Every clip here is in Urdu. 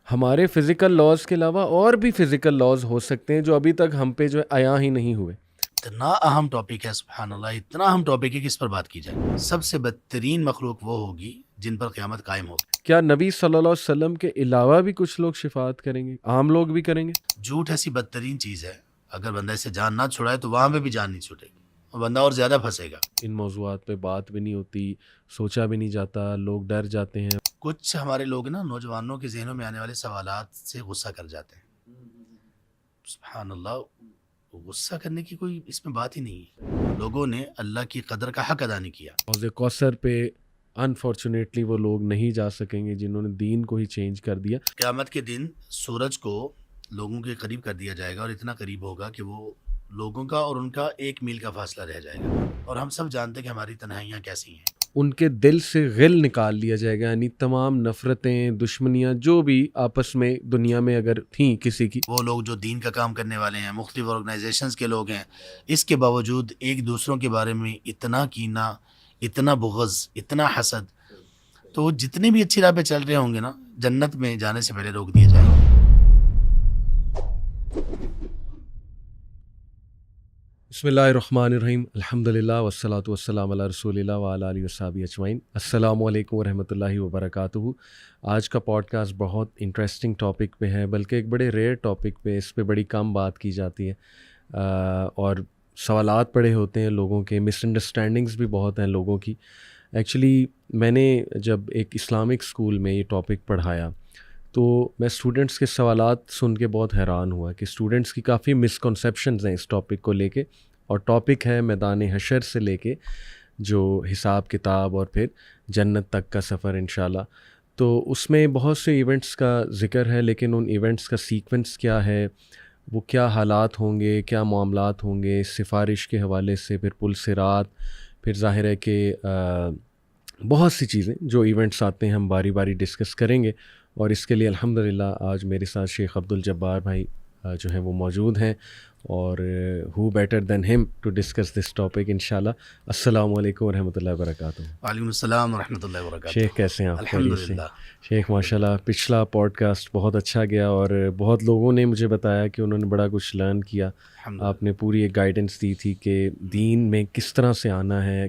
ہمارے فزیکل لاز کے علاوہ اور بھی فزیکل لاز ہو سکتے ہیں جو ابھی تک ہم پہ جو ہے عیاں ہی نہیں ہوئے. اتنا اہم ٹاپک ہے، سبحان اللہ، اتنا اہم ٹاپک ہے کہ اس پر بات کی جائے. سب سے بدترین مخلوق وہ ہوگی جن پر قیامت قائم ہوگی. کیا نبی صلی اللہ علیہ وسلم کے علاوہ بھی کچھ لوگ شفاعت کریں گے؟ عام لوگ بھی کریں گے؟ جھوٹ ایسی بدترین چیز ہے، اگر بندہ اسے جان نہ چھڑائے تو وہاں پہ بھی جان نہیں چھوٹے گی اور بندہ اور زیادہ پھنسے گا. ان موضوعات پہ بات بھی نہیں ہوتی، سوچا بھی نہیں جاتا، لوگ ڈر جاتے ہیں. کچھ ہمارے لوگ نا نوجوانوں کے ذہنوں میں آنے والے سوالات سے غصہ کر جاتے ہیں. سبحان اللہ، غصہ کرنے کی کوئی اس میں بات ہی نہیں ہے. لوگوں نے اللہ کی قدر کا حق ادا نہیں کیا. حوض کوثر پہ انفارچونیٹلی وہ لوگ نہیں جا سکیں گے جنہوں نے دین کو ہی چینج کر دیا. قیامت کے دن سورج کو لوگوں کے قریب کر دیا جائے گا اور اتنا قریب ہوگا کہ وہ لوگوں کا اور ان کا 1 میل کا فاصلہ رہ جائے گا. اور ہم سب جانتے ہیں کہ ہماری تنہائیاں کیسی ہیں. ان کے دل سے غل نکال لیا جائے گا، یعنی تمام نفرتیں، دشمنیاں جو بھی آپس میں دنیا میں اگر تھیں کسی کی. وہ لوگ جو دین کا کام کرنے والے ہیں، مختلف آرگنائزیشنز کے لوگ ہیں، اس کے باوجود ایک دوسروں کے بارے میں اتنا کینہ، اتنا بغض، اتنا حسد، تو وہ جتنے بھی اچھی راہ پہ چل رہے ہوں گے نا، جنت میں جانے سے پہلے روک دیے جائیں گے. بسم اللہ الرحمن الرحیم، الحمدللہ والصلاۃ والسلام علی رسول اللہ وعلی آلہ وصحبہ اجمعین. السلام علیکم ورحمۃ اللہ وبرکاتہ. آج کا پوڈ کاسٹ بہت انٹرسٹنگ ٹاپک پہ ہے، بلکہ ایک بڑے ریئر ٹاپک پہ. اس پہ بڑی کم بات کی جاتی ہے اور سوالات بڑے ہوتے ہیں لوگوں کے، مس انڈرسٹینڈنگز بھی بہت ہیں لوگوں کی. ایکچولی میں نے جب ایک اسلامک اسکول میں یہ ٹاپک پڑھایا تو میں اسٹوڈنٹس کے سوالات سن کے بہت حیران ہوا کہ اسٹوڈنٹس کی کافی مسکنسیپشنز ہیں اس ٹاپک کو لے کے. اور ٹاپک ہے میدان حشر سے لے کے جو حساب کتاب اور پھر جنت تک کا سفر انشاءاللہ. تو اس میں بہت سے ایونٹس کا ذکر ہے، لیکن ان ایونٹس کا سیکوینس کیا ہے، وہ کیا حالات ہوں گے، کیا معاملات ہوں گے، سفارش کے حوالے سے، پھر پل صراط، پھر ظاہر ہے کہ بہت سی چیزیں جو ایونٹس آتے ہیں ہم باری باری ڈسکس کریں گے. اور اس کے لیے الحمدللہ آج میرے ساتھ شیخ عبدالجبار بھائی جو ہیں وہ موجود ہیں، اور who better than him to discuss this topic انشاءاللہ. السلام علیکم ورحمۃ اللہ وبرکاتہ. وعلیکم السلام ورحمۃ اللہ وبرکاتہ. شیخ کیسے ہیں آپ؟ الحمدللہ. شیخ ماشاءاللہ پچھلا پوڈ کاسٹ بہت اچھا گیا اور بہت لوگوں نے مجھے بتایا کہ انہوں نے بڑا کچھ لرن کیا. آپ نے پوری ایک گائیڈنس دی تھی کہ دین میں کس طرح سے آنا ہے،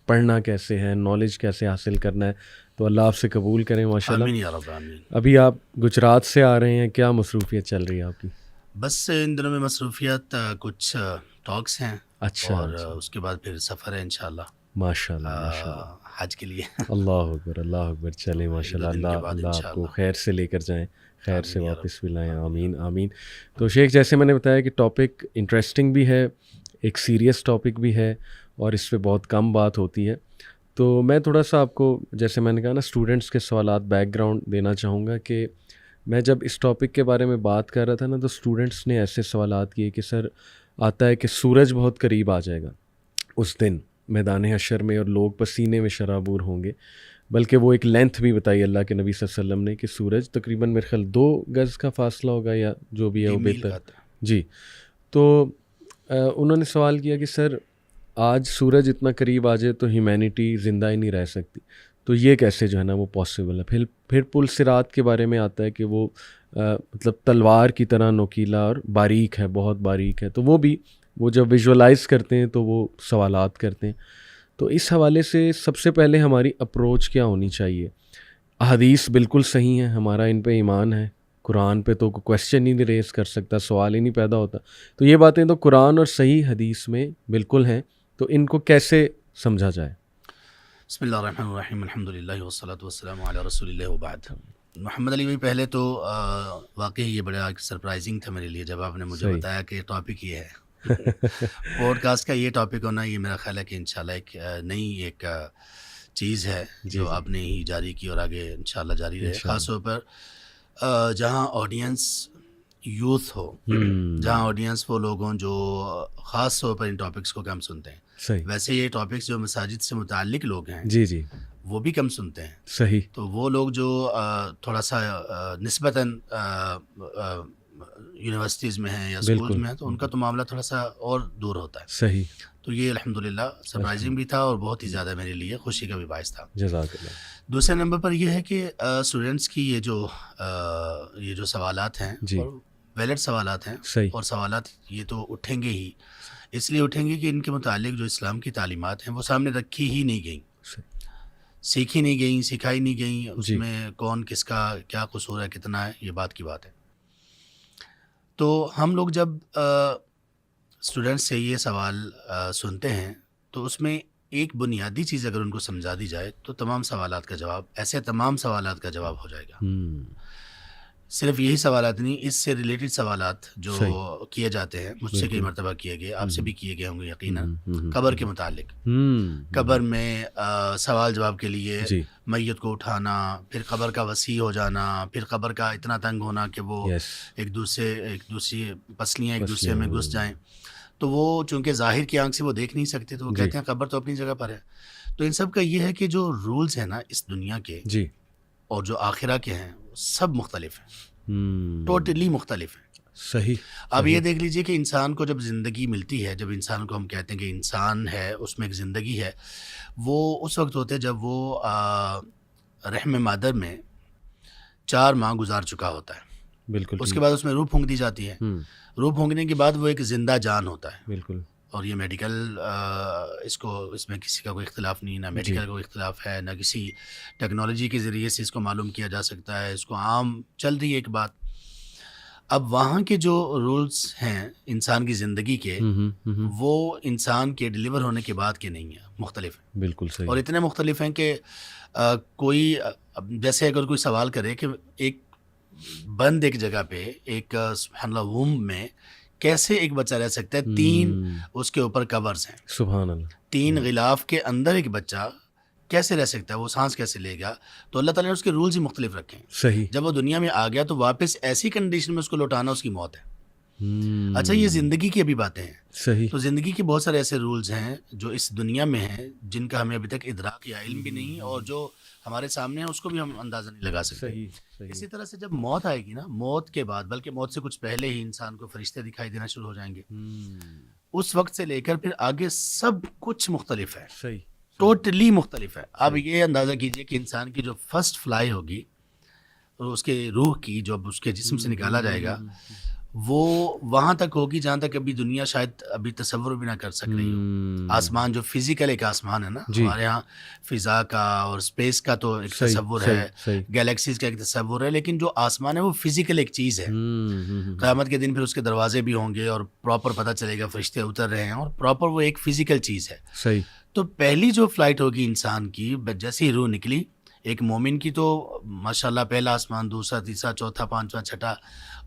پڑھنا کیسے ہے، نالج کیسے حاصل کرنا ہے. تو اللہ آپ سے قبول کریں ماشاءاللہ. آمین یا رب آمین. ابھی آپ گجرات سے آ رہے ہیں، کیا مصروفیت چل رہی ہے آپ کی؟ بس ان دنوں میں مصروفیات، کچھ ٹاکس ہیں. اچھا. اور اس کے بعد پھر سفر ہے انشاءاللہ ماشاءاللہ حج کے لیے. اللہ اکبر اللہ اکبر. چلیں ماشاءاللہ، اللہ آپ کو خیر سے لے کر جائیں، خیر سے واپس بھی لائیں. آمین آمین. تو شیخ جیسے میں نے بتایا کہ ٹاپک انٹرسٹنگ بھی ہے، ایک سیریس ٹاپک بھی ہے، اور اس پہ بہت کم بات ہوتی ہے. تو میں تھوڑا سا آپ کو، جیسے میں نے کہا نا، اسٹوڈنٹس کے سوالات، بیک گراؤنڈ دینا چاہوں گا کہ میں جب اس ٹاپک کے بارے میں بات کر رہا تھا نا تو اسٹوڈنٹس نے ایسے سوالات کیے کہ سر آتا ہے کہ سورج بہت قریب آ جائے گا اس دن میدان حشر میں، اور لوگ پسینے میں شرابور ہوں گے. بلکہ وہ ایک لینتھ بھی بتائی اللہ کے نبی صلی اللہ علیہ وسلم نے کہ سورج تقریباً میرے خیال 2 گز کا فاصلہ ہوگا یا جو بھی ہے وہ بہتر. جی. تو انہوں نے سوال کیا کہ سر آج سورج اتنا قریب آ جائے تو ہیومینٹی زندہ ہی نہیں رہ سکتی، تو یہ کیسے جو ہے نا وہ پاسبل ہے. پھر پل صراط کے بارے میں آتا ہے کہ وہ مطلب تلوار کی طرح نوکیلا اور باریک ہے، بہت باریک ہے. تو وہ جب ویژولائز کرتے ہیں تو وہ سوالات کرتے ہیں. تو اس حوالے سے سب سے پہلے ہماری اپروچ کیا ہونی چاہیے؟ احادیث بالکل صحیح ہیں، ہمارا ان پہ ایمان ہے، قرآن پہ تو کوئی کویسچن ہی نہیں ریز کر سکتا، سوال ہی نہیں پیدا ہوتا. تو یہ باتیں تو قرآن اور صحیح حدیث میں بالکل ہیں، تو ان کو کیسے سمجھا جائے؟ بسم اللہ الرحمن الرحیم، الحمدللہ والصلاۃ والسلام علی رسول اللہ وبعد. محمد علی بھائی، پہلے تو واقعی یہ بڑا سرپرائزنگ تھا میرے لیے جب آپ نے مجھے بتایا کہ ٹاپک یہ ہے. پوڈ کاسٹ کا یہ ٹاپک ہونا، یہ میرا خیال ہے کہ انشاءاللہ ایک نئی ایک چیز ہے جو آپ نے ہی جاری کی اور آگے انشاءاللہ جاری رہے. خاص طور پر جہاں آڈینس یوتھ ہو، جہاں آڈینس وہ لوگ ہوں جو خاص طور پر ان ٹاپکس کو کم سنتے ہیں. ویسے یہ ٹاپکس جو مساجد سے متعلق لوگ ہیں جی وہ بھی کم سنتے ہیں. صحیح. تو وہ لوگ جو تھوڑا سا نسبتاً یونیورسٹیز میں ہیں یا اسکولز میں ہیں، تو ان کا تو معاملہ تھوڑا سا اور دور ہوتا ہے. صحیح. تو یہ الحمدللہ سرپرائزنگ بھی تھا اور بہت ہی زیادہ میرے لیے خوشی کا بھی باعث تھا. جزاک اللہ. دوسرے نمبر پر یہ ہے کہ اسٹوڈنٹس کی یہ جو سوالات ہیں جی. اور ویلڈ سوالات ہیں صحیح. اور سوالات یہ تو اٹھیں گے ہی, اس لیے اٹھیں گے کہ ان کے متعلق جو اسلام کی تعلیمات ہیں وہ سامنے رکھی ہی نہیں گئیں, سیکھی نہیں گئیں, سکھائی نہیں گئیں. اس میں کون کس کا کیا قصور ہے, کتنا ہے, یہ بات کی بات ہے. تو ہم لوگ جب اسٹوڈنٹس سے یہ سوال سنتے ہیں تو اس میں ایک بنیادی چیز اگر ان کو سمجھا دی جائے تو تمام سوالات کا جواب, ایسے تمام سوالات کا جواب ہو جائے گا. صرف یہی سوالات نہیں, اس سے ریلیٹڈ سوالات جو کیے جاتے ہیں, مجھ سے کئی مرتبہ کیے گئے, آپ سے بھی کیے گئے ہوں گے یقیناً, قبر کے متعلق. قبر میں سوال جواب کے لیے میت کو اٹھانا, پھر قبر کا وسیع ہو جانا, پھر قبر کا اتنا تنگ ہونا کہ وہ ایک دوسری پسلیاں ایک دوسرے میں گھس جائیں. تو وہ چونکہ ظاہر کی آنکھ سے وہ دیکھ نہیں سکتے تو وہ کہتے ہیں قبر تو اپنی جگہ پر ہے. تو ان سب کا یہ ہے کہ جو رولز ہیں نا اس دنیا کے اور جو آخرہ کے ہیں سب مختلف ہیں, ٹوٹلی مختلف ہیں. صحیح. اب یہ دیکھ لیجئے کہ انسان کو جب زندگی ملتی ہے, جب انسان کو ہم کہتے ہیں کہ انسان ہے, اس میں ایک زندگی ہے, وہ اس وقت ہوتے جب وہ رحم مادر میں 4 ماہ گزار چکا ہوتا ہے. بالکل. اس کے بعد اس میں روح پھونک دی جاتی ہے. روح پھونکنے کے بعد وہ ایک زندہ جان ہوتا ہے. بالکل. اور یہ میڈیکل اس میں کسی کا کوئی اختلاف نہیں, نہ میڈیکل کا کوئی اختلاف ہے, نہ کسی ٹیکنالوجی کے ذریعے سے اس کو معلوم کیا جا سکتا ہے. اس کو عام چل رہی ہے ایک بات. اب وہاں کے جو رولز ہیں انسان کی زندگی کے, وہ انسان کے ڈیلیور ہونے کے بعد کے نہیں ہیں, مختلف ہیں. بالکل صحیح. اور اتنے مختلف ہیں کہ کوئی جیسے اگر کوئی سوال کرے کہ ایک بند ایک جگہ پہ ایک سبحان اللہ ووم میں کیسے ایک بچہ رہ سکتا ہے, 3 اس کے اوپر کورز ہیں, سبحان اللہ, 3 غلاف کے اندر ایک بچہ کیسے رہ سکتا ہے, وہ سانس کیسے لے گا. تو اللہ تعالیٰ نے اس کے رولز ہی مختلف رکھے ہیں. صحیح. جب وہ دنیا میں آ گیا تو واپس ایسی کنڈیشن میں اس کو لوٹانا اس کی موت ہے. اچھا یہ زندگی کی ابھی باتیں ہیں. صحیح. تو زندگی کے بہت سارے ایسے رولز ہیں جو اس دنیا میں ہیں جن کا ہمیں ابھی تک ادراک یا علم بھی نہیں, اور جو ہمارے سامنے ہے اس کو بھی ہم اندازہ نہیں لگا سکتے. اسی طرح سے جب موت آئے گی نا, موت کے بعد, بلکہ موت سے کچھ پہلے ہی انسان کو فرشتے دکھائی دینا شروع ہو جائیں گے. اس وقت سے لے کر پھر آگے سب کچھ مختلف ہے. صحیح. ٹوٹلی مختلف ہے. اب یہ اندازہ کیجئے کہ انسان کی جو فرسٹ فلائی ہوگی اور اس کے روح کی جو اس کے جسم سے نکالا جائے گا وہ وہاں تک ہوگی جہاں تک ابھی دنیا شاید ابھی تصور بھی نہ کر سک رہی ہو. آسمان جو فزیکل ایک آسمان ہے نا, ہمارے ہاں فضا کا اور اسپیس کا تو ایک تصور ہے, گیلیکسیز کا ایک تصور ہے, لیکن جو آسمان ہے وہ فزیکل ایک چیز ہے. قیامت کے دن پھر اس کے دروازے بھی ہوں گے اور پراپر پتہ چلے گا فرشتے اتر رہے ہیں, اور پراپر وہ ایک فزیکل چیز ہے. صحیح. تو پہلی جو فلائٹ ہوگی انسان کی, جیسے ہی روح نکلی, ایک مومن کی تو ماشاءاللہ پہلا آسمان, دوسرا, تیسرا, چوتھا, 5واں, 6واں,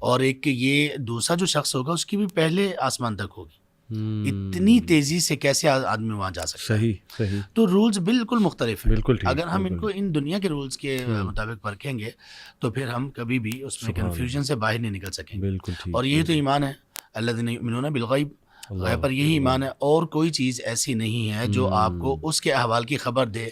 اور ایک یہ دوسرا جو شخص ہوگا اس کی بھی پہلے آسمان تک ہوگی. اتنی تیزی سے کیسے آدمی وہاں جا سکتا ہے. صحیح صحیح. تو رولز بالکل مختلف ہیں. بالکل. اگر ہم ان کو ان دنیا کے رولز کے مطابق پرکھیں گے تو پھر ہم کبھی بھی اس میں کنفیوژن سے باہر نہیں نکل سکیں گے. بالکل. اور یہی تو ایمان ہے, الذین یؤمنون بالغیب, غیب پر یہی ایمان ہے. اور کوئی چیز ایسی نہیں ہے جو آپ کو اس کے احوال کی خبر دے,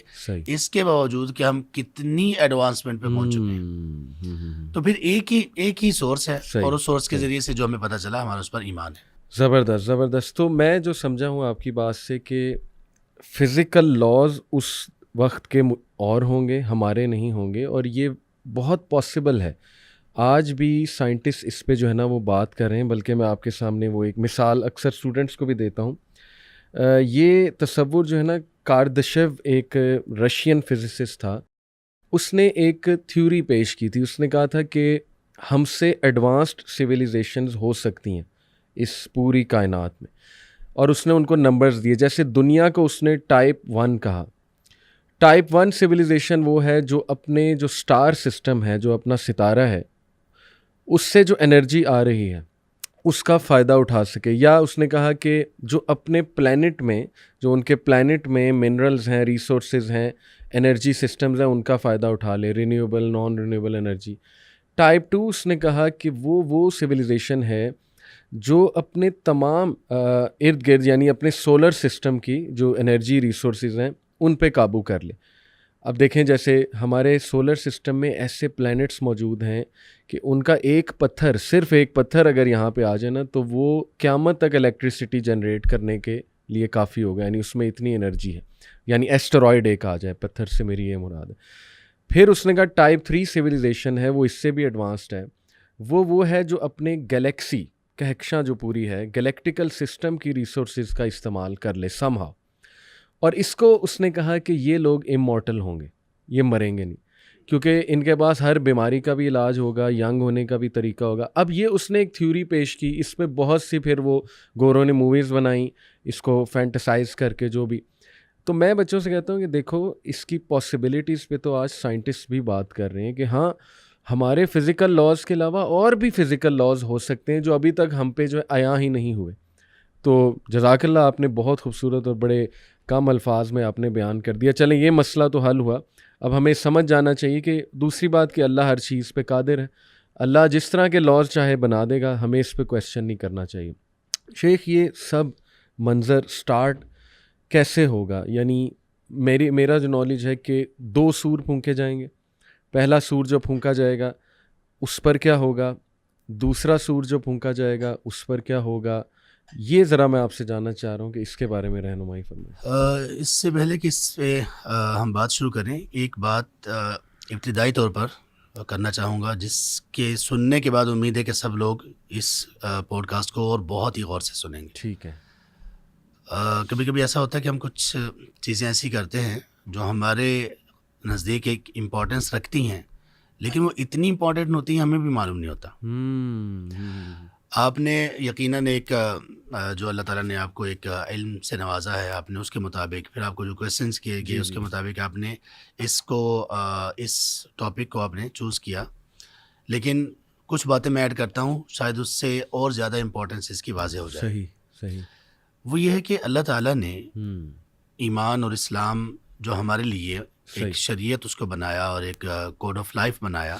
اس کے باوجود کہ ہم کتنی ایڈوانسمنٹ پہ پہنچ چکے ہیں. تو پھر ایک ہی سورس ہے, اور اس سورس کے ذریعے سے جو ہمیں پتہ چلا ہمارا اس پر ایمان ہے. زبردست زبردست. تو میں جو سمجھا ہوں آپ کی بات سے کہ فزیکل لاز اس وقت کے اور ہوں گے, ہمارے نہیں ہوں گے, اور یہ بہت پاسبل ہے. آج بھی سائنٹسٹ اس پہ جو ہے نا وہ بات کر رہے ہیں, بلکہ میں آپ کے سامنے وہ ایک مثال اکثر اسٹوڈنٹس کو بھی دیتا ہوں. یہ تصور جو ہے نا, کاردشیو ایک رشین فزسسٹ تھا, اس نے ایک تھیوری پیش کی تھی. اس نے کہا تھا کہ ہم سے ایڈوانسڈ سویلائزیشنز ہو سکتی ہیں اس پوری کائنات میں, اور اس نے ان کو نمبرز دیے. جیسے دنیا کو اس نے ٹائپ 1 کہا. ٹائپ 1 سویلائزیشن وہ ہے جو اپنے جو سٹار سسٹم ہے, جو اپنا ستارہ ہے, اس سے جو انرجی آ رہی ہے اس کا فائدہ اٹھا سکے. یا اس نے کہا کہ جو اپنے پلینٹ میں, جو ان کے پلینٹ میں منرلز ہیں, ریسورسز ہیں, انرجی سسٹمز ہیں, ان کا فائدہ اٹھا لے, renewable, naan renewable energy. Type 2 اس نے کہا کہ وہ سویلائزیشن ہے جو اپنے تمام ارد گرد, یعنی اپنے سولر سسٹم کی جو انرجی ریسورسز ہیں ان پہ قابو کر لے. اب دیکھیں جیسے ہمارے سولر سسٹم میں ایسے پلینٹس موجود ہیں کہ ان کا ایک پتھر, صرف ایک پتھر اگر یہاں پہ آ جائے نا, تو وہ قیامت تک الیکٹریسٹی جنریٹ کرنے کے لیے کافی ہوگا, یعنی اس میں اتنی انرجی ہے, یعنی ایسٹرائڈ ایک آ جائے, پتھر سے میری یہ مراد ہے. پھر اس نے کہا ٹائپ 3 سویلائزیشن ہے, وہ اس سے بھی ایڈوانسڈ ہے, وہ ہے جو اپنے گلیکسی کہکشاں جو پوری ہے گلیکٹیکل سسٹم کی ریسورسز کا استعمال کر لے سم ہاؤ. اور اس کو اس نے کہا کہ یہ لوگ امورٹل ہوں گے, یہ مریں گے نہیں, کیونکہ ان کے پاس ہر بیماری کا بھی علاج ہوگا, ینگ ہونے کا بھی طریقہ ہوگا. اب یہ اس نے ایک تھیوری پیش کی, اس پہ بہت سی پھر وہ گوروں نے موویز بنائیں اس کو فینٹسائز کر کے جو بھی. تو میں بچوں سے کہتا ہوں کہ دیکھو اس کی پاسبلٹیز پہ تو آج سائنٹسٹ بھی بات کر رہے ہیں کہ ہاں ہمارے فزیکل لاز کے علاوہ اور بھی فزیکل لاز ہو سکتے ہیں جو ابھی تک ہم پہ جو ہے عیاں ہی نہیں ہوئے. تو جزاک اللہ, آپ نے بہت خوبصورت اور بڑے کم الفاظ میں آپ نے بیان کر دیا. چلیں یہ مسئلہ تو حل ہوا, اب ہمیں سمجھ جانا چاہیے کہ دوسری بات کہ اللہ ہر چیز پہ قادر ہے, اللہ جس طرح کے لاز چاہے بنا دے گا, ہمیں اس پہ کویسچن نہیں کرنا چاہیے. شیخ یہ سب منظر سٹارٹ کیسے ہوگا؟ یعنی میرا جو نالج ہے کہ 2 سور پھونکے جائیں گے. پہلا سور جو پھونکا جائے گا اس پر کیا ہوگا, دوسرا سور جو پھونکا جائے گا اس پر کیا ہوگا, یہ ذرا میں آپ سے جاننا چاہ رہا ہوں کہ اس کے بارے میں رہنمائی فرمائیں. اس سے پہلے کہ اس پہ ہم بات شروع کریں, ایک بات ابتدائی طور پر کرنا چاہوں گا جس کے سننے کے بعد امید ہے کہ سب لوگ اس پوڈ کاسٹ کو اور بہت ہی غور سے سنیں گے. ٹھیک ہے. کبھی کبھی ایسا ہوتا ہے کہ ہم کچھ چیزیں ایسی کرتے ہیں جو ہمارے نزدیک ایک امپورٹنس رکھتی ہیں, لیکن وہ اتنی امپورٹنٹ ہوتی ہیں ہمیں بھی معلوم نہیں ہوتا. آپ نے یقیناً ایک جو اللہ تعالیٰ نے آپ کو ایک علم سے نوازا ہے, آپ نے اس کے مطابق پھر آپ کو جو کویسچنس کیے گئے اس کے مطابق آپ نے اس ٹاپک کو آپ نے چوز کیا. لیکن کچھ باتیں میں ایڈ کرتا ہوں, شاید اس سے اور زیادہ امپورٹنس اس کی واضح ہو جائے. صحیح. وہ یہ ہے کہ اللہ تعالیٰ نے ایمان اور اسلام جو ہمارے لیے ایک شریعت اس کو بنایا اور ایک کوڈ آف لائف بنایا,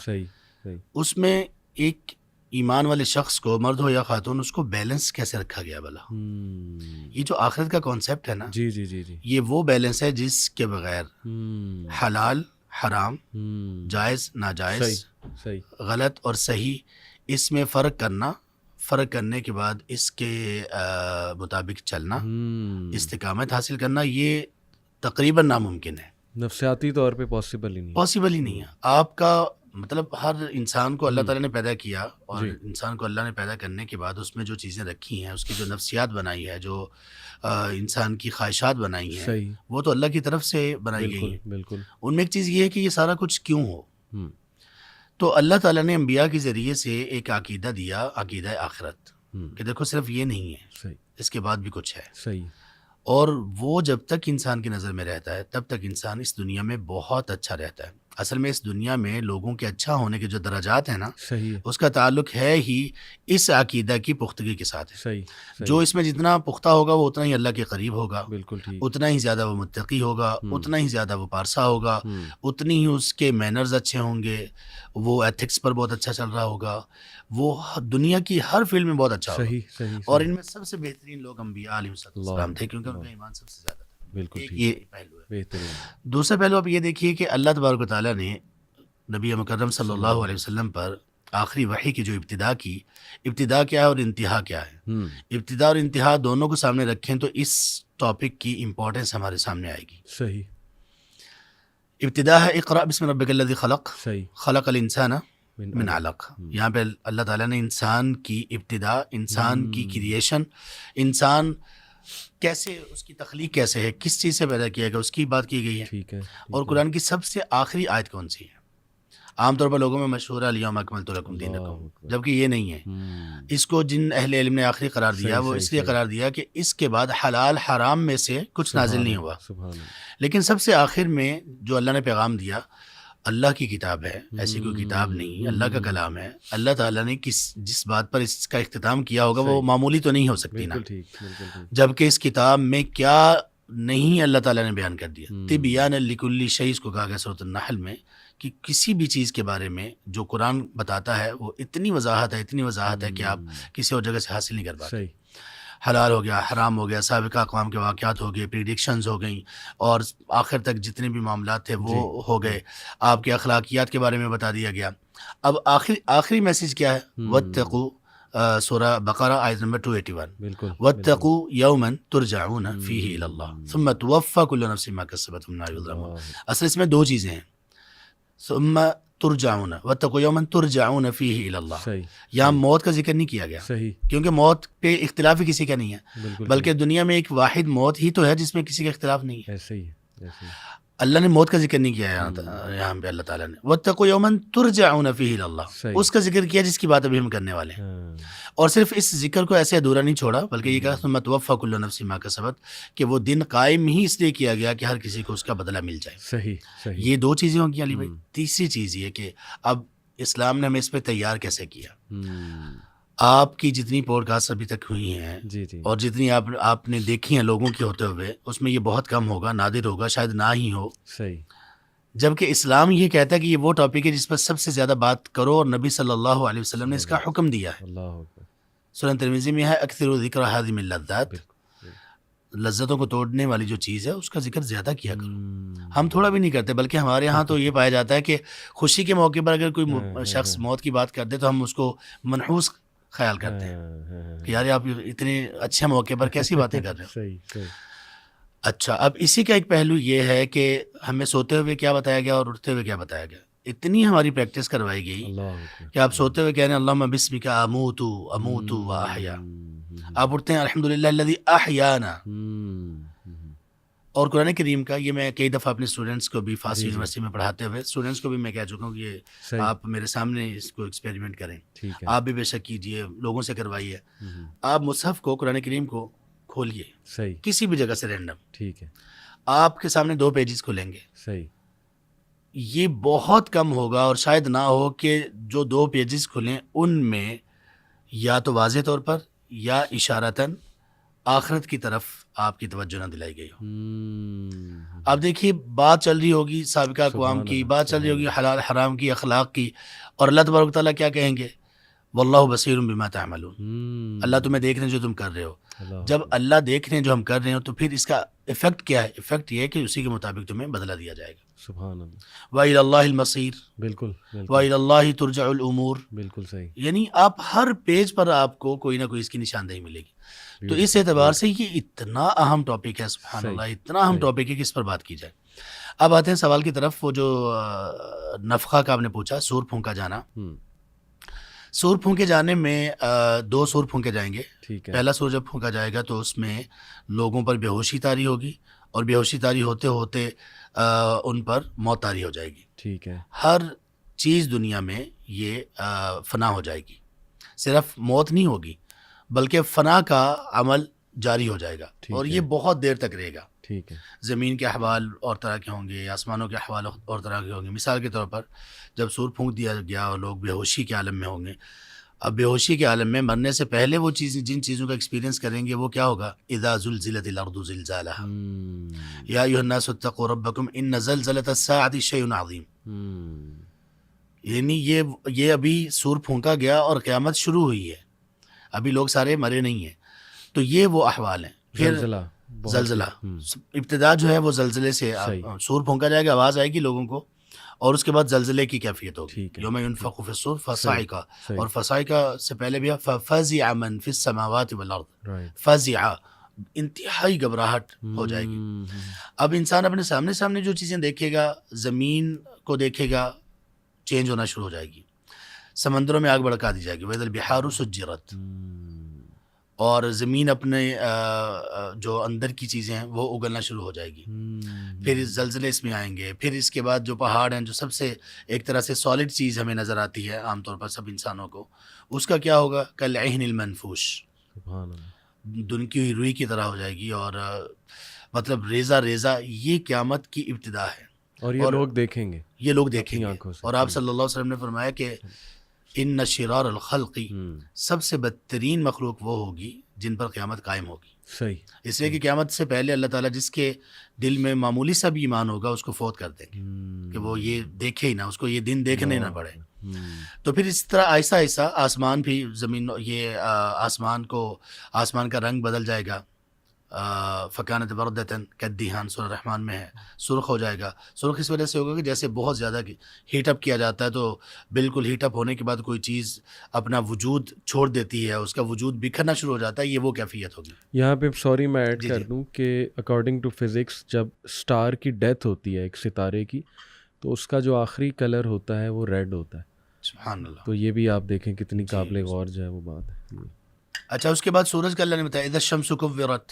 اس میں ایک ایمان والے شخص کو, مرد ہو یا خاتون, اس کو بیلنس کیسے رکھا گیا بھلا. یہ جو آخرت کا کانسیپٹ ہے نا, جی یہ وہ بیلنس ہے جس کے بغیر حلال حرام, جائز ناجائز, غلط اور صحیح, اس میں فرق کرنے کے بعد اس کے مطابق چلنا, استقامت حاصل کرنا, یہ تقریباً ناممکن ہے. نفسیاتی طور پہ پاسبل ہی نہیں ہے. آپ کا مطلب ہر انسان کو اللہ تعالیٰ نے پیدا کیا, اور انسان کو اللہ نے پیدا کرنے کے بعد اس میں جو چیزیں رکھی ہیں, اس کی جو نفسیات بنائی ہے, جو انسان کی خواہشات بنائی ہیں, وہ تو اللہ کی طرف سے بنائی گئی ہیں. بالکل. ان میں ایک چیز یہ ہے کہ یہ سارا کچھ کیوں ہو. تو اللہ تعالیٰ نے انبیاء کے ذریعے سے ایک عقیدہ دیا, عقیدہ آخرت, کہ دیکھو صرف یہ نہیں ہے, اس کے بعد بھی کچھ ہے. اور وہ جب تک انسان کی نظر میں رہتا ہے تب تک انسان اس دنیا میں بہت اچھا رہتا ہے. اصل میں اس دنیا میں لوگوں کے اچھا ہونے کے جو درجات ہیں نا, اس کا تعلق ہے ہی اس عقیدہ کی پختگی کے ساتھ ہے. جو اس میں جتنا پختہ ہوگا وہ اتنا ہی اللہ کے قریب ہوگا, اتنا ہی زیادہ وہ متقی ہوگا, اتنا ہی زیادہ وہ پارسا ہوگا, اتنی ہی اس کے مینرز اچھے ہوں گے, وہ ایتھکس پر بہت اچھا چل رہا ہوگا, وہ دنیا کی ہر فیلڈ میں بہت اچھا ہوگا. اور ان میں سب سے بہترین لوگ انبیاء علیہ السلام تھے, کیونکہ ان کا ایمان سب سے زیادہ تھا. بالکل. یہ پہلو ہے. دوسرا پہلو آپ یہ دیکھیے کہ اللہ تبارک و تعالیٰ نے نبی مکرم صلی اللہ علیہ وسلم پر آخری وحی کی جو ابتدا کیا ہے اور انتہا کیا ہے. ابتدا اور انتہا دونوں کو سامنے رکھیں تو اس ٹاپک کی امپورٹنس ہمارے سامنے آئے گی. صحیح. ابتدا ہے اقرأ بسم ربک الذی خلق, خلق الانسان من علق. یہاں پہ اللہ تعالیٰ نے انسان کی ابتدا, انسان کی کریشن, انسان کیسے, اس کی تخلیق کیسے ہے, کس چیز سے پیدا کیا گیا, اس کی بات کی گئی ہے. اور قرآن کی سب سے آخری آیت کون سی ہے؟ عام طور پر لوگوں میں مشہور ہے الیوم اکملت لکم دینکم, جبکہ یہ نہیں ہے. اس کو جن اہل علم نے آخری قرار دیا وہ اس لیے قرار دیا کہ اس کے بعد حلال حرام میں سے کچھ نازل نہیں ہوا. لیکن سب سے آخر میں جو اللہ نے پیغام دیا, اللہ کی کتاب ہے, ایسی کوئی کتاب نہیں, اللہ کا کلام ہے. اللہ تعالیٰ نے جس بات پر اس کا اختتام کیا ہوگا وہ معمولی تو نہیں ہو سکتی نا, جبکہ اس کتاب میں کیا نہیں اللہ تعالیٰ نے بیان کر دیا. تبیان لکل شیء, اس کو کہا گیا سورۃ النحل میں, کہ کسی بھی چیز کے بارے میں جو قرآن بتاتا ہے وہ اتنی وضاحت ہے کہ آپ کسی اور جگہ سے حاصل نہیں کر پاتے. حلال ہو گیا, حرام ہو گیا, سابقہ اقوام کے واقعات ہو گئے, پریڈکشنز ہو گئیں, اور آخر تک جتنے بھی معاملات تھے وہ ہو گئے. آپ کے اخلاقیات کے بارے میں بتا دیا گیا. اب آخری میسیج کیا ہے؟ واتقوا سورہ بقرہ آیت نمبر 281. بالکل. واتقوا یوما ترجعون فیہ الی اللہ ثم توفی کل نفس ما کسبت وهم لا یظلمون. اصل اس میں دو چیزیں ہیں. ثم ترجعون واتقوا یوما ترجعون فیہ الی اللہ. صحیح. یہاں موت کا ذکر نہیں کیا گیا صحیح. کیونکہ موت پہ اختلاف ہی کسی کا نہیں ہے, بالکل. بلکہ دنیا میں ایک واحد موت ہی تو ہے جس میں کسی کا اختلاف نہیں ہے. ایسے ہی ہے. ایسے ہی. اللہ نے موت کا ذکر نہیں کیا یہاں پہ. اللہ تعالیٰ نے واتقوا یوما ترجعون فیہ الی اللہ, صحیح. اس کا ذکر کیا جس کی بات ابھی ہم کرنے والے ہیں. ہاں. اور صرف اس ذکر کو ایسے ادھورا نہیں چھوڑا, بلکہ یہ کہا ثم توفی کل نفس ما کسبت, کہ وہ دن قائم ہی اس لیے کیا گیا کہ ہر کسی کو اس کا بدلہ مل جائے. صحیح. صحیح. یہ دو چیزیں ہوں گی علی بھائی. تیسری چیز یہ کہ اب اسلام نے ہمیں اس پہ تیار کیسے کیا. آپ کی جتنی پوڈ کاسٹ ابھی تک ہوئی ہیں جی جی. اور جتنی آپ نے دیکھی ہیں لوگوں کی ہوتے ہوئے, اس میں یہ بہت کم ہوگا, نادر ہوگا, شاید نہ ہی ہو. صحیح. جبکہ اسلام یہ کہتا ہے کہ یہ وہ ٹاپک ہے جس پر سب سے زیادہ بات کرو, اور نبی صلی اللہ علیہ وسلم نے اس کا حکم دیا ہے. اللہ اکبر. سنن ترمذی میں ہے اکثر ذکر ہادم اللذات, لذتوں کو توڑنے والی جو چیز ہے اس کا ذکر زیادہ کیا کرو. ہم تھوڑا بھی نہیں کرتے, بلکہ ہمارے ہاں تو یہ پایا جاتا ہے کہ خوشی کے موقع پر اگر کوئی شخص موت کی بات کر دے تو ہم اس کو منحوس خیال کرتے ہیں کہ یار آپ اتنے اچھے موقع پر کیسی باتیں کر رہے ہو. صحیح. صحیح. اچھا, اب اسی کا ایک پہلو یہ ہے کہ ہمیں سوتے ہوئے کیا بتایا گیا اور اٹھتے ہوئے کیا بتایا گیا. اتنی ہماری پریکٹس کروائی گئی اللہ اکبر. کہ آپ سوتے ہوئے کہہ رہے ہیں اللہم بسمک اموت اموت واحیا, آپ اٹھتے ہیں الحمدللہ الذی احیانا. اور قرآن کریم کا یہ میں کئی دفعہ اپنے اسٹوڈنٹس کو بھی فاسٹ یونیورسٹی میں پڑھاتے ہوئے اسٹوڈنٹس کو بھی میں کہہ چکا ہوں کہ یہ آپ میرے سامنے اس کو ایکسپیریمنٹ کریں. آپ بھی بے شک کیجئے, لوگوں سے کروائیے. آپ مصحف کو, قرآن کریم کو کھولیے صحیح کسی بھی جگہ سے رینڈم, ٹھیک ہے, آپ کے سامنے 2 پیجز کھلیں گے. صحیح. یہ بہت کم ہوگا اور شاید نہ ہو کہ جو 2 پیجز کھلیں ان میں یا تو واضح طور پر یا اشارتاً آخرت کی طرف آپ کی توجہ نہ دلائی گئی ہو. اب دیکھیے بات چل رہی ہوگی سابقہ اقوام کی, بات چل رہی ہوگی حلال حرام کی, اخلاق کی, اور اللہ تبارک و تعالیٰ کیا کہیں گے, واللہ بصیر بما تعملون, اللہ تمہیں دیکھ رہے ہیں جو تم کر رہے ہو. جب اللہ دیکھ رہے ہیں جو ہم کر رہے ہیں تو پھر اس کا افیکٹ کیا ہے؟ افیکٹ یہ ہے کہ اسی کے مطابق تمہیں بدلہ دیا جائے گا. سبحان اللہ. وَإِلَى اللَّهِ الْمَصِيرُ, بالکل. وَإِلَى اللَّهِ تُرْجَعُ الْأُمُورُ. بالکل صحیح. یعنی آپ ہر پیج پر آپ کو کوئی نہ کوئی اس کی نشاندہی ملے گی. تو اس اعتبار سے یہ اتنا اہم ٹاپک ہے, سبحان اللہ, اتنا اہم ٹاپک ہے کہ اس پر بات کی جائے. اب آتے ہیں سوال کی طرف. وہ جو نفخہ کا آپ نے پوچھا, سور پھونکا جانا. سور پھونکے جانے میں 2 سور پھونکے جائیں گے. پہلا سور جب پھونکا جائے گا تو اس میں لوگوں پر بے ہوشی طاری ہوگی, اور بے ہوشی طاری ہوتے ہوتے ان پر موت طاری ہو جائے گی. ٹھیک ہے. ہر چیز دنیا میں یہ فنا ہو جائے گی. صرف موت نہیں ہوگی بلکہ فنا کا عمل جاری ہو جائے گا, اور یہ بہت دیر تک رہے گا. ٹھیک ہے. زمین کے احوال اور طرح کے ہوں گے, آسمانوں کے احوال اور طرح کے ہوں گے. مثال کے طور پر جب سور پھونک دیا گیا اور لوگ بے ہوشی کے عالم میں ہوں گے, اب بے ہوشی کے عالم میں مرنے سے پہلے وہ چیزیں جن چیزوں کا ایکسپیرینس کریں گے وہ کیا ہوگا, اذا زلزلت الارض زلزالها یا ایھا الناس اتقوا ربکم ان زلزلۃ الساعۃ شیء عظیم. یعنی یہ ابھی سور پھونکا گیا اور قیامت شروع ہوئی ہے, ابھی لوگ سارے مرے نہیں ہیں. تو یہ وہ احوال ہیں. پھر زلزلہ ابتدا جو ہے وہ زلزلے سے, سور پھونکا جائے گا, آواز آئے گی لوگوں کو, اور اس کے بعد زلزلے کی کیفیت ہوگی. یوم ینفخ فی الصور فصعق, اور فصعق سے پہلے بھی ففزع من فی السماوات والارض, فزع انتہائی گھبراہٹ ہو جائے گی. اب انسان اپنے سامنے جو چیزیں دیکھے گا, زمین کو دیکھے گا چینج ہونا شروع ہو جائے گی, سمندروں میں آگ بھڑکا دی جائے گی, وَإِذَا الْبِحَارُ سُجِّرَتْ, اور زمین اپنے جو اندر کی چیزیں ہیں وہ اگلنا شروع ہو جائے گی. پھر زلزلے اس میں آئیں گے. پھر اس کے بعد جو پہاڑ ہیں, جو سب سے ایک طرح سے سالڈ چیز ہمیں نظر آتی ہے عام طور پر سب انسانوں کو, اس کا کیا ہوگا, کالعہن المنفوش, دنکی ہوئی روئی کی طرح ہو جائے گی, اور مطلب ریزہ ریزہ. یہ قیامت کی ابتدا ہے, اور یہ لوگ دیکھیں گے, یہ لوگ دیکھیں گے. اور آپ صلی اللہ علیہ وسلم نے فرمایا کہ ان شرار الخلق, سب سے بدترین مخلوق وہ ہوگی جن پر قیامت قائم ہوگی. صحیح. اس لیے کہ قیامت سے پہلے اللہ تعالیٰ جس کے دل میں معمولی سا بھی ایمان ہوگا اس کو فوت کر دیں گے کہ وہ یہ دیکھے ہی نہ, اس کو یہ دن دیکھنے نہ پڑے. تو پھر اس طرح آہستہ آہستہ آسمان بھی زمین, یہ آسمان کا رنگ بدل جائے گا, فکانت بردتن کدیہان سورہ رحمان میں ہے، سرخ ہو جائے گا. سرخ اس وجہ سے ہوگا کہ جیسے بہت زیادہ ہیٹ اپ کیا جاتا ہے، تو بالکل ہیٹ اپ ہونے کے بعد کوئی چیز اپنا وجود چھوڑ دیتی ہے، اس کا وجود بکھرنا شروع ہو جاتا ہے، یہ وہ کیفیت ہوگی. یہاں پہ سوری میں ایڈ جی کر جی دوں کہ اکارڈنگ ٹو فزکس جب اسٹار کی ڈیتھ ہوتی ہے ایک ستارے کی تو اس کا جو آخری کلر ہوتا ہے وہ ریڈ ہوتا ہے. سبحان اللہ. تو یہ بھی آپ دیکھیں کتنی جی قابل غور جو ہے وہ بات ہے. اچھا، اس کے بعد سورج کا اللہ نے بتایا اذا الشمس کورت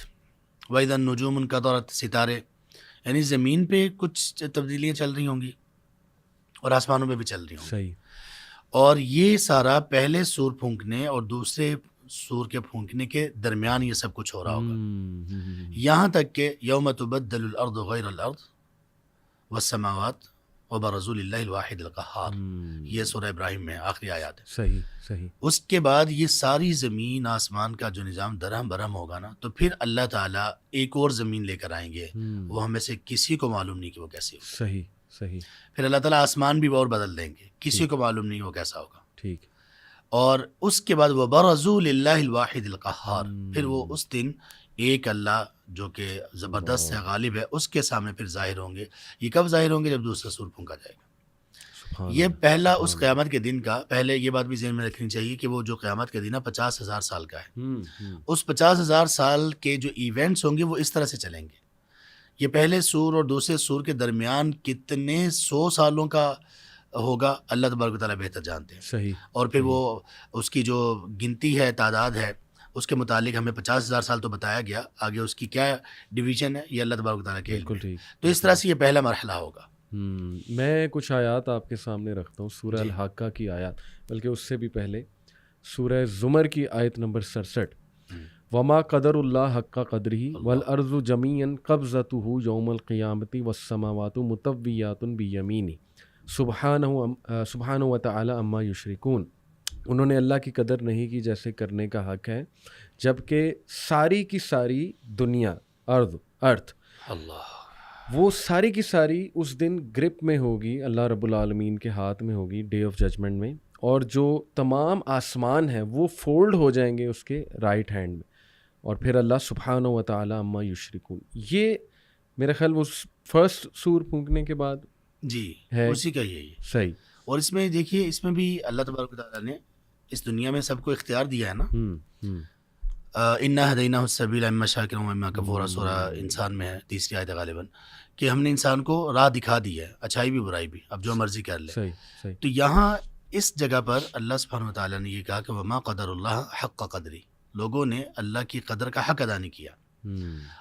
واذا النجوم انکدرت، ستارے، یعنی زمین پہ کچھ تبدیلیاں چل رہی ہوں گی اور آسمانوں پہ بھی چل رہی ہوں گی. صحیح. اور یہ سارا پہلے سور پھونکنے اور دوسرے سور کے پھونکنے کے درمیان یہ سب کچھ ہو رہا ہوگا، یہاں تک کہ یوم تبدل الارض غیر الارض والسماوات وبرزوا للہ الواحد القہار، یہ سورہ ابراہیم میں آخری آیات ہے. صحیح صحیح. اس کے بعد یہ ساری زمین آسمان کا جو نظام درہم برہم ہوگا نا، تو پھر اللہ تعالیٰ ایک اور زمین لے کر آئیں گے، وہ ہمیں سے کسی کو معلوم نہیں کہ وہ کیسی ہوگی. صحیح صحیح. پھر اللہ تعالیٰ آسمان بھی اور بدل دیں گے، کسی کو معلوم نہیں وہ کیسا ہوگا. ٹھیک. اور اس کے بعد وبرزوا للہ الواحد القہار، پھر وہ اس دن ایک اللہ جو کہ زبردست ہے، غالب ہے، اس کے سامنے پھر ظاہر ہوں گے. یہ کب ظاہر ہوں گے؟ جب دوسرا سور پھونکا جائے گا. یہ پہلا اس قیامت کے دن کا، پہلے یہ بات بھی ذہن میں رکھنی چاہیے کہ وہ جو قیامت کا دن ہے 50,000 سال کا ہے. اس 50,000 سال کے جو ایونٹس ہوں گے وہ اس طرح سے چلیں گے. یہ پہلے سور اور دوسرے سور کے درمیان کتنے 100 سالوں کا ہوگا، اللہ تبارک و تعالیٰ بہتر جانتے ہیں. صحیح. اور پھر وہ اس کی جو گنتی ہے، تعداد ہے، اس کے متعلق ہمیں 50,000 سال تو بتایا گیا، آگے اس کی کیا ڈویژن ہے یہ اللہ تبارک و تعالیٰ کے علم ہے. تو اس طرح سے یہ پہلا مرحلہ ہوگا. میں کچھ آیات آپ کے سامنے رکھتا ہوں، سورہ الحاقہ کی آیات، بلکہ اس سے بھی پہلے سورہ زمر کی آیت نمبر 67. وما قدر اللہ حق قدرہ والارض جمیعا قبضتہ یوم القیامۃ والسماوات مطویات بیمینہ سبحانہ وتعالی عما یشرکون. انہوں نے اللہ کی قدر نہیں کی جیسے کرنے کا حق ہے، جبکہ ساری کی ساری دنیا، ارتھ، اللہ، وہ ساری کی ساری اس دن گرپ میں ہوگی، اللہ رب العالمین کے ہاتھ میں ہوگی ڈے آف ججمنٹ میں، اور جو تمام آسمان ہیں وہ فولڈ ہو جائیں گے اس کے رائٹ ہینڈ میں. اور پھر اللہ سبحانہ و تعالی عما یشرکون، یہ میرا خیال وہ فرسٹ سور پھونکنے کے بعد جی ہے. اسی کا یہی ہے. صحیح. اور اس میں دیکھیے، اس میں بھی اللہ تبارک و تعالیٰ نے اس دنیا میں سب کو اختیار دیا ہے نا. انا ہدیناہ السبیل اما شاکرا و اما کفورا، سورہ انسان میں ہے، تیسری آیت غالباً، کہ ہم نے انسان کو راہ دکھا دی ہے، اچھائی بھی برائی بھی، اب جو مرضی کر لے. صحیح صحیح. تو یہاں اس جگہ پر اللہ سبحانہ و تعالیٰ نے یہ کہا کہ وما قدر اللہ حق قدری، لوگوں نے اللہ کی قدر کا حق ادا نہیں کیا.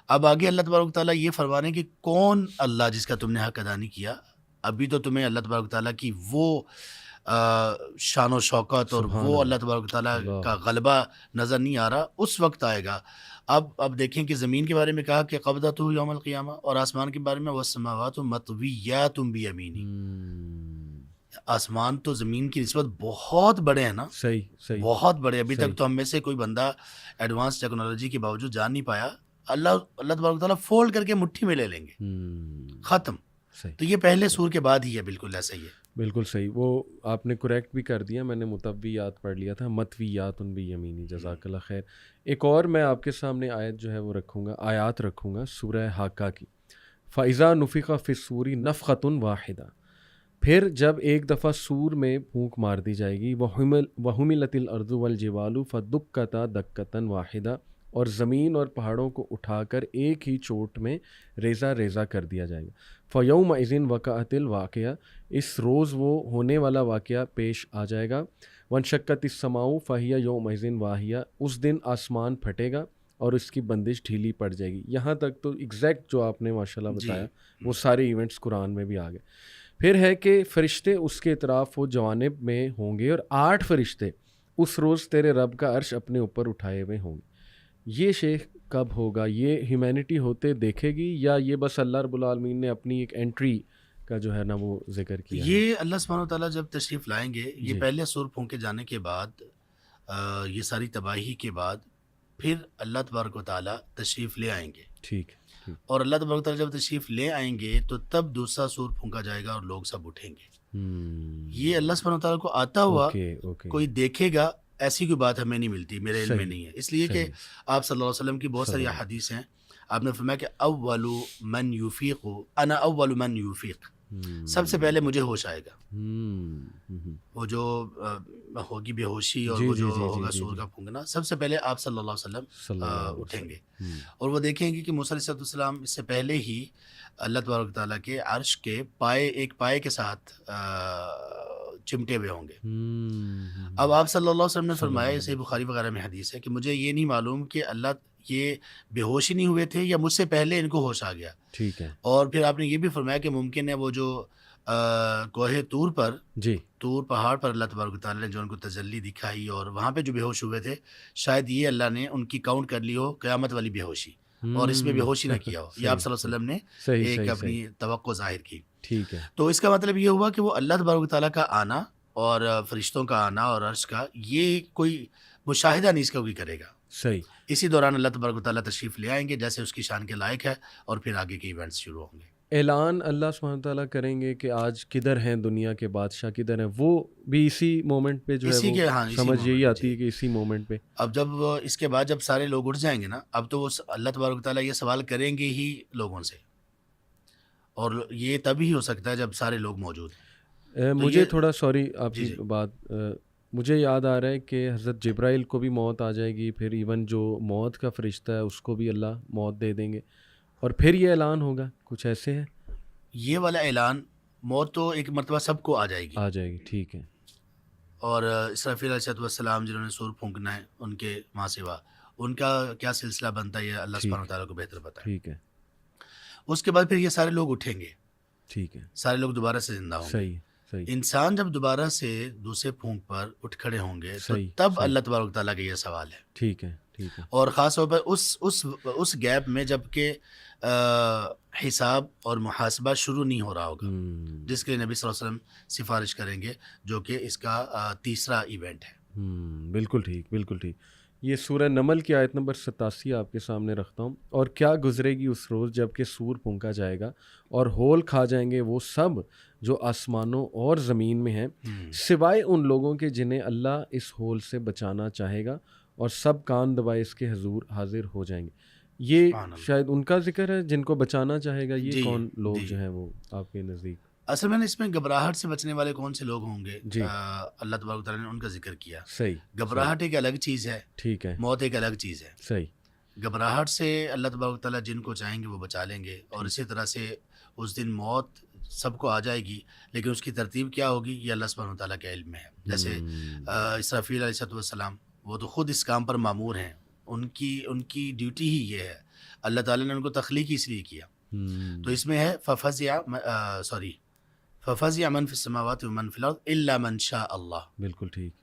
اب آگے اللہ تبارک و تعالیٰ یہ فرما رہے ہیں کہ کون اللہ جس کا تم نے حق ادا نہیں کیا. ابھی تو تمہیں اللہ تبارک و تعالیٰ کی وہ شان و شوکت اور وہ اللہ تبارک و تعالیٰ کا غلبہ نظر نہیں آ رہا، اس وقت آئے گا. اب دیکھیں کہ زمین کے بارے میں کہا کہ قبضتہ یوم القیامہ، اور آسمان کے بارے میں والسماوات مطویات بیمینہ. آسمان تو زمین کی نسبت بہت بڑے ہیں نا. صحیح صحیح. بہت بڑے. ابھی تک تو ہم میں سے کوئی بندہ ایڈوانس ٹیکنالوجی کے باوجود جان نہیں پایا. اللہ تبارک و تعالیٰ فولڈ کر کے مٹھی میں لے لیں گے، ختم. تو یہ پہلے سور کے بعد ہی ہے، بالکل ایسا ہی ہے. بالکل صحیح. وہ آپ نے کریکٹ بھی کر دیا، میں نے مطویات پڑھ لیا تھا، مطویات بیمینی. جزاک اللہ خیر. ایک اور میں آپ کے سامنے آیت جو ہے وہ آیات رکھوں گا سورہ حاقہ کی. فَإِذَا نُفِخَ فِي الصُّورِ نَفْخَةٌ وَاحِدَةٌ، پھر جب ایک دفعہ سور میں پھونک مار دی جائے گی. وَحُمِلَتِ الْأَرْضُ وَالْجِبَالُ فَدُكَّتَا دَكَّةً وَاحِدَةً، اور زمین اور پہاڑوں کو اٹھا کر ایک ہی چوٹ میں ریزہ ریزہ کر دیا جائے گا. فَيَوْمَئِذٍ وَقَعَتِ الْوَاقِعَةُ، اس روز وہ ہونے والا واقعہ پیش آ جائے گا. وَانشَقَّتِ السَّمَاءُ فَهِيَ يَوْمَئِذٍ وَاهِيَةٌ، اس دن آسمان پھٹے گا اور اس کی بندش ڈھیلی پڑ جائے گی. یہاں تک تو ایگزیکٹ جو آپ نے ماشاءاللہ بتایا وہ سارے ایونٹس قرآن میں بھی آ گئے. پھر ہے کہ فرشتے اس کے اطراف و جوانب میں ہوں گے، اور 8 فرشتے اس روز تیرے رب کا عرش اپنے اوپر اٹھائے ہوئے ہوں گے. یہ شیخ کب ہوگا؟ یہ ہیومینٹی ہوتے دیکھے گی، یا یہ بس اللہ رب العالمین نے اپنی ایک انٹری کا جو ہے نا وہ ذکر کیا؟ یہ اللہ سبحانہ و تعالیٰ جب تشریف لائیں گے، یہ پہلے سور پھونکے جانے کے بعد، یہ ساری تباہی کے بعد، پھر اللہ تبارک و تعالیٰ تشریف لے آئیں گے. ٹھیک. اور اللہ تبارک و تعالیٰ جب تشریف لے آئیں گے تو تب دوسرا سور پھونکا جائے گا اور لوگ سب اٹھیں گے. یہ اللہ سبحانہ و تعالیٰ کو آتا ہوا کوئی دیکھے گا، ایسی کوئی بات ہمیں نہیں ملتی، میرے علم میں نہیں ہے. اس لیے کہ آپ صلی اللہ علیہ وسلم کی بہت ساری احادیث ہیں آپ نے فرمایا کہ اول من یفیق انا اول من یفیق، سب سے پہلے مجھے ہوش آئے گا. وہ جو ہوگی بے ہوشی اور وہ جو ہوگا سور کا پھونکنا، سب سے پہلے آپ صلی اللہ علیہ وسلم اٹھیں گے اور وہ دیکھیں گے کہ موسیٰ علیہ السلام اس سے پہلے ہی اللہ تبارک تعالیٰ کے عرش کے ایک پائے کے ساتھ چمٹے ہوئے ہوں گے. اب آپ صلی اللہ علیہ وسلم نے فرمایا، صحیح بخاری وغیرہ میں حدیث ہے، کہ مجھے یہ نہیں معلوم کہ اللہ یہ بے ہوش ہی نہیں ہوئے تھے یا مجھ سے پہلے ان کو ہوش آ گیا. ٹھیک ہے. اور پھر آپ نے یہ بھی فرمایا کہ ممکن ہے وہ جو کوہ طور پر طور پہاڑ پر اللہ تبارک تعالیٰ نے جو ان کو تجلی دکھائی اور وہاں پہ جو بے ہوش ہوئے تھے، شاید یہ اللہ نے ان کی کاؤنٹ کر لی ہو قیامت والی بے ہوشی اور اس میں بے ہوشی نہ کیا ہو. یہ آپ صلی اللہ علیہ وسلم نے ایک اپنی توقع ظاہر کی. ٹھیک ہے. تو اس کا مطلب یہ ہوا کہ وہ اللہ تبارک تعالیٰ کا آنا اور فرشتوں کا آنا اور عرش کا یہ کوئی مشاہدہ نہیں اس کا کوئی کرے گا. صحیح. اسی دوران اللہ تبارک تعالیٰ تشریف لے آئیں گے جیسے اس کی شان کے لائق ہے، اور پھر آگے کے ایونٹس شروع ہوں گے. اعلان اللہ سبحانہ تعالیٰ کریں گے کہ آج کدھر ہیں دنیا کے بادشاہ، کدھر ہیں، وہ بھی اسی مومنٹ پہ جو ہے وہ سمجھ یہی آتی ہے کہ اسی مومنٹ پہ. اب جب اس کے بعد جب سارے لوگ اٹھ جائیں گے نا، اب تو وہ اللہ تبارک تعالیٰ یہ سوال کریں گے ہی لوگوں سے، اور یہ تبھی ہو سکتا ہے جب سارے لوگ موجود ہیں. مجھے تھوڑا سوری آپ کی بات، مجھے یاد آ رہا ہے کہ حضرت جبرائیل کو بھی موت آ جائے گی، پھر ایون جو موت کا فرشتہ ہے اس کو بھی اللہ موت دے دیں گے، اور پھر یہ اعلان ہوگا. کچھ ایسے ہے یہ والا اعلان. موت تو ایک مرتبہ سب کو آ جائے گی. ٹھیک ہے. اور اسرافیل علیہ السلام جنہوں نے سور پھونکنا ہے، ان کے ماں سوا ان کا کیا سلسلہ بنتا ہے یہ اللہ سبحانہ تعالیٰ کو بہتر پتہ ہے. ٹھیک ہے. اس کے بعد پھر یہ سارے لوگ اٹھیں گے. ٹھیک ہے. سارے لوگ دوبارہ سے زندہ ہوں گے. انسان جب دوبارہ سے دوسرے پھونک پر اٹھ کھڑے ہوں گے تو تب اللہ تبارک تعالیٰ کا یہ سوال ہے. ٹھیک ہے. اور خاص طور پر اس گیپ میں جب کہ حساب اور محاسبہ شروع نہیں ہو رہا ہوگا، جس کے نبی صلی اللہ علیہ وسلم سفارش کریں گے، جو کہ اس کا تیسرا ایونٹ ہے. بالکل ٹھیک، بالکل ٹھیک. یہ سورہ نمل کی آیت نمبر 87 آپ کے سامنے رکھتا ہوں. اور کیا گزرے گی اس روز جب کہ سور پھونکا جائے گا اور ہول کھا جائیں گے وہ سب جو آسمانوں اور زمین میں ہیں، سوائے ان لوگوں کے جنہیں اللہ اس ہول سے بچانا چاہے گا، اور سب کان دبائے اس کے حضور حاضر ہو جائیں گے. یہ شاید ان کا ذکر ہے جن کو بچانا چاہے گا. یہ کون لوگ جو ہیں وہ آپ کے نزدیک؟ اصل میں اس میں گھبراہٹ سے بچنے والے کون سے لوگ ہوں گے، اللہ تبارک تعالیٰ نے ان کا ذکر کیا. صحیح. گھبراہٹ ایک الگ چیز ہے. ٹھیک ہے. موت ایک الگ چیز ہے. صحیح. گھبراہٹ سے اللہ تبارک تعالیٰ جن کو چاہیں گے وہ بچا لیں گے، اور اسی طرح سے اس دن موت سب کو آ جائے گی، لیکن اس کی ترتیب کیا ہوگی یہ اللہ سبحانہ تعالیٰ کے علم میں ہے. جیسے اسرافیل علیہ السلام وہ تو خود اس کام پر مامور ہیں، ان کی ڈیوٹی ہی یہ ہے. اللہ تعالیٰ نے ان کو تخلیق اس لیے کیا. تو اس میں ہے ففزع من فی السماوات ومن فی الارض الا من شاء اللہ. بالکل ٹھیک.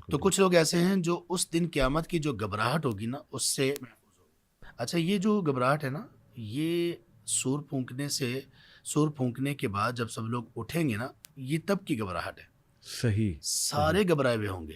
تو کچھ لوگ ایسے ہیں جو اس دن قیامت کی جو گھبراہٹ ہوگی نا اس سے محفوظ ہوگی. اچھا، یہ جو گھبراہٹ ہے نا، یہ سور پھونکنے کے بعد جب سب لوگ اٹھیں گے نا، یہ تب کی گھبراہٹ ہے. صحیح. سارے گھبرائے ہوئے ہوں گے،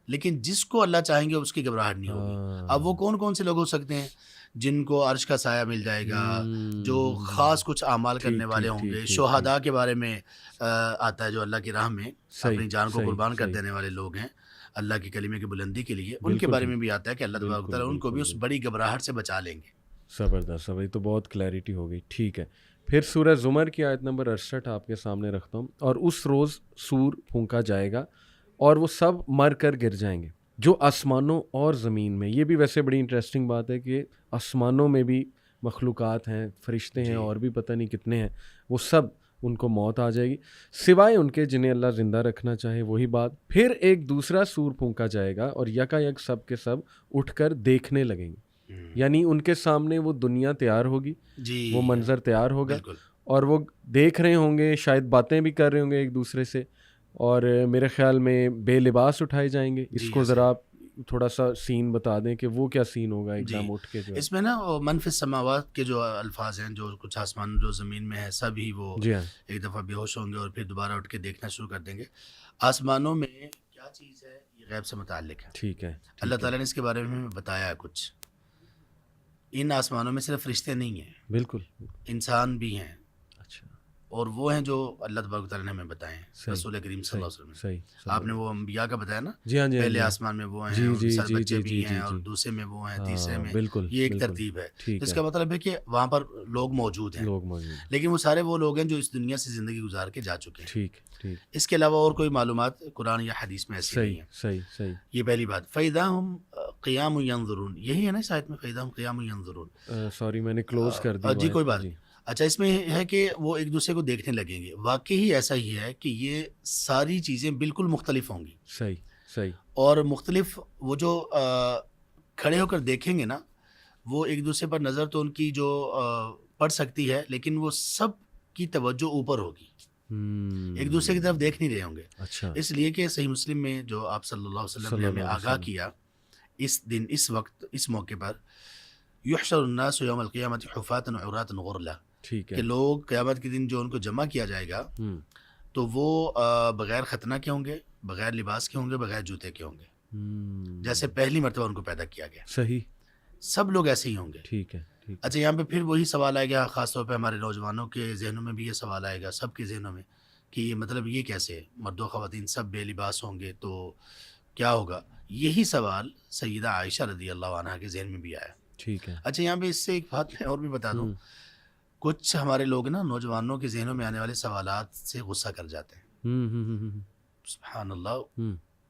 لیکن جس کو اللہ چاہیں گے اس کی گھبراہٹ نہیں ہوگی. اب وہ کون سے لوگ ہو سکتے ہیں؟ جن کو عرش کا سایہ مل جائے گا، جو خاص کچھ اعمال کرنے والے ہوں گے. شہداء کے بارے میں آتا ہے جو اللہ کی راہ میں اپنی جان کو قربان کر دینے والے لوگ ہیں اللہ کی کلمے کی بلندی کے لیے. ان کے بارے میں بھی آتا ہے کہ اللہ تبارک تعالیٰ ان کو بھی اس بڑی گھبراہٹ سے بچا لیں گے. زبردست. تو بہت کلیئرٹی ہو گئی. ٹھیک ہے. پھر سورہ زمر کی آیت نمبر 68 آپ کے سامنے رکھتا ہوں. اور اس روز سور پھونکا جائے گا اور وہ سب مر کر گر جائیں گے جو آسمانوں اور زمین میں. یہ بھی ویسے بڑی انٹرسٹنگ بات ہے کہ آسمانوں میں بھی مخلوقات ہیں، فرشتے ہیں، اور بھی پتہ نہیں کتنے ہیں. وہ سب ان کو موت آ جائے گی سوائے ان کے جنہیں اللہ زندہ رکھنا چاہے. وہی بات. پھر ایک دوسرا سور پھونکا جائے گا اور یکا یک سب کے سب اٹھ کر دیکھنے لگیں گے. یعنی ان کے سامنے وہ دنیا تیار ہوگی، وہ منظر تیار ہوگا، اور وہ دیکھ رہے ہوں گے، شاید باتیں بھی کر رہے ہوں گے ایک دوسرے سے، اور میرے خیال میں بے لباس اٹھائے جائیں گے. اس کو ذرا آپ تھوڑا سا سین بتا دیں کہ وہ کیا سین ہوگا ایک دم اٹھ کے. اس میں نا من فی السماوات کے جو الفاظ ہیں، جو کچھ آسمان جو زمین میں ہے، سب ہی وہ ایک دفعہ بے ہوش ہوں گے اور پھر دوبارہ اٹھ کے دیکھنا شروع کر دیں گے. آسمانوں میں کیا چیز ہے یہ غیب سے متعلق ہے. ٹھیک ہے. اللہ تعالیٰ نے اس کے بارے میں بتایا ہے کچھ. ان آسمانوں میں صرف فرشتے نہیں ہیں، بالکل، انسان بھی ہیں. اچھا. اور وہ ہیں جو اللہ تبارک و تعالیٰ نے ہمیں بتائے ہیں رسول کریم صلی اللہ علیہ وسلم صحیح آپ نے وہ انبیاء کا بتایا نا جی ہاں جی پہلے آسمان میں وہ ہیں ان کے ساتھ بچے بھی ہیں اور دوسرے میں وہ ہیں تیسرے میں بالکل یہ ایک ترتیب ہے اس کا مطلب ہے کہ وہاں پر لوگ موجود ہیں لیکن وہ سارے وہ لوگ ہیں جو اس دنیا سے زندگی گزار کے جا چکے ہیں ٹھیک اس کے علاوہ اور کوئی معلومات قرآن یا حدیث میں ایسی نہیں ہیں صحیح یہ پہلی بات فَإِذَا هُمْ قِيَامٌ يَنظُرُونَ یہی ہے نا اس آیت میں فَإِذَا هُمْ قِيَامٌ يَنظُرُونَ سوری میں نے کلوز کر دی جی کوئی بات اچھا اس میں ہے کہ وہ ایک دوسرے کو دیکھنے لگیں گے واقعی ایسا ہی ہے کہ یہ ساری چیزیں بالکل مختلف ہوں گی صحیح اور مختلف وہ جو کھڑے ہو کر دیکھیں گے نا وہ ایک دوسرے پر نظر تو ان کی جو پڑ سکتی ہے لیکن وہ سب کی توجہ اوپر ہوگی ایک دوسرے کی طرف دیکھ نہیں رہے ہوں گے اچھا اس لیے کہ صحیح مسلم میں جو آپ صلی اللہ علیہ وسلم نے ہمیں آگاہ کیا اس دن اس وقت اس موقع پر یحشر الناس یوم القیامت حفاة عراة غرلا ٹھیک ہے کہ لوگ قیامت کے دن جو ان کو جمع کیا جائے گا تو وہ بغیر ختنہ کے ہوں گے بغیر لباس کے ہوں گے بغیر جوتے کے ہوں گے جیسے پہلی مرتبہ ان کو پیدا کیا گیا صحیح سب لوگ ایسے ہی ہوں گے ٹھیک ہے اچھا یہاں پہ پھر وہی سوال آئے گا خاص طور پہ ہمارے نوجوانوں کے ذہنوں میں بھی یہ سوال آئے گا سب کے ذہنوں میں کہ یہ مطلب یہ کیسے مرد و خواتین سب بے لباس ہوں گے تو کیا ہوگا یہی سوال سیدہ عائشہ رضی اللہ عنہا کے ذہن میں بھی آیا ٹھیک ہے اچھا یہاں پہ اس سے ایک بات میں اور بھی بتا دوں کچھ ہمارے لوگ نا نوجوانوں کے ذہنوں میں آنے والے سوالات سے غصہ کر جاتے ہیں سبحان اللہ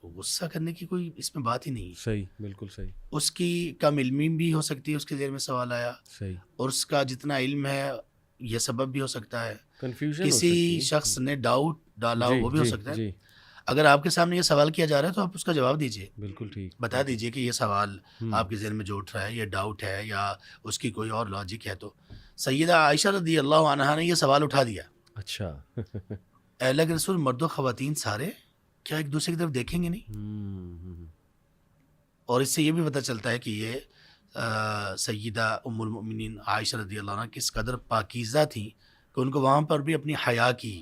غصہ کرنے کی کوئی اس میں بات ہی نہیں صحیح بالکل صحیح اس کی کم علمی بھی ہو سکتی ہے اس کے ذہن میں سوال آیا صحیح اور اس کا جتنا علم ہے یہ سبب بھی ہو سکتا ہے کنفیوژن کسی شخص نے ڈاؤٹ ڈالا وہ بھی ہو سکتا ہے جی اگر آپ کے سامنے یہ سوال کیا جا رہا ہے تو آپ اس کا جواب دیجئے بالکل ٹھیک بتا دیجئے کہ یہ سوال آپ کے ذہن میں جو اٹھ رہا ہے یہ ڈاؤٹ ہے یا اس کی کوئی اور لاجک ہے تو سیدہ عائشہ رضی اللہ عنہا نے یہ سوال اٹھا دیا اچھا اے اللہ کے رسول مرد و خواتین سارے کیا ایک دوسرے کی طرف دیکھیں گے نہیں اور اس سے یہ بھی پتہ چلتا ہے کہ یہ سیدہ ام المؤمنین عائشہ رضی اللہ عنہ کس قدر پاکیزہ تھیں کہ ان کو وہاں پر بھی اپنی حیا کی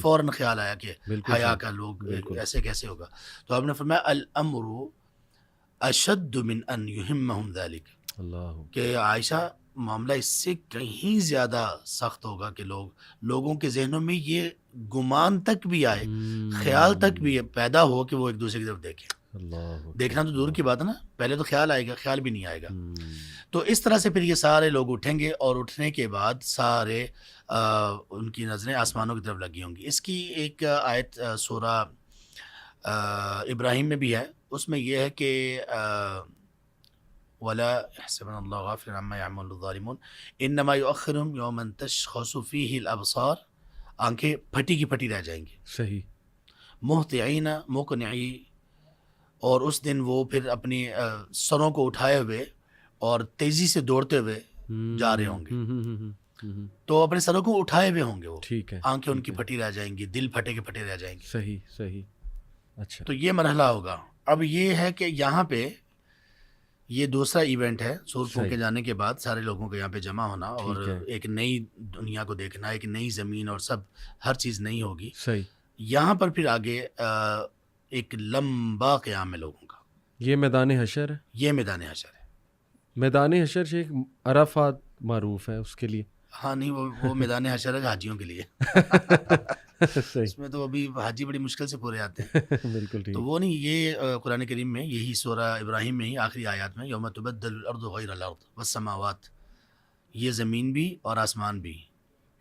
فوراً خیال آیا کہ حیا کا لوگ ایسے کیسے ہوگا تو آپ نے فرمایا الامر اشد من ان یہمہم ذلک کہ عائشہ معاملہ اس سے کہیں زیادہ سخت ہوگا کہ لوگوں کے ذہنوں میں یہ گمان تک بھی آئے خیال تک بھی پیدا ہو کہ وہ ایک دوسرے کی طرف دیکھیں دیکھنا تو دور کی بات ہے نا پہلے تو خیال آئے گا خیال بھی نہیں آئے گا تو اس طرح سے پھر یہ سارے لوگ اٹھیں گے اور اٹھنے کے بعد سارے ان کی نظریں آسمانوں کی طرف لگی ہوں گی اس کی ایک آیت سورہ ابراہیم میں بھی ہے اس میں یہ ہے کہ وَلَا يَحْسَبَنَّ اللَّهُ غَافِلًا عَمَّا يَعْمَلُ الظَّالِمُونَ إِنَّمَا يُؤَخِّرُهُمْ يَوْمًا تَشْخَصُ فِيهِ الْأَبْصَارُ آنکھیں پھٹی کی پھٹی رہ جائیں گی صحیح مُهْطِعِينَ مُقْنِعِي اور اس دن وہ پھر اپنی سروں کو اٹھائے ہوئے اور تیزی سے دوڑتے ہوئے جا رہے ہوں گے تو اپنے سروں کو اٹھائے ہوئے ہوں گے وہ ٹھیک ہے آنکھیں ان کی پھٹی رہ جائیں گی دل پھٹے کے پھٹے رہ جائیں گے صحیح اچھا تو یہ مرحلہ ہوگا اب یہ ہے کہ یہاں پہ یہ دوسرا ایونٹ ہے سور پھونکے جانے کے بعد سارے لوگوں کے یہاں پہ جمع ہونا اور ایک نئی دنیا کو دیکھنا ایک نئی زمین اور سب ہر چیز نئی ہوگی صحیح یہاں پر پھر آگے ایک لمبا قیام ہے لوگوں کا یہ میدان حشر ہے یہ میدان حشر ہے میدان حشر شیخ عرفات معروف ہے اس کے لیے ہاں نہیں وہ میدان حشر ہے حاجیوں کے لیے اس میں تو ابھی حاجی بڑی مشکل سے پورے آتے ہیں بالکل ٹھیک تو وہ نہیں یہ قرآن کریم میں یہی سورہ ابراہیم میں ہی آخری آیات میں یوم تبدل الارض غیر الارض والسماوات یہ زمین بھی اور آسمان بھی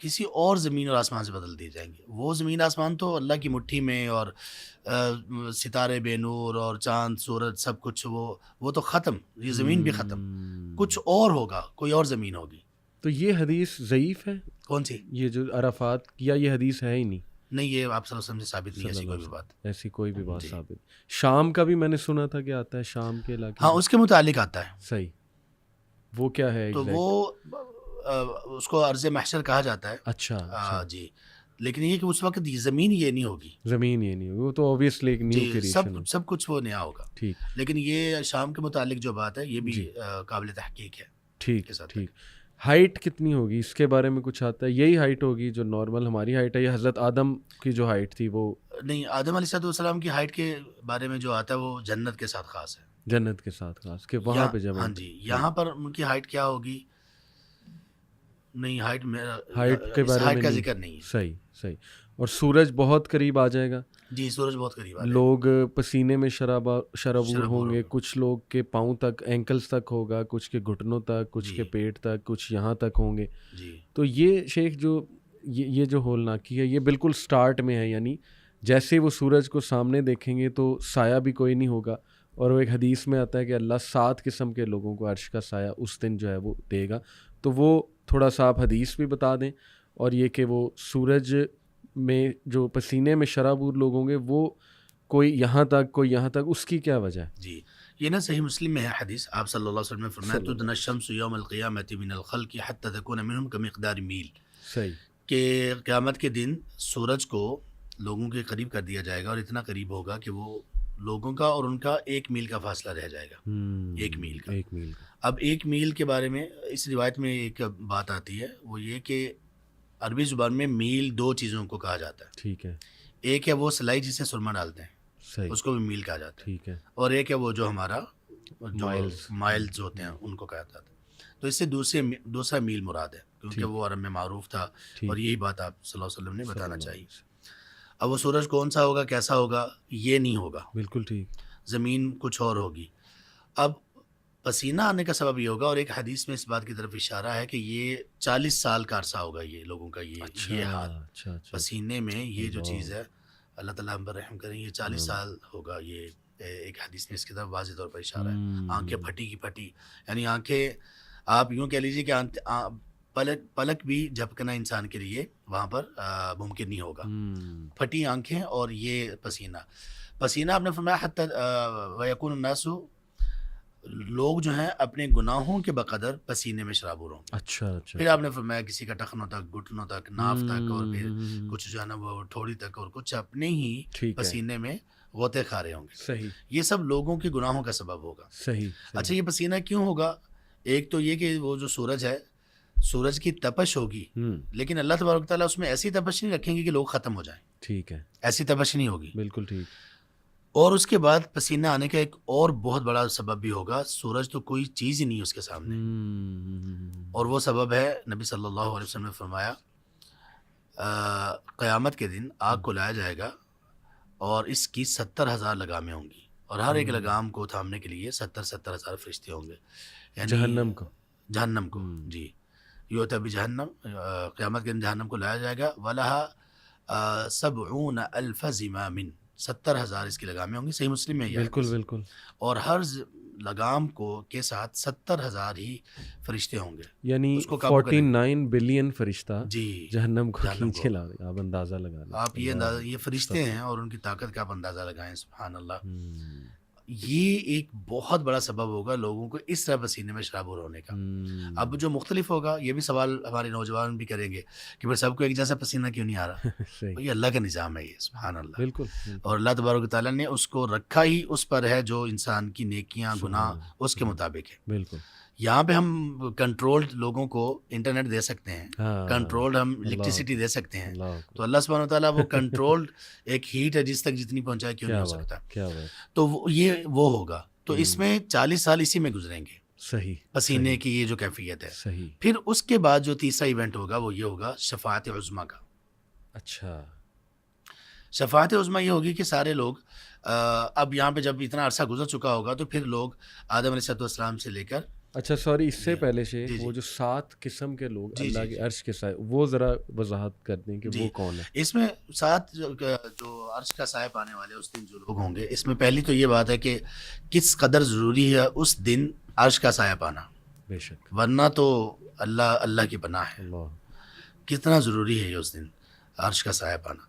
کسی اور زمین اور آسمان سے بدل دیے جائیں گے وہ زمین آسمان تو اللہ کی مٹھی میں اور ستارے بے نور اور چاند سورج سب کچھ وہ تو ختم یہ زمین بھی ختم کچھ اور ہوگا کوئی اور زمین ہوگی تو یہ حدیث ضعیف ہے کون سی یہ جو عرفات یا یہ حدیث ہے ہی نہیں یہ آپ صلی اللہ علیہ وسلم سے ثابت نہیں ایسی کوئی بھی بات ثابت شام کا بھی میں نے سنا تھا کہ آتا ہے شام کے علاقے ہاں اس کے متعلق آتا ہے صحیح وہ کیا ہے تو وہ اس کو ارض محشر کہا جاتا ہے اچھا جی لیکن یہ کہ اس وقت زمین یہ نہیں ہوگی وہ تو اوبویسلی ایک نیو کریشن سب کچھ وہ نیا ہوگا ٹھیک لیکن یہ شام کے متعلق جو بات ہے یہ بھی قابل تحقیق ہے ٹھیک ہائٹ کتنی ہوگی اس کے بارے میں کچھ آتا ہے یہی ہائٹ ہوگی جو نارمل ہماری ہائٹ ہے یا حضرت آدم کی جو ہائٹ تھی وہ نہیں آدم علیہ السلام کی ہائٹ کے بارے میں جو آتا ہے وہ جنت کے ساتھ خاص ہے جنت کے ساتھ خاص کہ وہاں پہ جب ہاں جی یہاں پر ان کی ہائٹ کیا ہوگی نہیں، ہائٹ میں ہائٹ کے بارے ہائٹ میں کا نہیں. ذکر نہیں ہے. صحیح صحیح. اور سورج بہت قریب آ جائے گا. جی سورج بہت قریب آ جائے گا. لوگ پسینے میں شرابور شرابور ہوں گے. ہوں گے. کچھ لوگ کے پاؤں تک اینکلز تک ہوگا, کچھ کے گھٹنوں تک, کچھ جی کے پیٹ تک, کچھ یہاں تک ہوں گے. جی تو یہ شیخ جو یہ جو ہولناکی ہے یہ بالکل سٹارٹ میں ہے, یعنی جیسے وہ سورج کو سامنے دیکھیں گے تو سایہ بھی کوئی نہیں ہوگا. اور وہ ایک حدیث میں آتا ہے کہ اللہ 7 قسم کے لوگوں کو عرش کا سایہ اس دن جو ہے وہ دے گا. تو وہ تھوڑا سا آپ حدیث بھی بتا دیں, اور یہ کہ وہ سورج میں جو پسینے میں شرابور لوگ ہوں گے وہ کوئی یہاں تک کوئی یہاں تک, اس کی کیا وجہ ہے؟ جی یہ نا صحیح مسلم میں ہے حدیث. آپ صلی اللہ علیہ وسلم نے فرمایا تدنى الشمس يوم القيامة من الخلق حتى تكون منهم كمقدار میل. صحیح. کہ قیامت کے دن سورج کو لوگوں کے قریب کر دیا جائے گا, اور اتنا قریب ہوگا کہ وہ لوگوں کا اور ان کا 1 میل کا فاصلہ رہ جائے گا. 1 میل کا. 1 میل کا. اب 1 میل کے بارے میں اس روایت میں ایک بات آتی ہے, وہ یہ کہ عربی زبان میں میل 2 چیزوں کو کہا جاتا ہے. ٹھیک ہے. ایک ہے وہ سلائی جسے سرما ڈالتے ہیں, صحیح. اس کو بھی میل کہا جاتا ہے. ٹھیک ہے. اور ایک ہے وہ جو ہمارا مائلز مائلز ہوتے ہیں ان کو کہا جاتا ہے. تو اس سے دوسرا میل مراد ہے, کیونکہ وہ عرب میں معروف تھا, اور یہی بات آپ صلی اللہ علیہ وسلم نے بتانا چاہیے. اب وہ سورج کون سا ہوگا, کیسا ہوگا, یہ نہیں ہوگا. بالکل ٹھیک. زمین کچھ اور ہوگی. اب پسینہ آنے کا سبب یہ ہوگا, اور ایک حدیث میں اس بات کی طرف اشارہ ہے کہ یہ 40 سال کا عرصہ ہوگا یہ لوگوں کا یہ حال. پسینے میں یہ جو چیز ہے, اللہ تعالیٰ ہم پر رحم کریں, یہ 40 سال ہوگا. یہ ایک حدیث میں اس کی طرف واضح طور پر اشارہ ہے. آنکھیں پھٹی کی پھٹی, یعنی آنکھیں آپ یوں کہہ لیجیے کہ پلک بھی جھپکنا انسان کے لیے وہاں پر ممکن نہیں ہوگا. پھٹی آنکھیں اور یہ پسینہ آپ نے فرمایا حتی ویکون الناس, لوگ جو ہیں اپنے گناہوں کے بقدر پسینے میں شرابور ہوں. اچھا اچھا. پھر آپ نے فرمایا کسی کا ٹخنوں تک, گھٹنوں تک, ناف تک, اور پھر کچھ جو ہے نا وہ ٹھوڑی تک, اور کچھ اپنے ہی پسینے میں غوطے کھا رہے ہوں گے. صحیح. یہ سب لوگوں کے گناہوں کا سبب ہوگا. صحیح. اچھا یہ پسینہ کیوں ہوگا؟ ایک تو یہ کہ وہ جو سورج ہے, سورج کی تپش ہوگی, لیکن اللہ تبارک و تعالیٰ اس میں ایسی تپش نہیں رکھیں گے کہ لوگ ختم ہو جائیں. ٹھیک ہے. ایسی تپش نہیں ہوگی. بالکل ٹھیک. اور اس کے بعد پسینہ آنے کا ایک اور بہت بڑا سبب بھی ہوگا, سورج تو کوئی چیز ہی نہیں اس کے سامنے, اور وہ سبب ہے نبی صلی اللہ علیہ وسلم نے فرمایا قیامت کے دن آگ کو لایا جائے گا, اور اس کی 70,000 لگامیں ہوں گی, اور ہر ایک لگام کو تھامنے کے لیے 70,000 فرشتے ہوں گے. یعنی جہنم کو. جی یوتا بھی جہنم, قیامت کے دن جہنم کو لایا جائے گا. وَلَهَا 70,000 زِمَامٍ, 70,000 اس کی لگامیں ہوں گی. صحیح مسلم میں. بالکل بالکل. اور ہر لگام کو کے ساتھ 70,000 ہی فرشتے ہوں گے. یعنی 49 بلین فرشتہ جی جہنم کو کھینچے لا رہے. آپ اندازہ لگا لیں. آپ یہ فرشتے ہیں, اور ان کی طاقت کا آپ اندازہ لگائیں. سبحان اللہ. یہ ایک بہت بڑا سبب ہوگا لوگوں کو اس طرح پسینے میں شرابور ہونے کا. اب جو مختلف ہوگا, یہ بھی سوال ہمارے نوجوان بھی کریں گے کہ بھائی سب کو ایک جیسا پسینہ کیوں نہیں آ رہا؟ یہ اللہ کا نظام ہے یہ. سبحان اللہ. بالکل. اور اللہ تبارک و تعالیٰ نے اس کو رکھا ہی اس پر ہے جو انسان کی نیکیاں گناہ اس کے مطابق ہے. بالکل. یہاں پہ ہم کنٹرولڈ لوگوں کو انٹرنیٹ دے سکتے ہیں, کنٹرولڈ ہم الیکٹریسٹی دے سکتے ہیں. تو اللہ سبحانہ و تعالیٰ وہ کنٹرولڈ ایک ہیٹ ہے جس تک جتنی پہنچائے کیوں نہیں ہو سکتا. تو یہ وہ ہوگا. تو اس میں 40 سال اسی میں گزریں گے. صحیح. پسینے کی یہ جو کیفیت ہے. صحیح. پھر اس کے بعد جو تیسرا ایونٹ ہوگا وہ یہ ہوگا شفاعت عظمیٰ کا. اچھا. شفاعت عظمیٰ یہ ہوگی کہ سارے لوگ اب یہاں پہ جب اتنا عرصہ گزر چکا ہوگا تو پھر لوگ آدم علیہ السلام سے لے کر. اچھا سوری, اس سے پہلے سے وہ جو 7 قسم کے لوگ اللہ کے عرش کے سائے, وہ ذرا وضاحت کر دیں کہ وہ کون ہے. اس میں 7 جو عرش کا سایہ پانے والے اس دن جو لوگ ہوں گے, اس میں پہلی تو یہ بات ہے کہ کس قدر ضروری ہے اس دن عرش کا سایہ پانا. بے شک. ورنہ تو اللہ کی پناہ ہے. کتنا ضروری ہے یہ اس دن عرش کا سایہ پانا.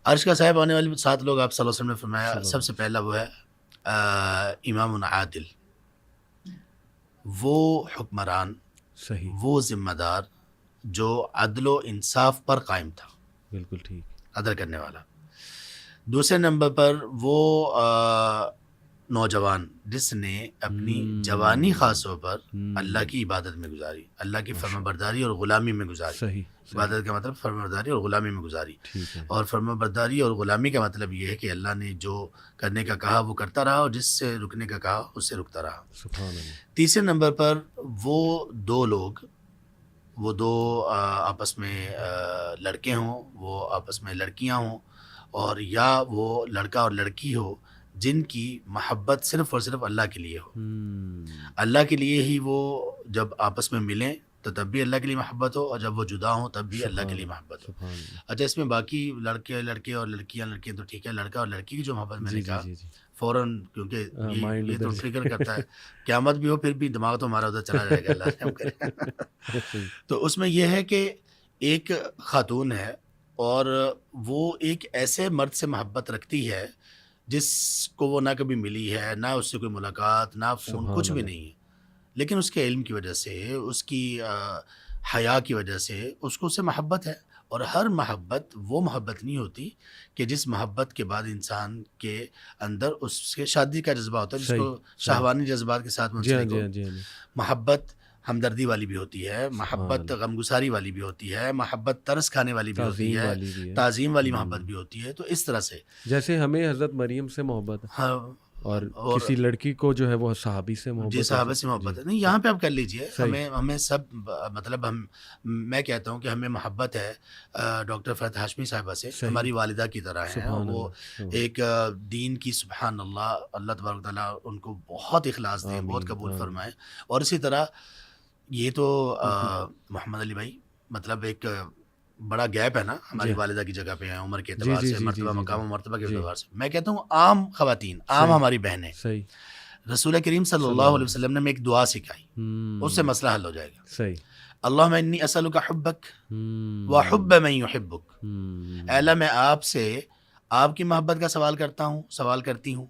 عرش کا سایہ پانے والے 7 لوگ آپ صلی اللہ علیہ وسلم نے فرمایا سب سے پہلا وہ ہے امام عادل, وہ حکمران, صحیح, وہ ذمہ دار جو عدل و انصاف پر قائم تھا. بالکل ٹھیک. عدل کرنے والا. دوسرے نمبر پر وہ نوجوان جس نے اپنی جوانی خاص طور پر اللہ کی عبادت میں گزاری, اللہ کی فرما برداری اور غلامی میں گزاری. صحیح. عبادت کا مطلب فرما برداری اور غلامی میں گزاری. اور فرما برداری اور غلامی کا مطلب یہ ہے کہ اللہ نے جو کرنے کا کہا وہ کرتا رہا, اور جس سے رکنے کا کہا اس سے رکتا رہا. سبحان اللہ. تیسرے نمبر پر وہ 2 لوگ وہ دو آپس میں لڑکے ہوں، وہ آپس میں لڑکیاں ہوں، اور یا وہ لڑکا اور لڑکی ہو جن کی محبت صرف اور صرف اللہ کے لیے ہو. اللہ کے لیے ہی وہ جب آپس میں ملیں تو تب بھی اللہ کے لیے محبت ہو، اور جب وہ جدا ہوں تب بھی اللہ کے لیے محبت ہو. سبحان اللہ. اچھا، اس میں باقی لڑکے اور لڑکیاں تو ٹھیک ہے، لڑکا اور لڑکی کی جو محبت میں جی نے جی کہا جی جی فوراً، کیونکہ مائنڈ یہ تو ادھر ٹریگر کرتا ہے، قیامت بھی ہو پھر بھی دماغ تو ہمارا ادھر چلا جائے گا، اللہ رحم کرے. صحیح. تو اس میں یہ ہے کہ ایک خاتون ہے اور وہ ایک ایسے مرد سے محبت رکھتی ہے جس کو وہ نہ کبھی ملی ہے، نہ اس سے کوئی ملاقات، نہ فون، سبحان کچھ بھی اللہ. نہیں ہے، لیکن اس کے علم کی وجہ سے، اس کی حیا کی وجہ سے اس کو اس سے محبت ہے. اور ہر محبت وہ محبت نہیں ہوتی کہ جس محبت کے بعد انسان کے اندر اس کے شادی کا جذبہ ہوتا ہے، جس صحیح کو شہوانی جذبات کے ساتھ جی ہاں منسلک جی ہو. ہاں جی ہاں جی. محبت ہمدردی والی بھی ہوتی ہے، سبحان محبت اللہ. غمگساری والی بھی ہوتی ہے، محبت ترس کھانے والی بھی ہوتی تعظیم ہے، والی بھی ہے. تعظیم والی محبت بھی ہوتی ہے. تو اس طرح سے جیسے ہمیں حضرت مریم سے محبت ہے ہاں، اور اور کسی لڑکی کو جو ہے وہ صحابی سے محبت جی ہے. صحابہ سے محبت ہے. نہیں، یہاں پہ آپ کر لیجئے، صحیح. ہمیں سب مطلب میں کہتا ہوں کہ ہمیں محبت ہے ڈاکٹر فرحت ہاشمی صاحبہ سے، صحیح. ہماری والدہ کی طرح ہیں. سبحان وہ اللہ. ایک دین کی، سبحان اللہ، اللہ تبارک تعالیٰ ان کو بہت اخلاص دے، بہت آمین قبول آمین. فرمائے. اور اسی طرح یہ تو محمد علی بھائی، مطلب ایک بڑا گیپ ہے نا ہماری جی والدہ کی جگہ پہ ہیں، عمر کے جی اعتبار جی سے، جی جی مرتبہ جی مقام و جی مرتبہ کے جی. اعتبار سے. میں کہتا ہوں عام خواتین، عام صحیح ہماری بہنیں، صحیح. رسول کریم صلی اللہ علیہ وسلم نے ہمیں ایک دعا سکھائی، اس سے مسئلہ حل ہو جائے گا. صحیح. اللہم انی اسألک حبک وحب من یحبک. اے اللہ، میں آپ سے آپ کی محبت کا سوال کرتی ہوں،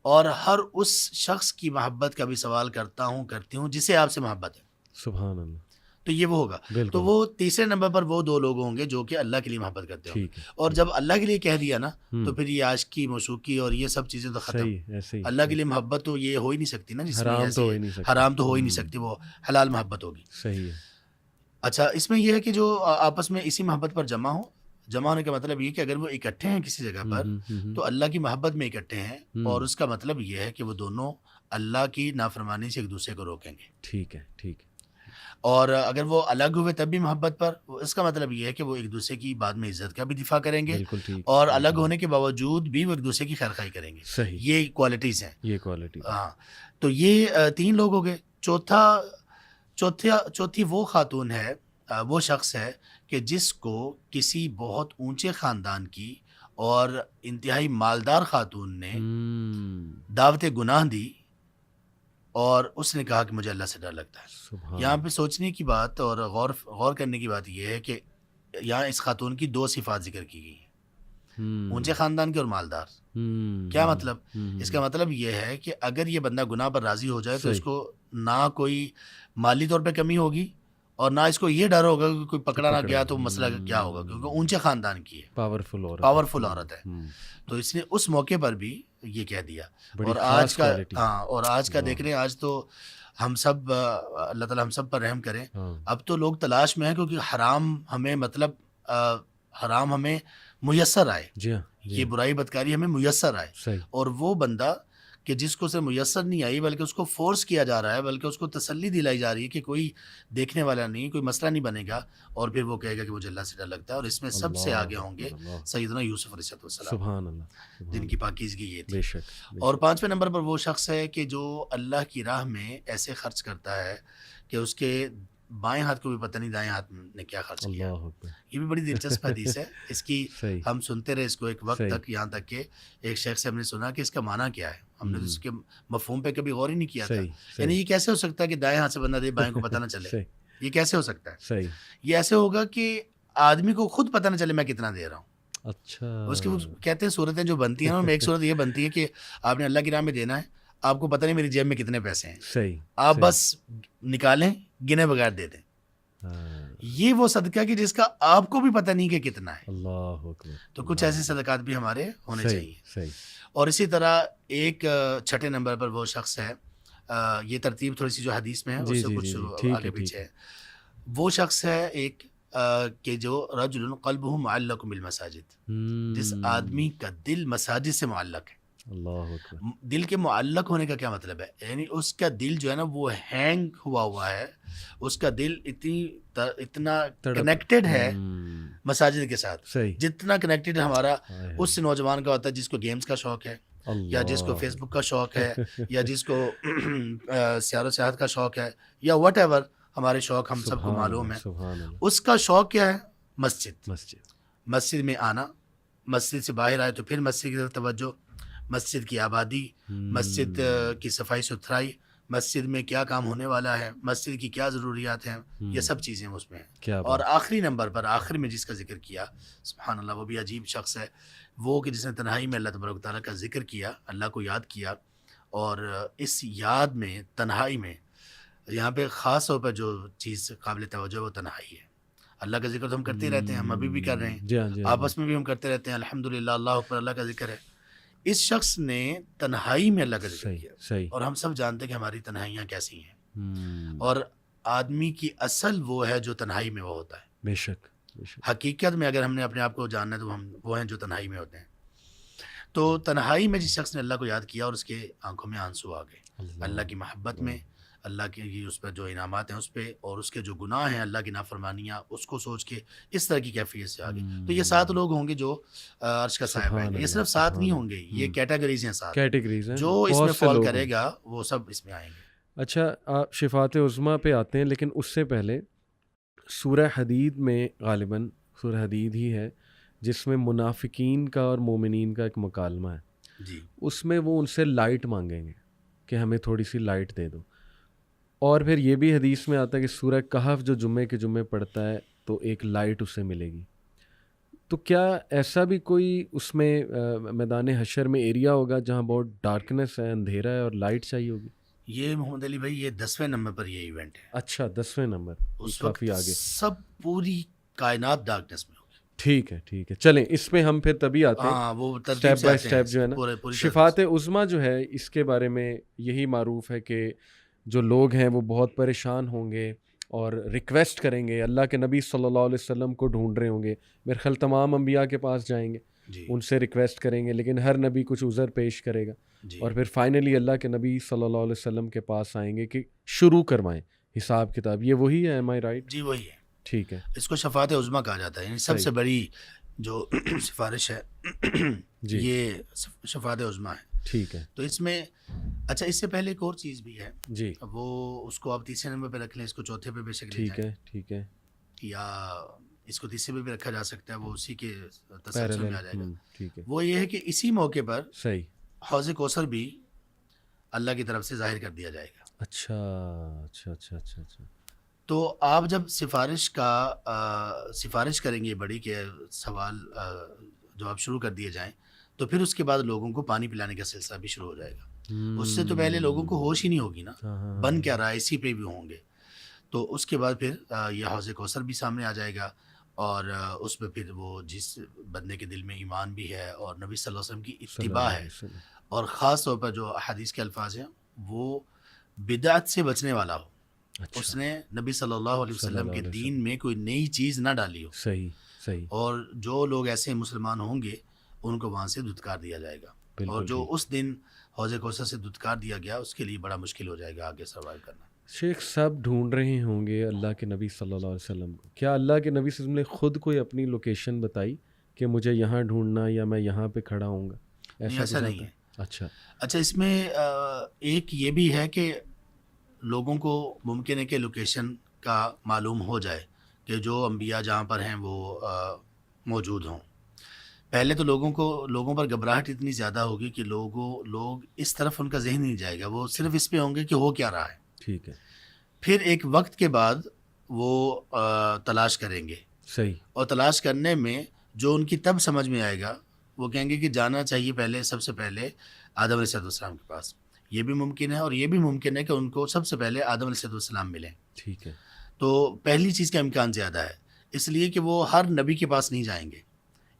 اور ہر اس شخص کی محبت کا بھی سوال کرتی ہوں جسے آپ سے محبت ہے. سبحان اللہ. تو یہ وہ ہوگا. تو بالکل وہ تیسرے نمبر پر وہ دو لوگ ہوں گے جو کہ اللہ کے لیے محبت کرتے ہوں گے. ٹھیک ہے. اور جب اللہ کے لیے کہہ دیا نا ہم، تو پھر یہ عاشقی، موسیقی اور یہ سب چیزیں تو ختم. صحیح ایسے ہی. اللہ کے لیے محبت تو یہ ہو ہی نہیں سکتی نا، جس میں حرام ایسے تو ہو ہی نہیں سکتا. حرام تو ہو ہی نہیں سکتی، وہ حلال محبت ہوگی. صحیح ہے. اچھا، اس میں یہ ہے کہ جو آپس میں اسی محبت پر جمع ہونے کا مطلب یہ کہ اگر وہ اکٹھے ہیں کسی جگہ پر تو اللہ کی محبت میں اکٹھے ہیں، اور اس کا مطلب یہ ہے کہ وہ دونوں اللہ کی نافرمانی سے ایک دوسرے کو روکیں گے. ٹھیک ہے ٹھیک ہے. اور اگر وہ الگ ہوئے تب بھی محبت پر، اس کا مطلب یہ ہے کہ وہ ایک دوسرے کی بعد میں عزت کا بھی دفاع کریں گے، بالکل ٹھیک. اور الگ ہونے کے باوجود بھی وہ ایک دوسرے کی خیرخواہی کریں گے. صحیح. یہ کوالٹیز ہیں. یہ کوالٹی. ہاں، تو یہ تین لوگ ہو گئے. چوتھی وہ خاتون ہے، وہ شخص ہے کہ جس کو کسی بہت اونچے خاندان کی اور انتہائی مالدار خاتون نے دعوت گناہ دی، اور اس نے کہا کہ مجھے اللہ سے ڈر لگتا ہے. سبحان. یہاں پہ سوچنے کی بات اور غور کرنے کی بات یہ ہے کہ یہاں اس خاتون کی دو صفات ذکر کی گئی ہیں، اونچے خاندان کی اور مالدار. کیا مطلب؟ اس کا مطلب یہ ہے کہ اگر یہ بندہ گناہ پر راضی ہو جائے تو اس کو نہ کوئی مالی طور پہ کمی ہوگی، اور نہ اس کو یہ ڈر ہوگا کہ کوئی پکڑا نہ گیا تو مسئلہ کیا ہوگا، کیونکہ اونچے خاندان کی ہے، پاورفل عورت ہے. تو اس نے اس موقع پر بھی یہ کہہ دیا. اور آج کا دیکھ رہے ہیں، آج تو ہم سب، اللہ تعالیٰ ہم سب پر رحم کریں، اب تو لوگ تلاش میں ہیں کیونکہ حرام ہمیں میسر آئے. جی ہاں. یہ برائی بدکاری ہمیں میسر آئے. صحیح. اور وہ بندہ کہ جس کو صرف میسر نہیں آئی بلکہ اس کو فورس کیا جا رہا ہے، بلکہ اس کو تسلی دلائی جا رہی ہے کہ کوئی دیکھنے والا نہیں، کوئی مسئلہ نہیں بنے گا، اور پھر وہ کہے گا کہ مجھے اللہ سے ڈر لگتا ہے. اور اس میں سب سے آگے ہوں گے سیدنا یوسف علیہ السلام، سبحان اللہ، جن کی پاکیزگی یہ تھی. بے شک. اور پانچویں نمبر پر وہ شخص ہے کہ جو اللہ کی راہ میں ایسے خرچ کرتا ہے کہ اس کے بائیں ہاتھ کو بھی پتہ نہیں دائیں ہاتھ نے کیا خرچ کیا. یہ بھی بڑی دلچسپ حدیث ہے. اس کی ہم سنتے رہے اس کو ایک وقت تک، یہاں تک کہ ایک شیخ سے ہم نے سنا کہ اس کا معنی کیا ہے. ہم نے اس کے مفہوم پہ کبھی غور ہی نہیں کیا تھا. یعنی یہ کیسے ہو سکتا ہے کہ دائیں ہاتھ سے بندہ دے بائیں کو پتہ نہ چلے؟ یہ کیسے ہو سکتا ہے؟ یہ ایسے ہوگا کہ آدمی کو خود پتہ نہ چلے میں کتنا دے رہا ہوں. اچھا. اس کی کہتے ہیں صورتیں جو بنتی ہیں، ان میں ایک صورت یہ بنتی ہے کہ آپ نے اللہ کی راہ میں دینا ہے، آپ کو پتہ نہیں میری جیب میں کتنے پیسے ہیں. صحیح. آپ بس نکالیں، گنے بغیر دے دیں. یہ وہ صدقہ کہ جس کا آپ کو بھی پتہ نہیں کہ کتنا ہے. اللہ اکبر. تو کچھ ایسے صدقات بھی ہمارے ہونے چاہیے. صحیح. اور اسی طرح ایک چھٹے نمبر پر وہ شخص ہے، یہ ترتیب تھوڑی سی جو حدیث میں ہے اس سے کچھ آگے پیچھے ہے. وہ شخص ہے ایک کہ جو رجل قلبہ معلق بالمساجد، جس آدمی کا دل مساجد سے معلق ہے. اللہ اکبر. دل کے معلق ہونے کا کیا مطلب ہے؟ یعنی اس کا دل جو ہے نا وہ ہینگ ہوا ہے، اس کا دل اتنا کنیکٹڈ ہے مساجد کے ساتھ، صحیح. جتنا کنیکٹڈ ہمارا ہائے ہائے. اس نوجوان کا ہوتا ہے جس کو گیمز کا شوق ہے، یا جس کو فیس بک کا شوق ہے، یا جس کو سیار و سیاحت کا شوق ہے، یا وٹ ایور ہمارے شوق ہم سب کو معلوم ہے. سبحان اللہ. اس کا شوق کیا ہے؟ مسجد. مسجد. مسجد میں آنا، مسجد سے باہر آئے تو پھر مسجد کی طرف توجہ، مسجد کی آبادی، مسجد کی صفائی ستھرائی، مسجد میں کیا کام ہونے والا ہے، مسجد کی کیا ضروریات ہیں، یہ سب چیزیں اس میں ہیں. اور آخری نمبر پر آخر میں جس کا ذکر کیا، سبحان اللہ، وہ بھی عجیب شخص ہے، وہ کہ جس نے تنہائی میں اللہ تبارک و تعالیٰ کا ذکر کیا، اللہ کو یاد کیا. اور اس یاد میں، تنہائی میں، یہاں پہ خاص طور پر جو چیز قابل توجہ ہے وہ تنہائی ہے. اللہ کا ذکر تو ہم کرتے رہتے ہیں، ہم ابھی بھی کر رہے ہیں، آپس میں بھی ہم کرتے رہتے ہیں، الحمدللہ، اللہ اکبر، اللہ کا ذکر ہے. اس شخص نے تنہائی میں اللہ کا ذکر کیا. اور ہم سب جانتے ہیں کہ ہماری تنہائیاں کیسی ہیں، اور آدمی کی اصل وہ ہے جو تنہائی میں وہ ہوتا ہے. بے شک. حقیقت میں اگر ہم نے اپنے آپ کو جاننا ہے تو ہم وہ ہیں جو تنہائی میں ہوتے ہیں. تو تنہائی میں جس شخص نے اللہ کو یاد کیا اور اس کے آنکھوں میں آنسو آ گئے، اللہ کی محبت میں، اللہ کی اس پر جو انعامات ہیں اس پہ، اور اس کے جو گناہ ہیں، اللہ کی نافرمانیاں، اس کو سوچ کے اس طرح کی کیفیت سے آگے. تو یہ 7 لوگ ہوں گے جو عرش کا سایہ پائیں گے. یہ صرف 7 نہیں ہوں گے، یہ کیٹیگریز ہیں، 7 کیٹیگریز ہیں، جو اس میں فال کرے گا وہ سب اس میں آئیں گے. اچھا، آپ شفاعت عظمیٰ پہ آتے ہیں، لیکن اس سے پہلے سورہ حدید میں، غالباً سورہ حدید ہی ہے جس میں منافقین کا اور مومنین کا ایک مکالمہ ہے. جی. اس میں وہ ان سے لائٹ مانگیں گے کہ ہمیں تھوڑی سی لائٹ دے دو. اور پھر یہ بھی حدیث میں آتا ہے کہ سورہ کہف جو جمعے کے جمعے پڑھتا ہے تو ایک لائٹ اسے ملے گی. تو کیا ایسا بھی کوئی اس میں میدان حشر میں ایریا ہوگا جہاں بہت ڈارکنیس ہے، اندھیرا ہے، اور لائٹ چاہیے ہوگی؟ یہ محمد علی بھائی، یہ 10ویں نمبر پر یہ ایونٹ ہے. اچھا، 10ویں نمبر، اس کافی وقت آگے. سب پوری کائنات ڈارکنیس میں ہوگی. ٹھیک ہے، ٹھیک ہے، چلیں اس پہ ہم پھر تبھی آتے ہیں، وہ اسٹیپ بائی اسٹیپ جو ہے نا. شفاعت عظمیٰ جو ہے اس کے بارے میں یہی معروف ہے کہ جو لوگ ہیں وہ بہت پریشان ہوں گے اور ریکویسٹ کریں گے، اللہ کے نبی صلی اللہ علیہ وسلم کو ڈھونڈ رہے ہوں گے. میرے خیال تمام انبیاء کے پاس جائیں گے، ان سے ریکویسٹ کریں گے، لیکن ہر نبی کچھ عذر پیش کرے گا. اور پھر فائنلی اللہ کے نبی صلی اللہ علیہ وسلم کے پاس آئیں گے کہ شروع کروائیں حساب کتاب. یہ وہی ہے، ایم آئی رائٹ؟ جی وہی ہے. ٹھیک ہے. اس کو شفاعت عظمیٰ کہا جاتا ہے، یعنی سب سے بڑی جو سفارش ہے یہ شفاعت عظمیٰ ہے. ٹھیک ہے. تو اس میں اچھا، اس سے پہلے ایک اور چیز بھی ہے جی، وہ اس کو آپ 3 نمبر پہ رکھ لیں، اس کو 4 پہ بے شک لے ٹھیک جائیں. ہے، ٹھیک ہے. یا اس کو 3 پہ بھی رکھا جا سکتا ہے، وہ اسی کے تسلسل میں آ جائے گا. ٹھیک ہے. وہ یہ ہے کہ اسی موقع پر صحیح حوض کوثر بھی اللہ کی طرف سے ظاہر کر دیا جائے گا. اچھا اچھا اچھا اچھا اچھا. تو آپ جب سفارش کریں گے بڑی کہ سوال جواب شروع کر دیے جائیں، تو پھر اس کے بعد لوگوں کو پانی پلانے کا سلسلہ بھی شروع ہو جائے گا. اس سے تو پہلے لوگوں کو ہوش ہی نہیں ہوگی نا، بن کیا رہا ہے، اسی پہ بھی ہوں گے. تو اس کے بعد پھر یہ حوض کوثر بھی سامنے آ جائے گا، اور اس میں پھر وہ جس بندے کے دل میں ایمان بھی ہے اور نبی صلی اللہ علیہ وسلم کی اتباع ہے، اور خاص طور پر جو حدیث کے الفاظ ہیں وہ بدعت سے بچنے والا ہو، اس نے نبی صلی اللہ علیہ وسلم کے دین میں کوئی نئی چیز نہ ڈالی ہو. صحیح صحیح. اور جو لوگ ایسے مسلمان ہوں گے ان کو وہاں سے دھتکار دیا جائے گا. اور جو اس دن حوض کوثر سے دھتکار دیا گیا اس کے لیے بڑا مشکل ہو جائے گا آگے سروائیو کرنا. شیخ صاحب ڈھونڈ رہے ہوں گے اللہ کے نبی صلی اللہ علیہ وسلم کو. کیا اللہ کے نبی صلی اللہ علیہ وسلم نے خود کوئی اپنی لوکیشن بتائی کہ مجھے یہاں ڈھونڈنا یا میں یہاں پہ کھڑا ہوں گا؟ ایسا نہیں ہے. اچھا اس میں ایک یہ بھی ہے کہ لوگوں کو ممکن ہے کہ لوکیشن کا معلوم ہو جائے کہ جو انبیاء جہاں پر ہیں وہ موجود ہوں. پہلے تو لوگوں پر گھبراہٹ اتنی زیادہ ہوگی کہ لوگ اس طرف ان کا ذہن نہیں جائے گا، وہ صرف اس پہ ہوں گے کہ ہو کیا رہا ہے. ٹھیک ہے. پھر ایک وقت کے بعد وہ تلاش کریں گے. صحیح. اور تلاش کرنے میں جو ان کی تب سمجھ میں آئے گا وہ کہیں گے کہ جانا چاہیے سب سے پہلے آدم علیہ السلام کے پاس. یہ بھی ممکن ہے، اور یہ بھی ممکن ہے کہ ان کو سب سے پہلے آدم علیہ السلام ملیں. ٹھیک ہے. تو پہلی چیز کا امکان زیادہ ہے، اس لیے کہ وہ ہر نبی کے پاس نہیں جائیں گے،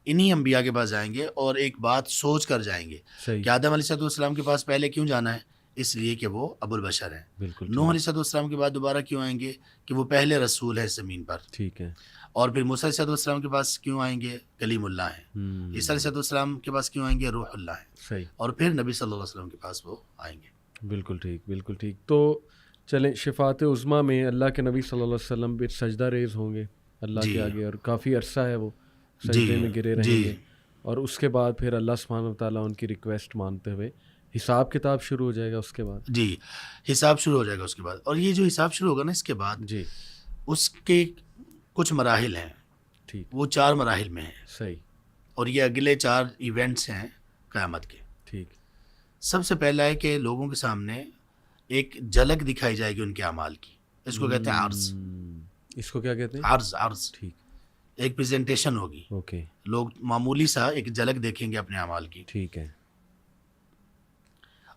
انہی انبیاء کے پاس جائیں گے، اور ایک بات سوچ کر جائیں گے کہ آدم علیہ السلام کے پاس پہلے کیوں جانا ہے. اس لیے کہ وہ ابو البشر ہیں. بالکل نوح علیہ السلام کے بعد دوبارہ کیوں آئیں گے؟ کہ وہ پہلے رسول ہے زمین پر. ٹھیک ہے. اور پھر موسیٰ علیہ السلام کے پاس کیوں آئیں گے؟ کلیم اللہ ہیں. عیسیٰ علیہ السلام کے پاس کیوں آئیں گے؟ روح اللہ ہیں. صحیح. اور پھر نبی صلی اللہ علیہ وسلم کے پاس وہ آئیں گے. بالکل ٹھیک، بالکل ٹھیک. تو چلیں شفاعت عظمیٰ میں اللہ کے نبی صلی اللہ علیہ وسلم بھی سجدہ ریز ہوں گے اللہ کے آگے، اور کافی عرصہ ہے وہ سجدے میں گرے رہیں گے، اور اس کے بعد پھر اللہ سبحانہ وتعالیٰ ان کی ریکویسٹ مانتے ہوئے حساب کتاب شروع ہو جائے گا اس کے بعد. جی حساب شروع ہو جائے گا اس کے بعد. اور یہ جو حساب شروع ہوگا نا اس کے بعد، جی اس کے کچھ مراحل ہیں. ٹھیک. وہ 4 مراحل میں ہیں. صحیح. اور یہ اگلے 4 ایونٹس ہیں قیامت کے. ٹھیک. سب سے پہلا ہے کہ لوگوں کے سامنے ایک جھلک دکھائی جائے گی ان کے اعمال کی. اس کو کہتے ہیں عرض. اس کو کیا کہتے ہیں؟ عرض. ٹھیک. ایک پریزنٹیشن ہوگی. اوکے. لوگ معمولی سا ایک جھلک دیکھیں گے اپنے اعمال کی. ٹھیک ہے.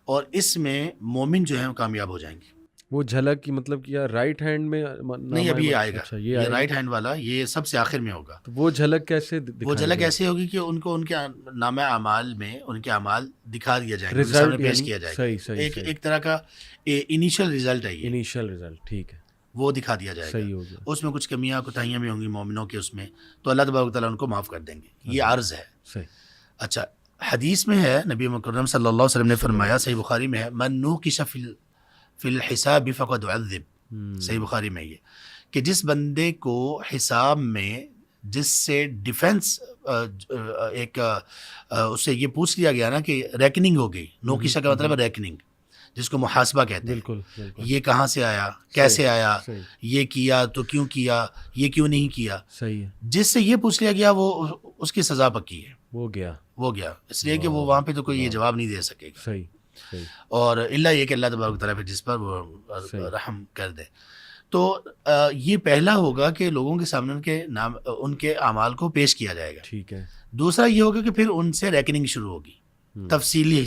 اور اس میں مومن جو ہیں وہ کامیاب ہو جائیں گے. وہ جھلک کی مطلب کیا رائٹ ہینڈ میں نہیں، ابھی یہ آئے گا. اچھا، یہ رائٹ ہینڈ والا یہ سب سے آخر میں ہوگا. تو وہ جھلک کیسے وہ جھلک ایسی ہوگی کہ ان کو ان کے نامہ اعمال میں ان کے اعمال دکھا دیا جائے گا، سامنے پیش کیا جائے گا. ایک طرح کا انیشیل رزلٹ ہے یہ. Initial result. ٹھیک ہے. وہ دکھا دیا جائے صحیح گا. ہو گیا. اس میں کچھ کمیاں کوتاہیاں بھی ہوں گی مومنوں کے اس میں، تو اللہ تبارک و تعالیٰ ان کو معاف کر دیں گے. یہ عرض ہے. صحیح. اچھا، حدیث میں ہے نبی مکرم صلی اللہ علیہ وسلم نے فرمایا، صحیح بخاری میں ہے، من نوقش فی الحساب فقد عذب. صحیح بخاری میں یہ کہ جس بندے کو حساب میں جس سے ڈیفنس ایک اس سے یہ پوچھ لیا گیا نا کہ ریکننگ ہو گئی. نوقشہ کا مطلب ہے ریکننگ، جس کو محاسبہ کہتے ہیں. بالکل. یہ کہاں سے آیا، کیسے آیا، یہ کیا تو کیوں کیا، یہ کیوں نہیں کیا. صحیح ہے. جس سے یہ پوچھ لیا گیا وہ اس کی سزا پکی ہے. وہ گیا. اس لیے کہ وہ وہاں پہ تو کوئی یہ جواب نہیں دے سکے گا. صحیح. اور اللہ یہ کہ اللہ تبارک و تعالیٰ پھر جس پر وہ رحم کر دے. تو یہ پہلا ہوگا کہ لوگوں کے سامنے ان کے اعمال کو پیش کیا جائے گا. ٹھیک ہے. دوسرا یہ ہوگا کہ پھر ان سے ریکننگ شروع ہوگی. تفصیلی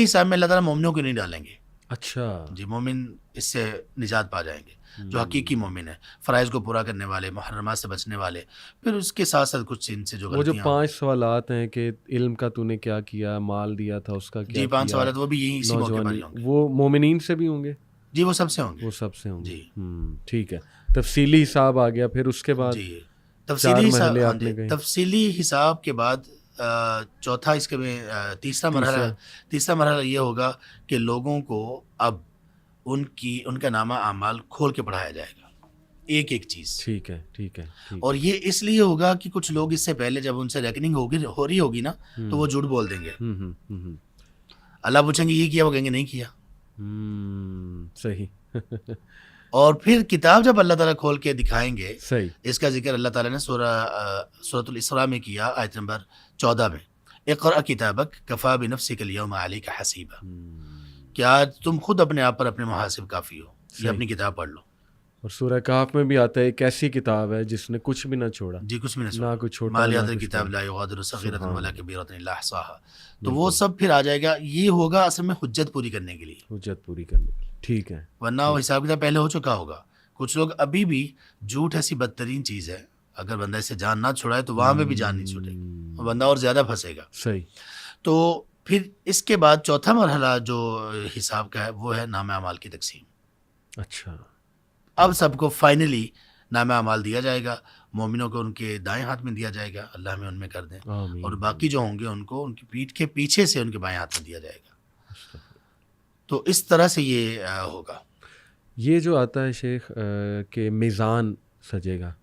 حساب میں اللہ تعالیٰ مومنوں کو نہیں ڈالیں گے. اچھا. جی، مومن اس سے نجات پا جائیں گے جو حقیقی مومن ہے، فرائض کو پورا کرنے والے، محرمات سے بچنے والے. پھر اس کے ساتھ ساتھ کچھ ان سے جو وہ جو 5 سوالات ہیں کہ علم کا تو نے کیا کیا، مال دیا تھا اس کا کیا. جی 5 سوالات وہ بھی یہی اسی موقع پر ہی ہوں گے. وہ مومنین سے بھی ہوں گے. جی وہ سب سے ہوں گے. وہ سب سے ہوں گے. جی ٹھیک ہے. تفصیلی حساب آ گیا. پھر اس کے بعد جی تفصیلی حساب کے بعد چوتھا اس کے میں تیسرا مرحلہ یہ ہوگا کہ لوگوں کو اب ان کا نامہ اعمال کھول کے پڑھایا جائے گا، ایک ایک چیز. ٹھیک ہے. ٹھیک ہے. اور یہ اس لیے ہوگا کہ کچھ لوگ اس سے پہلے جب ان سے ریکننگ ہو رہی ہوگی نا تو وہ جھوٹ بول دیں گے. اللہ پوچھیں گے یہ کیا، وہ کہیں گے نہیں کیا. صحیح. اور پھر کتاب جب اللہ تعالیٰ کھول کے دکھائیں گے، صحیح. اس کا ذکر اللہ تعالیٰ نے سورۃ الاسراء میں کیا، آیت نمبر 14 میں. اقرأ کتابک کفیٰ بنفسک اليوم علیک حسیبا. کہ آج تم خود اپنے آپ پر اپنے محاسب کافی ہو. یہ اپنی کتاب پڑھ لو. اور سورہ کہف میں بھی آتا ہے ایک ایسی کتاب ہے جس نے کچھ بھی نہ چھوڑا. جی کچھ بھی نہ چھوڑا. نہ کچھ چھوٹا. ما لیٰ کتاب لا یغادر صغیرۃ ولا کبیرۃ الا احصاها. تو وہ سب پھر آ جائے گا. یہ ہوگا اصل میں حجت پوری کرنے کے لیے. حجت پوری کرنے کے لیے. ٹھیک ہے. ورنہ وہ حساب کتاب پہلے ہو چکا ہوگا. کچھ لوگ ابھی بھی، جھوٹ ایسی بدترین چیز ہے، اگر بندہ اسے جان نہ چھڑائے تو وہاں پہ بھی جان نہیں چھوٹے گی، بندہ اور زیادہ پھنسے گا. صحیح. تو پھر اس کے بعد چوتھا مرحلہ جو حساب کا ہے وہ ہے نامہ اعمال کی تقسیم. اچھا. اب سب کو فائنلی نامہ اعمال دیا جائے گا. مومنوں کو ان کے دائیں ہاتھ میں دیا جائے گا، اللہ ہمیں ان میں کر دیں. آمین. اور باقی جو ہوں گے ان کو ان کی پیٹھ کے پیچھے سے ان کے بائیں ہاتھ میں دیا جائے گا. تو اس طرح سے یہ ہوگا. یہ جو آتا ہے شیخ کہ میزان سجے گا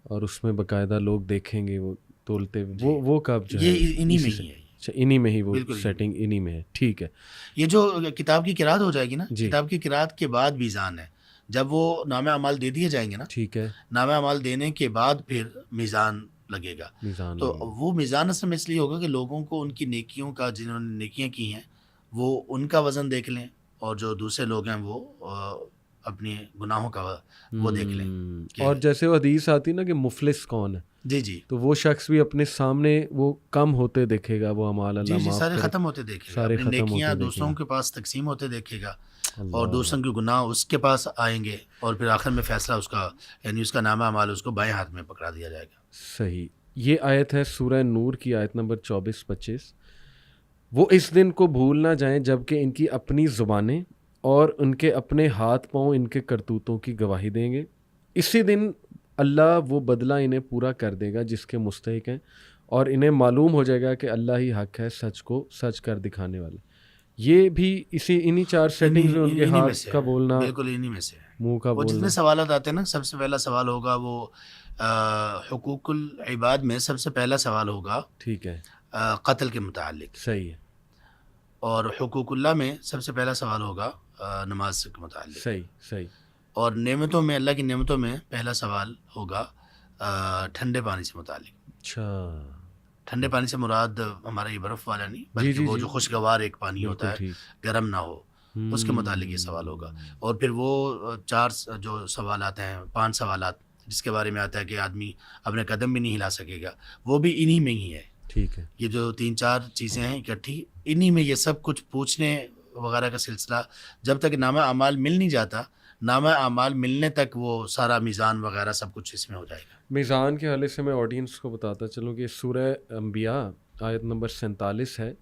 اور اس میں باقاعدہ لوگ دیکھیں گے وہ تولتے ہوئے، وہ کب جو ہے یہ انہی میں ہی ہے. انہی میں ہی وہ سیٹنگ انہی میں ہے. ٹھیک ہے. یہ جو کتاب کی قرات ہو جائے گی نا، جی. کتاب کی قرات کے بعد میزان ہے. جب وہ نامہ اعمال دے دیے جائیں گے نا، ٹھیک ہے، نامہ اعمال دینے کے بعد پھر میزان لگے گا. تو وہ میزان اصل میں اس لیے ہوگا کہ لوگوں کو ان کی نیکیوں کا، جنہوں نے نیکیاں کی ہیں وہ ان کا وزن دیکھ لیں، اور جو دوسرے لوگ ہیں وہ اپنے گناہوں کا وہ دیکھ لیں. اور جیسے وہ حدیث آتی نا کہ مفلس کون ہے، جی جی، تو وہ شخص بھی اپنے سامنے وہ کم ہوتے دیکھے گا، وہ اعمال اللہ جی معاف سارے کرے، ختم ہوتے دیکھے گا، سارے اپنی ختم نیکیاں ہوتے دوسروں کے پاس تقسیم ہوتے دیکھے گا، اور دوسروں کے گناہ اس کے پاس آئیں گے، اور پھر آخر میں فیصلہ اس کا، یعنی اس کا نامہ اعمال اس کو بائیں ہاتھ میں پکڑا دیا جائے گا. صحیح. یہ آیت ہے سورہ نور کی آیت نمبر 24-25. وہ اس دن کو بھول نہ جائیں جب کہ ان کی اپنی زبانیں اور ان کے اپنے ہاتھ پاؤں ان کے کرتوتوں کی گواہی دیں گے. اسی دن اللہ وہ بدلہ انہیں پورا کر دے گا جس کے مستحق ہیں، اور انہیں معلوم ہو جائے گا کہ اللہ ہی حق ہے، سچ کو سچ کر دکھانے والا. یہ بھی انہی 4 سیٹنگز میں ان کے ہاتھ کا بولنا، بالکل انہی میں سے منہ کا وہ جتنے بولنا. سوالات آتے ہیں نا، سب سے پہلا سوال ہوگا وہ حقوق العباد میں سب سے پہلا سوال ہوگا ٹھیک ہے، قتل کے متعلق، صحیح ہے، اور حقوق اللہ میں سب سے پہلا سوال ہوگا نماز کے متعلق، صحیح صحیح. اور نعمتوں میں، اللہ کی نعمتوں میں پہلا سوال ہوگا ٹھنڈے پانی سے متعلق. اچھا، ٹھنڈے پانی سے مراد ہمارا یہ برف والا نہیں، جی بلکہ جی وہ جی، جو خوشگوار ایک پانی ہوتا بالکل ہے، ٹھیک. گرم نہ ہو، اس کے متعلق یہ سوال ہوگا. اور پھر وہ 4 جو سوالات ہیں، 5 سوالات جس کے بارے میں آتا ہے کہ آدمی اپنے قدم بھی نہیں ہلا سکے گا، وہ بھی انہی میں ہی ہے. ٹھیک ہے، یہ جو 3-4 چیزیں ہیں اکٹھی، انہی میں یہ سب کچھ پوچھنے وغیرہ کا سلسلہ، جب تک نامہ اعمال مل نہیں جاتا، نامہ اعمال ملنے تک وہ سارا میزان وغیرہ سب کچھ اس میں ہو جائے گا. میزان کے حوالے سے میں آڈینس کو بتاتا چلوں کہ سورہ انبیاء آیت نمبر 47 ہے،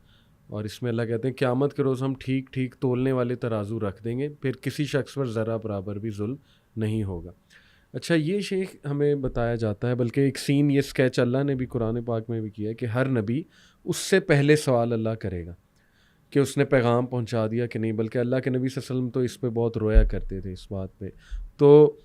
اور اس میں اللہ کہتے ہیں قیامت کے روز ہم ٹھیک ٹھیک تولنے والے ترازو رکھ دیں گے، پھر کسی شخص پر ذرہ برابر بھی ظلم نہیں ہوگا. اچھا، یہ شیخ ہمیں بتایا جاتا ہے، بلکہ ایک سین یہ اسکیچ اللہ نے بھی قرآن پاک میں بھی کیا ہے کہ ہر نبی اس سے پہلے سوال اللہ کرے گا کہ اس نے پیغام پہنچا دیا کہ نہیں، بلکہ اللہ کے نبی صلی اللہ علیہ وسلم تو اس پہ بہت رویا کرتے تھے اس بات پہ. تو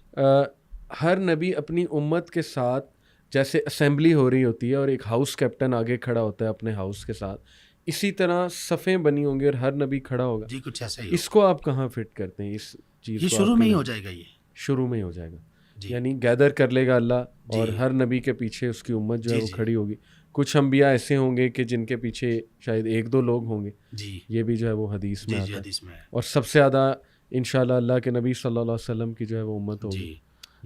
ہر نبی اپنی امت کے ساتھ جیسے اسمبلی ہو رہی ہوتی ہے اور ایک ہاؤس کیپٹن آگے کھڑا ہوتا ہے اپنے ہاؤس کے ساتھ، اسی طرح صفیں بنی ہوں گی اور ہر نبی کھڑا ہوگا. جی کچھ ایسا ہی اس کو آپ کہاں فٹ کرتے ہیں اس چیز یہ کو؟ شروع میں ہی ہو جائے گا، یہ شروع میں ہی ہو جائے گا، جی یعنی گیدر کر لے گا اللہ، اور جی ہر نبی کے پیچھے اس کی امت جو ہے جی وہ جی کھڑی ہوگی. کچھ انبیاء ایسے ہوں گے کہ جن کے پیچھے شاید 1-2 لوگ ہوں گے، جی یہ بھی جو ہے وہ حدیث میں جی آتا جی ہے. حدیث میں ہے. اور سب سے زیادہ انشاءاللہ اللہ کے نبی صلی اللہ علیہ وسلم کی جو ہے وہ امت ہوگی. جی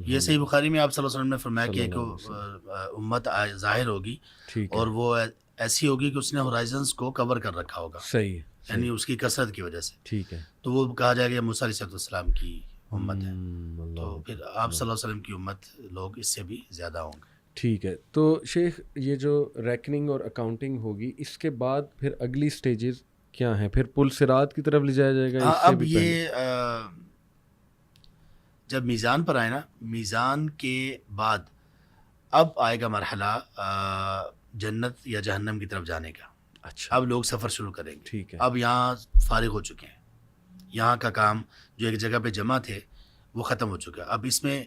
یہ صحیح بخاری میں آپ صلی اللہ علیہ وسلم نے فرمایا کہ صلی ایک اللہ علیہ امت ظاہر ہوگی، ٹھیک ہے، اور وہ ایسی ہوگی کہ اس نے ہورائزنس کو کور کر رکھا ہوگا، صحیح ہے، یعنی اس کی کثرت کی وجہ سے. ٹھیک ہے. تو وہ کہا جائے گا موسیٰ علیہ السلام کی امت ہے. اللہ تو پھر آپ صلی اللہ علیہ وسلم کی امت لوگ اس سے بھی زیادہ ہوں گے. ٹھیک ہے. تو شیخ یہ جو ریکننگ اور اکاؤنٹنگ ہوگی، اس کے بعد پھر اگلی سٹیجز کیا ہیں؟ پھر پل صراط کی طرف لے جایا جائے گا؟ ہاں، اس سے اب بھی پہلے یہ جب میزان پر آئے نا، میزان کے بعد اب آئے گا مرحلہ جنت یا جہنم کی طرف جانے کا. اچھا، اب لوگ سفر شروع کریں گے. ٹھیک ہے، اب یہاں فارغ ہو چکے ہیں، یہاں کا کام جو ایک جگہ پہ جمع تھے وہ ختم ہو چکا. اب اس میں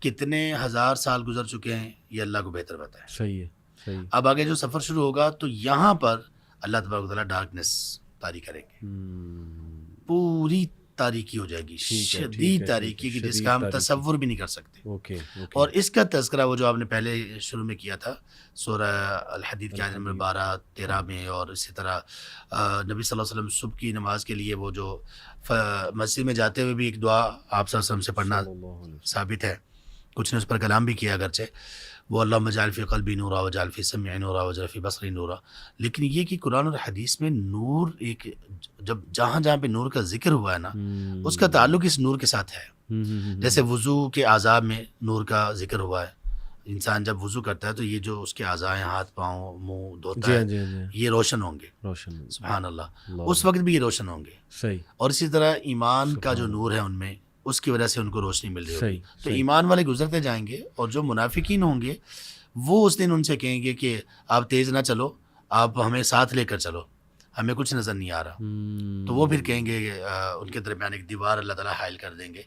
کتنے ہزار سال گزر چکے ہیں یہ اللہ کو بہتر پتہ ہے. صحیح ہے، صحیح. اب آگے جو سفر شروع ہوگا تو یہاں پر اللہ تبارک و تعالیٰ ڈارکنیس طاری کریں گے، پوری تاریکی ہو جائے گی، شدید تاریکی کی جس کا ہم تصور بھی نہیں کر سکتے. اوکے. اور اس کا تذکرہ وہ جو آپ نے پہلے شروع میں کیا تھا سورہ الحدید کی آیت نمبر 12-13 میں، اور اسی طرح نبی صلی اللہ علیہ وسلم صبح کی نماز کے لیے وہ جو مسجد میں جاتے ہوئے بھی ایک دعا آپ صلی اللہ علیہ وسلم سے پڑھنا ثابت ہے، کچھ نے اس پر کلام بھی کیا اگرچہ، وہ اللہم اجعل فی قلبی نورا واجعل فی سمعی نورا واجعل فی بصری نورا. لیکن یہ کہ قرآن اور حدیث میں نور ایک جب جہاں جہاں پہ نور کا ذکر ہوا ہے نا، اس کا تعلق اس نور کے ساتھ ہے. جیسے وضو کے اعضاء میں نور کا ذکر ہوا ہے، انسان جب وضو کرتا ہے تو یہ جو اس کے اعضاء ہیں، ہاتھ پاؤں منہ دھوتا ہے، یہ روشن ہوں گے. سبحان اللہ، اس وقت بھی یہ روشن ہوں گے. صحیح. اور اسی طرح ایمان کا جو نور ہے ان میں، اس کی وجہ سے ان کو روشنی مل رہی ہوگی. تو ایمان والے گزرتے جائیں گے، اور جو منافقین ہوں گے وہ اس دن ان سے کہیں گے کہ آپ تیز نہ چلو، آپ ہمیں ساتھ لے کر چلو، ہمیں کچھ نظر نہیں آ رہا. تو وہ پھر کہیں گے، ان کے درمیان ایک دیوار اللہ تعالیٰ حائل کر دیں گے،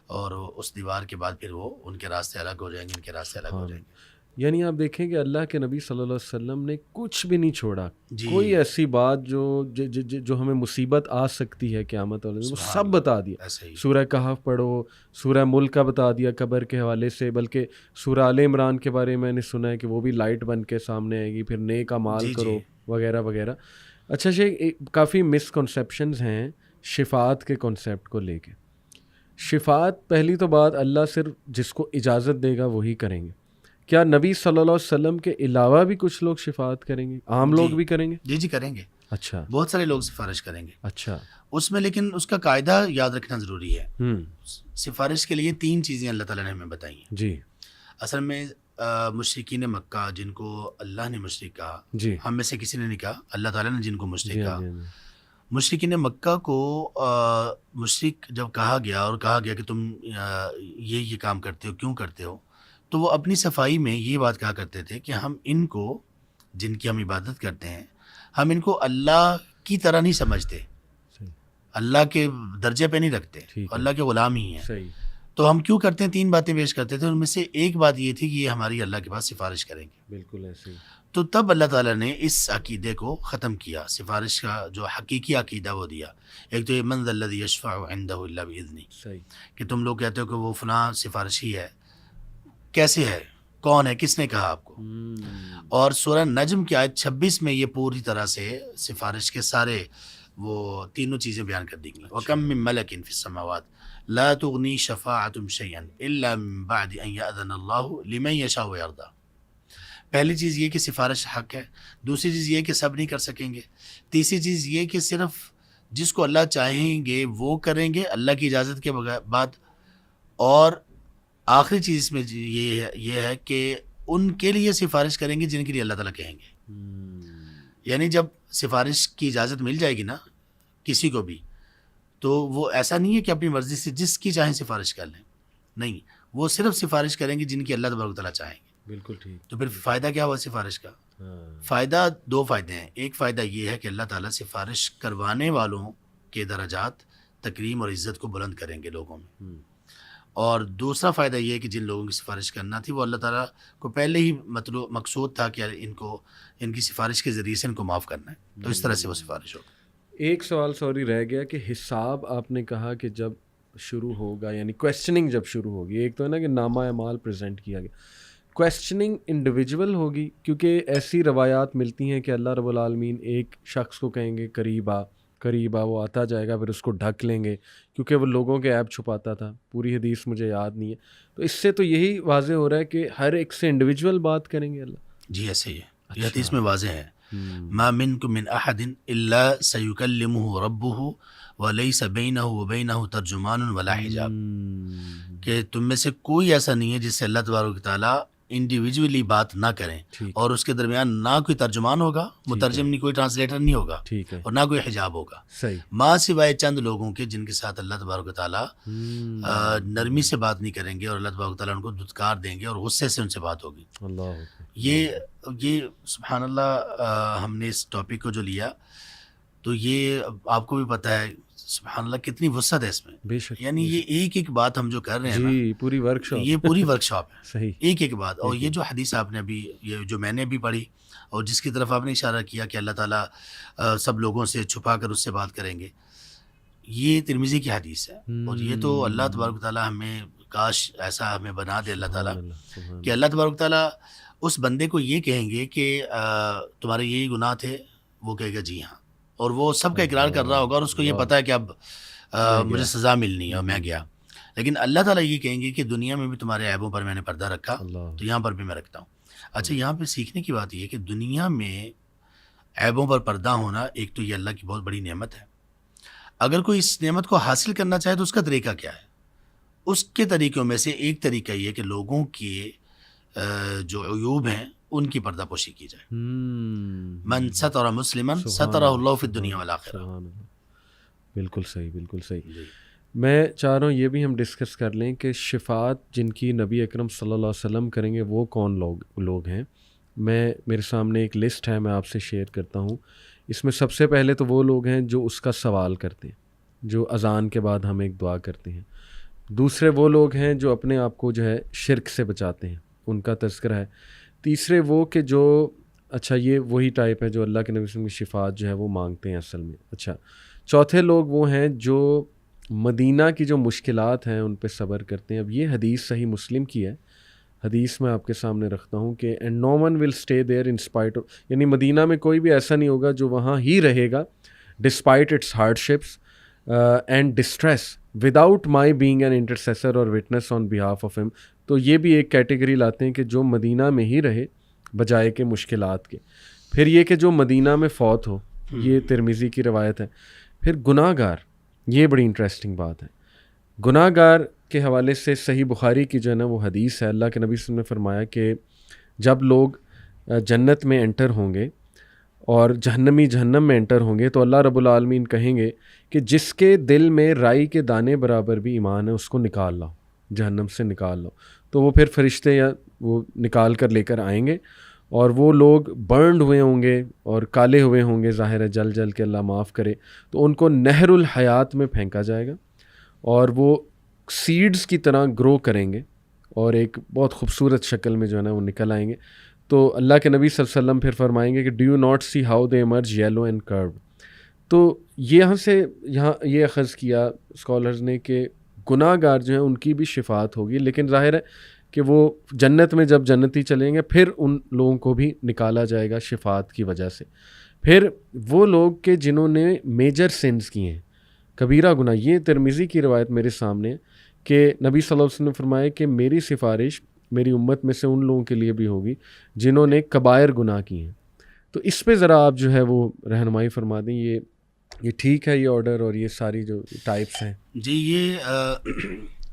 اور اس دیوار کے بعد پھر وہ ان کے راستے الگ ہو جائیں گے، ان کے راستے الگ ہو جائیں گے. یعنی آپ دیکھیں کہ اللہ کے نبی صلی اللہ علیہ وسلم نے کچھ بھی نہیں چھوڑا. کوئی ایسی بات جو ہمیں مصیبت آ سکتی ہے قیامت والے وہ سب بتا دیا. سورہ کہف پڑھو، سورہ ملک کا بتا دیا قبر کے حوالے سے، بلکہ سورہ آل عمران کے بارے میں نے سنا ہے کہ وہ بھی لائٹ بن کے سامنے آئے گی، پھر نیک اعمال کرو وغیرہ وغیرہ. اچھا شیخ، کافی مسکنسیپشنز ہیں شفاعت کے کنسیپٹ کو لے کے. شفاعت پہلی تو بات اللہ صرف جس کو اجازت دے گا وہی کریں گے. کیا نبی صلی اللہ علیہ وسلم کے علاوہ بھی کچھ لوگ شفاعت کریں گے؟ عام لوگ بھی کریں گے؟ جی کریں گے. اچھا، بہت سارے لوگ سفارش کریں گے. اچھا، اس میں لیکن اس کا قاعدہ یاد رکھنا ضروری ہے. سفارش کے لیے 3 چیزیں اللہ تعالیٰ نے ہمیں بتائی ہیں. جی. اصل میں مشرکین مکہ جن کو اللہ نے مشرک کہا، جی ہم میں سے کسی نے نہیں کہا، اللہ تعالیٰ نے جن کو مشرک جی کہا، جی جی مشرکین مکہ کو مشرک جب کہا گیا اور کہا گیا کہ تم یہ کام کرتے ہو، کیوں کرتے ہو، تو وہ اپنی صفائی میں یہ بات کہا کرتے تھے کہ ہم ان کو، جن کی ہم عبادت کرتے ہیں، ہم ان کو اللہ کی طرح نہیں سمجھتے، صحیح اللہ کے درجے پہ نہیں رکھتے، ٹھیک ہے اللہ کے غلام ہی ہیں۔ صحیح تو ہم کیوں کرتے ہیں؟ 3 باتیں پیش کرتے تھے، ان میں سے ایک بات یہ تھی کہ یہ ہماری اللہ کے پاس سفارش کریں گے۔ بالکل ایسے ہی تو تب اللہ تعالیٰ نے اس عقیدے کو ختم کیا، سفارش کا جو حقیقی عقیدہ وہ دیا۔ ایک تو یہ من ذا الذی یشفع عنده الا باذنہ، صحیح کہ تم لوگ کہتے ہو کہ وہ فلاں سفارشی ہے، کیسے ہے، کون ہے، کس نے کہا آپ کو؟ اور سورہ نجم کی آیت 26 میں یہ پوری طرح سے سفارش کے سارے وہ تینوں چیزیں بیان کر دی گئی۔ وَكَم مِّن مَلَكٍ فِي السَّمَاوَاتِ لَا تُغْنِي شَفَاعَتُهُمْ شَيْئًا إِلَّا مِن بَعْدِ أَن يَأْذَنَ اللَّهُ لِمَن يَشَاءُ وَيَرْضَىٰ۔ پہلی چیز یہ کہ سفارش حق ہے، دوسری چیز یہ کہ سب نہیں کر سکیں گے، تیسری چیز یہ کہ صرف جس کو اللہ چاہیں گے وہ کریں گے اللہ کی اجازت کے بعد، اور آخری چیز اس میں یہ ہے کہ ان کے لیے سفارش کریں گے جن کے لیے اللہ تعالیٰ کہیں گے۔ یعنی جب سفارش کی اجازت مل جائے گی نا کسی کو بھی، تو وہ ایسا نہیں ہے کہ اپنی مرضی سے جس کی چاہیں سفارش کر لیں، نہیں، وہ صرف سفارش کریں گے جن کی اللہ تبارک و تعالیٰ چاہیں گے۔ بالکل ٹھیک تو پھر فائدہ کیا ہوا سفارش کا؟ ہاں فائدہ 2 فائدے ہیں۔ ایک فائدہ یہ ہے کہ اللہ تعالیٰ سفارش کروانے والوں کے درجات، تکریم اور عزت کو بلند کریں گے لوگوں میں، اور دوسرا فائدہ یہ ہے کہ جن لوگوں کی سفارش کرنا تھی وہ اللہ تعالیٰ کو پہلے ہی مقصود تھا کہ ان کی سفارش کے ذریعے سے ان کو معاف کرنا ہے، تو اس طرح سے وہ سفارش ہوگی۔ ایک سوال سوری رہ گیا کہ حساب آپ نے کہا کہ جب شروع ہوگا، یعنی کویسچننگ جب شروع ہوگی، ایک تو ہے نا کہ نامہ اعمال پریزنٹ کیا گیا، کویسچننگ انڈیویجول ہوگی، کیونکہ ایسی روایات ملتی ہیں کہ اللہ رب العالمین ایک شخص کو کہیں گے قریب آ، وہ آتا جائے گا، پھر اس کو ڈھک لیں گے، کیونکہ وہ لوگوں کے عیب چھپاتا تھا، پوری حدیث مجھے یاد نہیں ہے، تو اس سے تو یہی واضح ہو رہا ہے کہ ہر ایک سے انڈیویجول بات کریں گے اللہ۔ جی ایسے ہی ہے، یہ حدیث میں واضح ہے، ما منکم من احد الا سیکلمہ ربہ ولیس بینہ وبینہ ترجمان ولا حجاب، کہ تم میں سے کوئی ایسا نہیں ہے جس سے اللہ تبارک و تعالیٰ انڈیویجولی بات نہ کریں، اور اس کے درمیان نہ کوئی ترجمان ہوگا، مترجم نہیں، کوئی ٹرانسلیٹر نہیں ہوگا، ٹھیک ہے اور نہ کوئی حجاب ہوگا، صحیح ماں سوائے چند لوگوں کے جن کے ساتھ اللہ تبارک و تعالیٰ نرمی سے بات نہیں کریں گے، اور اللہ تبارک و تعالیٰ ان کو دھتکار دیں گے اور غصے سے ان سے بات ہوگی۔ اللہ یہ سبحان اللہ، ہم نے اس ٹاپک کو جو لیا تو یہ آپ کو بھی پتہ ہے سبحان اللہ کتنی وسعت ہے اس میں، بے شک، یعنی یہ ایک بات ہم جو کر رہے ہیں نا، جی پوری ورک شاپ، یہ پوری ورک شاپ ہے، صحیح ایک بات۔ اور یہ جو حدیث آپ نے ابھی، یہ جو میں نے بھی پڑھی اور جس کی طرف آپ نے اشارہ کیا کہ اللہ تعالیٰ سب لوگوں سے چھپا کر اس سے بات کریں گے، یہ ترمذی کی حدیث ہے، اور یہ تو اللہ تبارک و تعالیٰ ہمیں، کاش ایسا ہمیں بنا دے اللہ تعالیٰ کہ اللہ تبارک و تعالیٰ اس بندے کو یہ کہیں گے کہ تمہارے یہی گناہ تھے، وہ کہے گا جی ہاں، اور وہ سب کا اقرار کر رہا ہوگا، اور اس کو یہ پتہ ہے کہ اب مجھے سزا ملنی ہے اور میں گیا، لیکن اللہ تعالیٰ یہ کہیں گے کہ دنیا میں بھی تمہارے عیبوں پر میں نے پردہ رکھا، تو یہاں پر بھی میں رکھتا ہوں۔ اچھا، یہاں پہ سیکھنے کی بات یہ ہے کہ دنیا میں عیبوں پر پردہ ہونا ایک تو یہ اللہ کی بہت بڑی نعمت ہے، اگر کوئی اس نعمت کو حاصل کرنا چاہے تو اس کا طریقہ کیا ہے؟ اس کے طریقوں میں سے ایک طریقہ یہ ہے کہ لوگوں کے جو عیوب ہیں ان کی پردہ پوشی کی جائے۔ من ستر مسلما سترہ اللہ فی الدنیا والآخرہ۔ بالکل صحیح، بالکل صحیح۔ میں چاہ رہا ہوں یہ بھی ہم ڈسکس کر لیں کہ شفاعت جن کی نبی اکرم صلی اللہ علیہ وسلم کریں گے وہ کون لوگ ہیں۔ میرے سامنے ایک لسٹ ہے، میں آپ سے شیئر کرتا ہوں۔ اس میں سب سے پہلے تو وہ لوگ ہیں جو اس کا سوال کرتے ہیں، جو اذان کے بعد ہم ایک دعا کرتے ہیں۔ دوسرے وہ لوگ ہیں جو اپنے آپ کو جو ہے شرک سے بچاتے ہیں، ان کا تذکرہ ہے۔ تیسرے وہ کہ جو، اچھا یہ وہی ٹائپ ہے جو اللہ کے نبی صلی اللہ علیہ وسلم کی شفاعت جو ہے وہ مانگتے ہیں اصل میں۔ اچھا، چوتھے لوگ وہ ہیں جو مدینہ کی جو مشکلات ہیں ان پہ صبر کرتے ہیں۔ اب یہ حدیث صحیح مسلم کی ہے، حدیث میں آپ کے سامنے رکھتا ہوں کہ and no one will stay there in spite of, یعنی مدینہ میں کوئی بھی ایسا نہیں ہوگا جو وہاں ہی رہے گا despite its hardships and distress without my being an intercessor or witness on behalf of ہم۔ تو یہ بھی ایک کیٹیگری لاتے ہیں کہ جو مدینہ میں ہی رہے بجائے کے مشکلات کے۔ پھر یہ کہ جو مدینہ میں فوت ہو، یہ ترمذی کی روایت ہے۔ پھر گناہ گار، یہ بڑی انٹرسٹنگ بات ہے۔ گناہ گار کے حوالے سے صحیح بخاری کی جو ہے نا وہ حدیث ہے، اللہ کے نبی صلی اللہ علیہ وسلم نے فرمایا کہ جب لوگ جنت میں انٹر ہوں گے اور جہنمی جہنم میں انٹر ہوں گے تو اللہ رب العالمین کہیں گے کہ جس کے دل میں رائی کے دانے برابر بھی ایمان ہے اس کو نکال لاؤ، جہنم سے نکال لاؤ. تو وہ پھر فرشتے یا وہ نکال کر لے کر آئیں گے اور وہ لوگ برنڈ ہوئے ہوں گے اور کالے ہوئے ہوں گے، ظاہر ہے جل جل کے اللہ معاف کرے، تو ان کو نہر الحیات میں پھینکا جائے گا اور وہ سیڈز کی طرح گرو کریں گے اور ایک بہت خوبصورت شکل میں جو ہے نا وہ نکل آئیں گے. تو اللہ کے نبی صلی اللہ علیہ وسلم پھر فرمائیں گے کہ do you not see how they emerge yellow and کرو. تو یہاں یہ اخذ کیا اسکالرز نے کہ گناہ گار جو ہیں ان کی بھی شفاعت ہوگی، لیکن ظاہر ہے کہ وہ جنت میں جب جنتی چلیں گے پھر ان لوگوں کو بھی نکالا جائے گا شفاعت کی وجہ سے. پھر وہ لوگ کہ جنہوں نے میجر سینس کیے ہیں، کبیرہ گناہ، یہ ترمذی کی روایت میرے سامنے ہے کہ نبی صلی اللہ علیہ وسلم نے فرمایا کہ میری سفارش میری امت میں سے ان لوگوں کے لیے بھی ہوگی جنہوں نے کبائر گناہ کیے ہیں. تو اس پہ ذرا آپ جو ہے وہ رہنمائی فرما دیں، یہ ٹھیک ہے یہ آرڈر اور یہ ساری جو ٹائپس ہیں؟ جی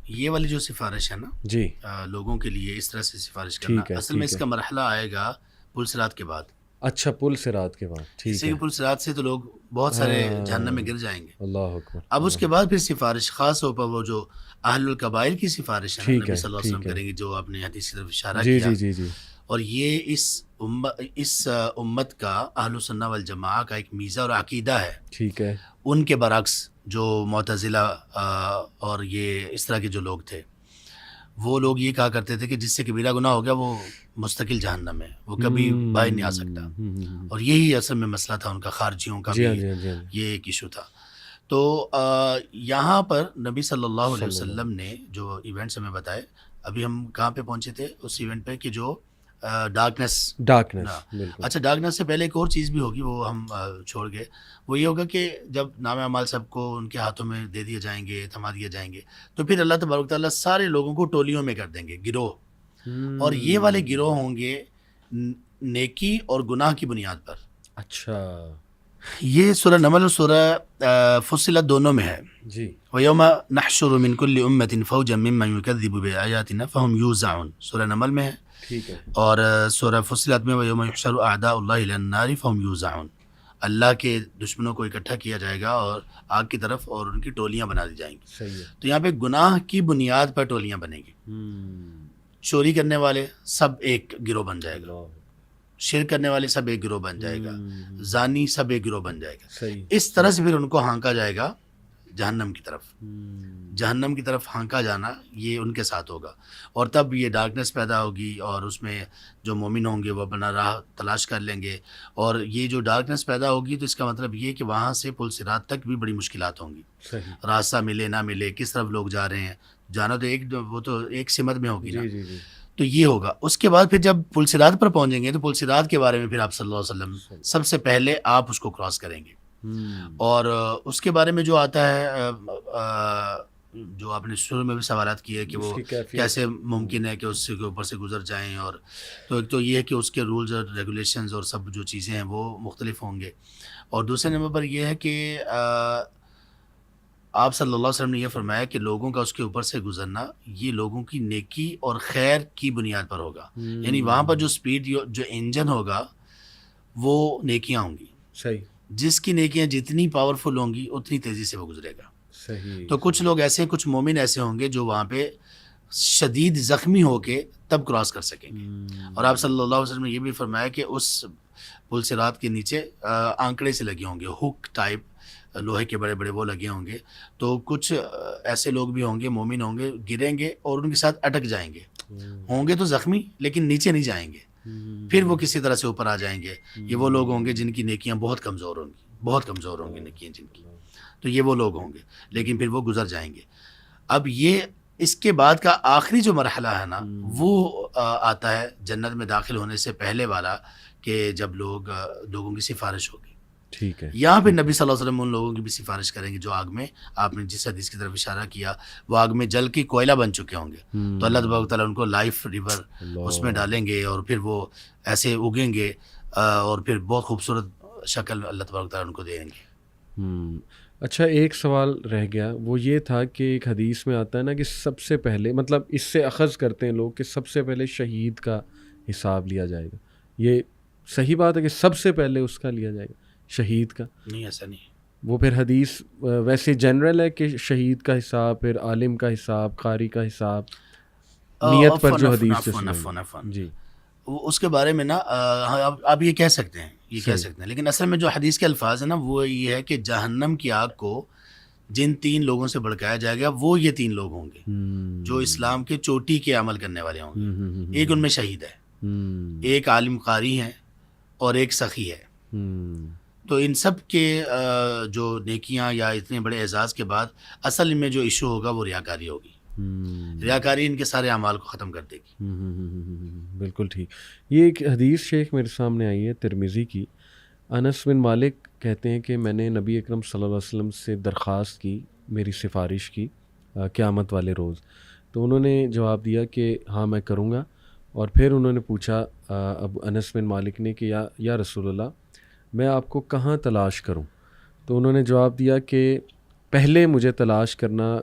یہ والی جو سفارش ہے نا جی لوگوں کے لیے اس طرح سے سفارش کرنا، اصل میں اس کا مرحلہ آئے گا پل صراط کے بعد. اچھا، پل صراط کے بعد، ٹھیک ہے. پل صراط سے تو لوگ بہت سارے جہنم میں گر جائیں گے. اللہ اکبر. اب اس کے بعد پھر سفارش خاص طور پر وہ جو اہل الکبائر کی سفارش ہے نبی صلی اللہ علیہ وسلم کریں گے، جو آپ نے حدیث کی طرف اشارہ کیا. جی جی. اور یہ اس امت کا اہل سنہ والجماعہ کا ایک میزہ اور عقیدہ ہے. ٹھیک ہے. ان کے برعکس جو معتزلہ اور یہ اس طرح کے جو لوگ تھے، وہ لوگ یہ کہا کرتے تھے کہ جس سے کبیرہ گناہ ہو گیا وہ مستقل جہنم ہے، وہ کبھی باہر نہیں آ سکتا. اور یہی اصل میں مسئلہ تھا ان کا، خارجیوں کا بھی یہ ایک ایشو تھا. تو یہاں پر نبی صلی اللہ علیہ وسلم نے جو ایونٹس ہمیں بتائے، ابھی ہم کہاں پہ پہنچے تھے اس ایونٹ پہ کہ جو ڈارکنیس. اچھا، ڈارکنیس سے پہلے ایک اور چیز بھی ہوگی، وہ ہم چھوڑ گئے. وہ یہ ہوگا کہ جب نام اعمال سب کو ان کے ہاتھوں میں دے دیے جائیں گے، تھما دیے جائیں گے، تو پھر اللہ تبارک و تعالیٰ سارے لوگوں کو ٹولیوں میں کر دیں گے، گروہ. اور یہ والے گروہ ہوں گے نیکی اور گناہ کی بنیاد پر. اچھا، یہ سورہ نمل اور سورہ فصلت دونوں میں ہے. جی. وَيَوْمَ نَحْشُرُ مِنْ كُلِّ أُمَّةٍ فَوْجًا مِّمَّنْ يُكَذِّبُ بِآيَاتِنَا فَهُمْ يُوزَعُونَ، سورہ نمل میں ہے. ٹھیک ہے. اور سورہ فصلت میں وَيَوْمَ يُحْشَرُ أَعْدَاءُ اللَّهِ إِلَى النَّارِ فَهُمْ يُوزَعُونَ، اللہ کے دشمنوں کو اکٹھا کیا جائے گا اور آگ کی طرف، اور ان کی ٹولیاں بنا دی جائیں گی. صحیح ہے. تو یہاں پہ گناہ کی بنیاد پر ٹولیاں بنیں گی. چوری کرنے والے سب ایک گروہ بن جائے گا، شرک کرنے والے سب ایک گروہ بن جائے گا، زانی سب ایک گروہ بن جائے گا. صحیح. اس طرح سے پھر ان کو ہانکا جائے گا جہنم کی طرف. جہنم کی طرف ہانکا جانا یہ ان کے ساتھ ہوگا. اور تب یہ ڈارکنیس پیدا ہوگی اور اس میں جو مومن ہوں گے وہ اپنا راہ تلاش کر لیں گے. اور یہ جو ڈارکنیس پیدا ہوگی تو اس کا مطلب یہ کہ وہاں سے پل صراط تک بھی بڑی مشکلات ہوں گی. صحیح. راستہ ملے نہ ملے، کس طرف لوگ جا رہے ہیں، جانا تو وہ تو ایک سمت میں ہوگی نا. جی. تو یہ ہوگا. اس کے بعد پھر جب پل صراط پر پہنچیں گے تو پل صراط کے بارے میں پھر آپ صلی اللہ علیہ وسلم سب سے پہلے آپ اس کو کراس کریں گے. اور اس کے بارے میں جو آتا ہے، جو آپ نے شروع میں بھی سوالات کیے کہ وہ کیسے ممکن ہے کہ اس کے اوپر سے گزر جائیں. اور تو ایک تو یہ ہے کہ اس کے رولز اور ریگولیشنز اور سب جو چیزیں ہیں وہ مختلف ہوں گے. اور دوسرے نمبر پر یہ ہے کہ آپ صلی اللہ علیہ وسلم نے یہ فرمایا کہ لوگوں کا اس کے اوپر سے گزرنا یہ لوگوں کی نیکی اور خیر کی بنیاد پر ہوگا. یعنی وہاں پر جو سپیڈ، جو انجن ہوگا وہ نیکیاں ہوں گی. صحیح. جس کی نیکیاں جتنی پاورفل ہوں گی اتنی تیزی سے وہ گزرے گا. صحیح. تو کچھ لوگ ایسے، کچھ مومن ایسے ہوں گے جو وہاں پہ شدید زخمی ہو کے تب کراس کر سکیں گے. اور آپ صلی اللہ علیہ وسلم نے یہ بھی فرمایا کہ اس پل صراط کے نیچے آنکڑے سے لگے ہوں گے، ہک ٹائپ لوہے کے بڑے بڑے وہ لگے ہوں گے. تو کچھ ایسے لوگ بھی ہوں گے، مومن ہوں گے، گریں گے اور ان کے ساتھ اٹک جائیں گے. ہوں گے تو زخمی لیکن نیچے نہیں جائیں گے، پھر وہ کسی طرح سے اوپر آ جائیں گے. یہ وہ لوگ ہوں گے جن کی نیکیاں بہت کمزور ہوں گی، بہت کمزور ہوں گی نیکیاں جن کی. تو یہ وہ لوگ ہوں گے لیکن پھر وہ گزر جائیں گے. اب یہ اس کے بعد کا آخری جو مرحلہ ہے نا وہ آتا ہے جنت میں داخل ہونے سے پہلے والا، کہ جب لوگوں کی سفارش ہوگی. ٹھیک ہے. یہاں پہ نبی صلی اللہ علیہ وسلم ان لوگوں کی بھی سفارش کریں گے جو آگ میں، آپ نے جس حدیث کی طرف اشارہ کیا، وہ آگ میں جل کے کوئلہ بن چکے ہوں گے. تو اللہ تبارک و تعالیٰ ان کو لائف ریور اس میں ڈالیں گے اور پھر وہ ایسے اگیں گے اور پھر بہت خوبصورت شکل اللہ تبارک و تعالیٰ ان کو دیں گے. اچھا، ایک سوال رہ گیا، وہ یہ تھا کہ ایک حدیث میں آتا ہے نا کہ سب سے پہلے، مطلب اس سے اخذ کرتے ہیں لوگ کہ سب سے پہلے شہید کا حساب لیا جائے گا. یہ صحیح بات ہے کہ سب سے پہلے اس کا لیا جائے گا, شہید کا؟ نہیں ایسا نہیں. وہ پھر حدیث ویسے جنرل ہے کہ شہید کا حساب, پھر عالم کا حساب, قاری کا حساب, نیت پر جو حدیث جی اس کے بارے میں نا آپ یہ کہہ سکتے ہیں, یہ کہہ سکتے ہیں, لیکن اصل میں جو حدیث کے الفاظ ہیں نا وہ یہ ہے کہ جہنم کی آگ کو جن 3 لوگوں سے بھڑکایا جائے گا وہ یہ 3 لوگ ہوں گے جو اسلام کے چوٹی کے عمل کرنے والے ہوں گے. ایک ان میں شہید ہے, ایک عالم قاری ہے, اور ایک سخی ہے. تو ان سب کے جو نیکیاں یا اتنے بڑے اعزاز کے بعد اصل میں جو ایشو ہوگا وہ ریاکاری ہوگی. ریاکاری ان کے سارے اعمال کو ختم کر دے گی. بالکل ٹھیک. یہ ایک حدیث شیخ میرے سامنے آئی ہے ترمذی کی. انس بن مالک کہتے ہیں کہ میں نے نبی اکرم صلی اللہ علیہ وسلم سے درخواست کی, میری سفارش کی قیامت والے روز. تو انہوں نے جواب دیا کہ ہاں میں کروں گا. اور پھر انہوں نے پوچھا اب انس بن مالک نے کہ یا رسول اللہ میں آپ کو کہاں تلاش کروں؟ تو انہوں نے جواب دیا کہ پہلے مجھے تلاش کرنا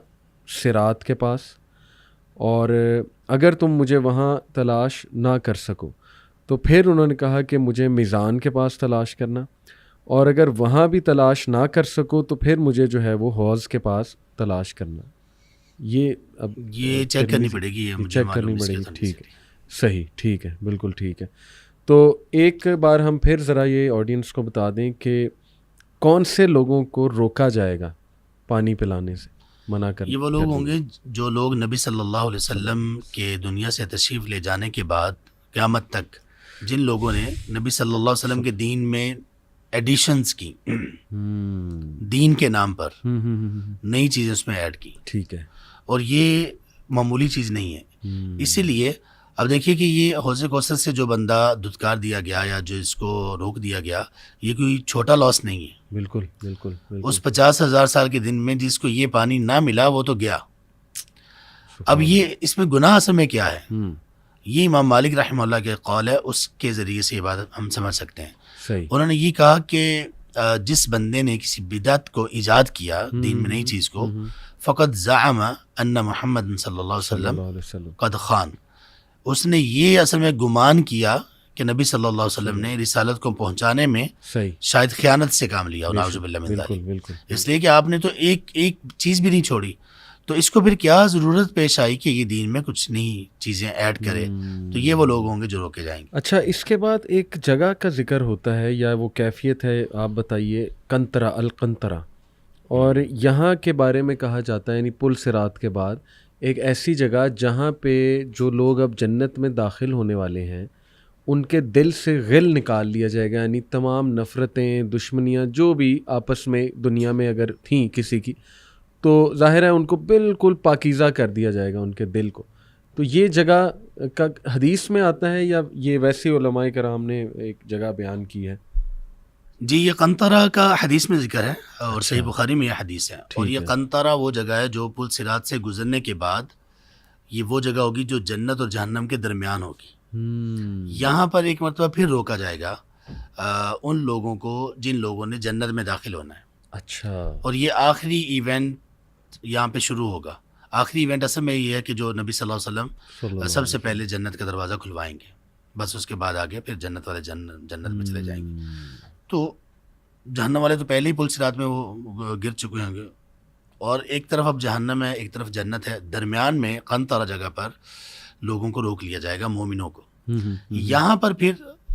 صراط کے پاس, اور اگر تم مجھے وہاں تلاش نہ کر سکو تو پھر انہوں نے کہا کہ مجھے میزان کے پاس تلاش کرنا, اور اگر وہاں بھی تلاش نہ کر سکو تو پھر مجھے جو ہے وہ حوض کے پاس تلاش کرنا. یہ اب یہ چیک کرنی پڑے گی, چیک کرنی پڑے گی. ٹھیک ہے, صحیح, ٹھیک ہے, بالکل ٹھیک ہے. تو ایک بار ہم پھر ذرا یہ آڈینس کو بتا دیں کہ کون سے لوگوں کو روکا جائے گا پانی پلانے سے, منع کر. یہ وہ لوگ ہوں گے جو لوگ نبی صلی اللہ علیہ وسلم کے دنیا سے تشریف لے جانے کے بعد قیامت تک جن لوگوں نے نبی صلی اللہ علیہ وسلم کے دین میں ایڈیشنز کی, دین کے نام پر نئی چیزیں اس میں ایڈ کی. ٹھیک ہے. اور یہ معمولی چیز نہیں ہے. اسی لیے اب دیکھیے کہ یہ حوض کوثر سے جو بندہ دھتکار دیا گیا یا جو اس کو روک دیا گیا, یہ کوئی چھوٹا لاس نہیں ہے. بالکل بالکل. اس 50,000 سال کے دن میں جس کو یہ پانی نہ ملا وہ تو گیا. اب یہ اس میں گناہ اصل میں کیا ہے, یہ امام مالک رحمہ اللہ کے قول ہے, اس کے ذریعے سے یہ بات ہم سمجھ سکتے ہیں. صحیح. انہوں نے یہ کہا کہ جس بندے نے کسی بدعت کو ایجاد کیا دین میں نئی چیز کو, فقط زعم ان محمد صلی اللہ علیہ وسلم قد خان, اس نے یہ اصل میں گمان کیا کہ نبی صلی اللہ علیہ وسلم نے رسالت کو پہنچانے میں شاید خیانت سے کام لیا, نعوذ باللہ من ذلک. اس لیے کہ آپ نے تو ایک چیز بھی نہیں چھوڑی, تو اس کو پھر کیا ضرورت پیش آئی کہ یہ دین میں کچھ نئی چیزیں ایڈ کرے. تو یہ وہ لوگ ہوں گے جو روکے جائیں گے. اچھا, اس کے بعد ایک جگہ کا ذکر ہوتا ہے یا وہ کیفیت ہے, آپ بتائیے. قنطرہ, القنطرہ. اور یہاں کے بارے میں کہا جاتا ہے, یعنی پل صراط کے بعد ایک ایسی جگہ جہاں پہ جو لوگ اب جنت میں داخل ہونے والے ہیں ان کے دل سے غل نکال لیا جائے گا, یعنی تمام نفرتیں, دشمنیاں جو بھی آپس میں دنیا میں اگر تھیں کسی کی, تو ظاہر ہے ان کو بالکل پاکیزہ کر دیا جائے گا ان کے دل کو. تو یہ جگہ کا حدیث میں آتا ہے یا یہ ویسے علماء کرام نے ایک جگہ بیان کی ہے؟ جی, یہ قنطرہ کا حدیث میں ذکر ہے اور صحیح بخاری میں یہ حدیث ہے. اور یہ قنطرہ وہ جگہ ہے جو پل صراط سے گزرنے کے بعد یہ وہ جگہ ہوگی جو جنت اور جہنم کے درمیان ہوگی. یہاں پر ایک مرتبہ پھر روکا جائے گا ان لوگوں کو جن لوگوں نے جنت میں داخل ہونا ہے. اچھا. اور یہ آخری ایونٹ یہاں پہ شروع ہوگا. آخری ایونٹ اصل میں یہ ہے کہ جو نبی صلی اللہ علیہ وسلم سب سے پہلے جنت کا دروازہ کھلوائیں گے, بس اس کے بعد آگے پھر جنت والے جنت میں چلے جائیں گے. تو جہنم والے تو پہلے ہی پل صراط میں وہ گر چکے ہوں گے, اور ایک طرف اب جہنم ہے ایک طرف جنت ہے, درمیان میں قنطرہ جگہ پر لوگوں کو روک لیا جائے گا, مومنوں کو. یہاں پر پھر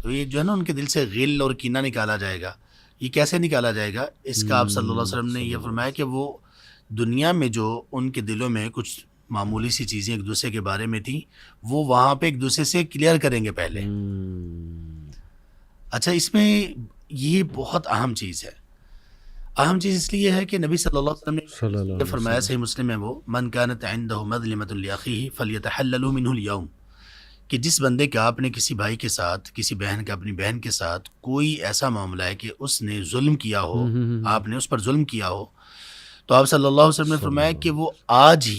یہ جو ہے نا ان کے دل سے غل اور کینہ نکالا جائے گا. یہ کیسے نکالا جائے گا, اس کا آپ صلی اللہ علیہ وسلم نے یہ فرمایا کہ وہ دنیا میں جو ان کے دلوں میں کچھ معمولی سی چیزیں ایک دوسرے کے بارے میں تھیں وہ وہاں پہ ایک دوسرے سے کلیئر کریں گے پہلے. اچھا, اس میں یہ بہت اہم چیز ہے. اہم چیز اس لیے ہے کہ نبی صلی اللہ علیہ وسلم نے فرمایا, صحیح مسلم ہے وہ, من كانت عنده مظلمة لأخيه فليتحلل منه اليوم, کہ جس بندے کا اپنے کسی بھائی کے ساتھ, کسی بہن کا اپنی بہن کے ساتھ کوئی ایسا معاملہ ہے کہ اس نے ظلم کیا ہو, آپ نے اس پر ظلم کیا ہو, تو آپ صلی اللہ علیہ وسلم نے فرمایا کہ وہ آج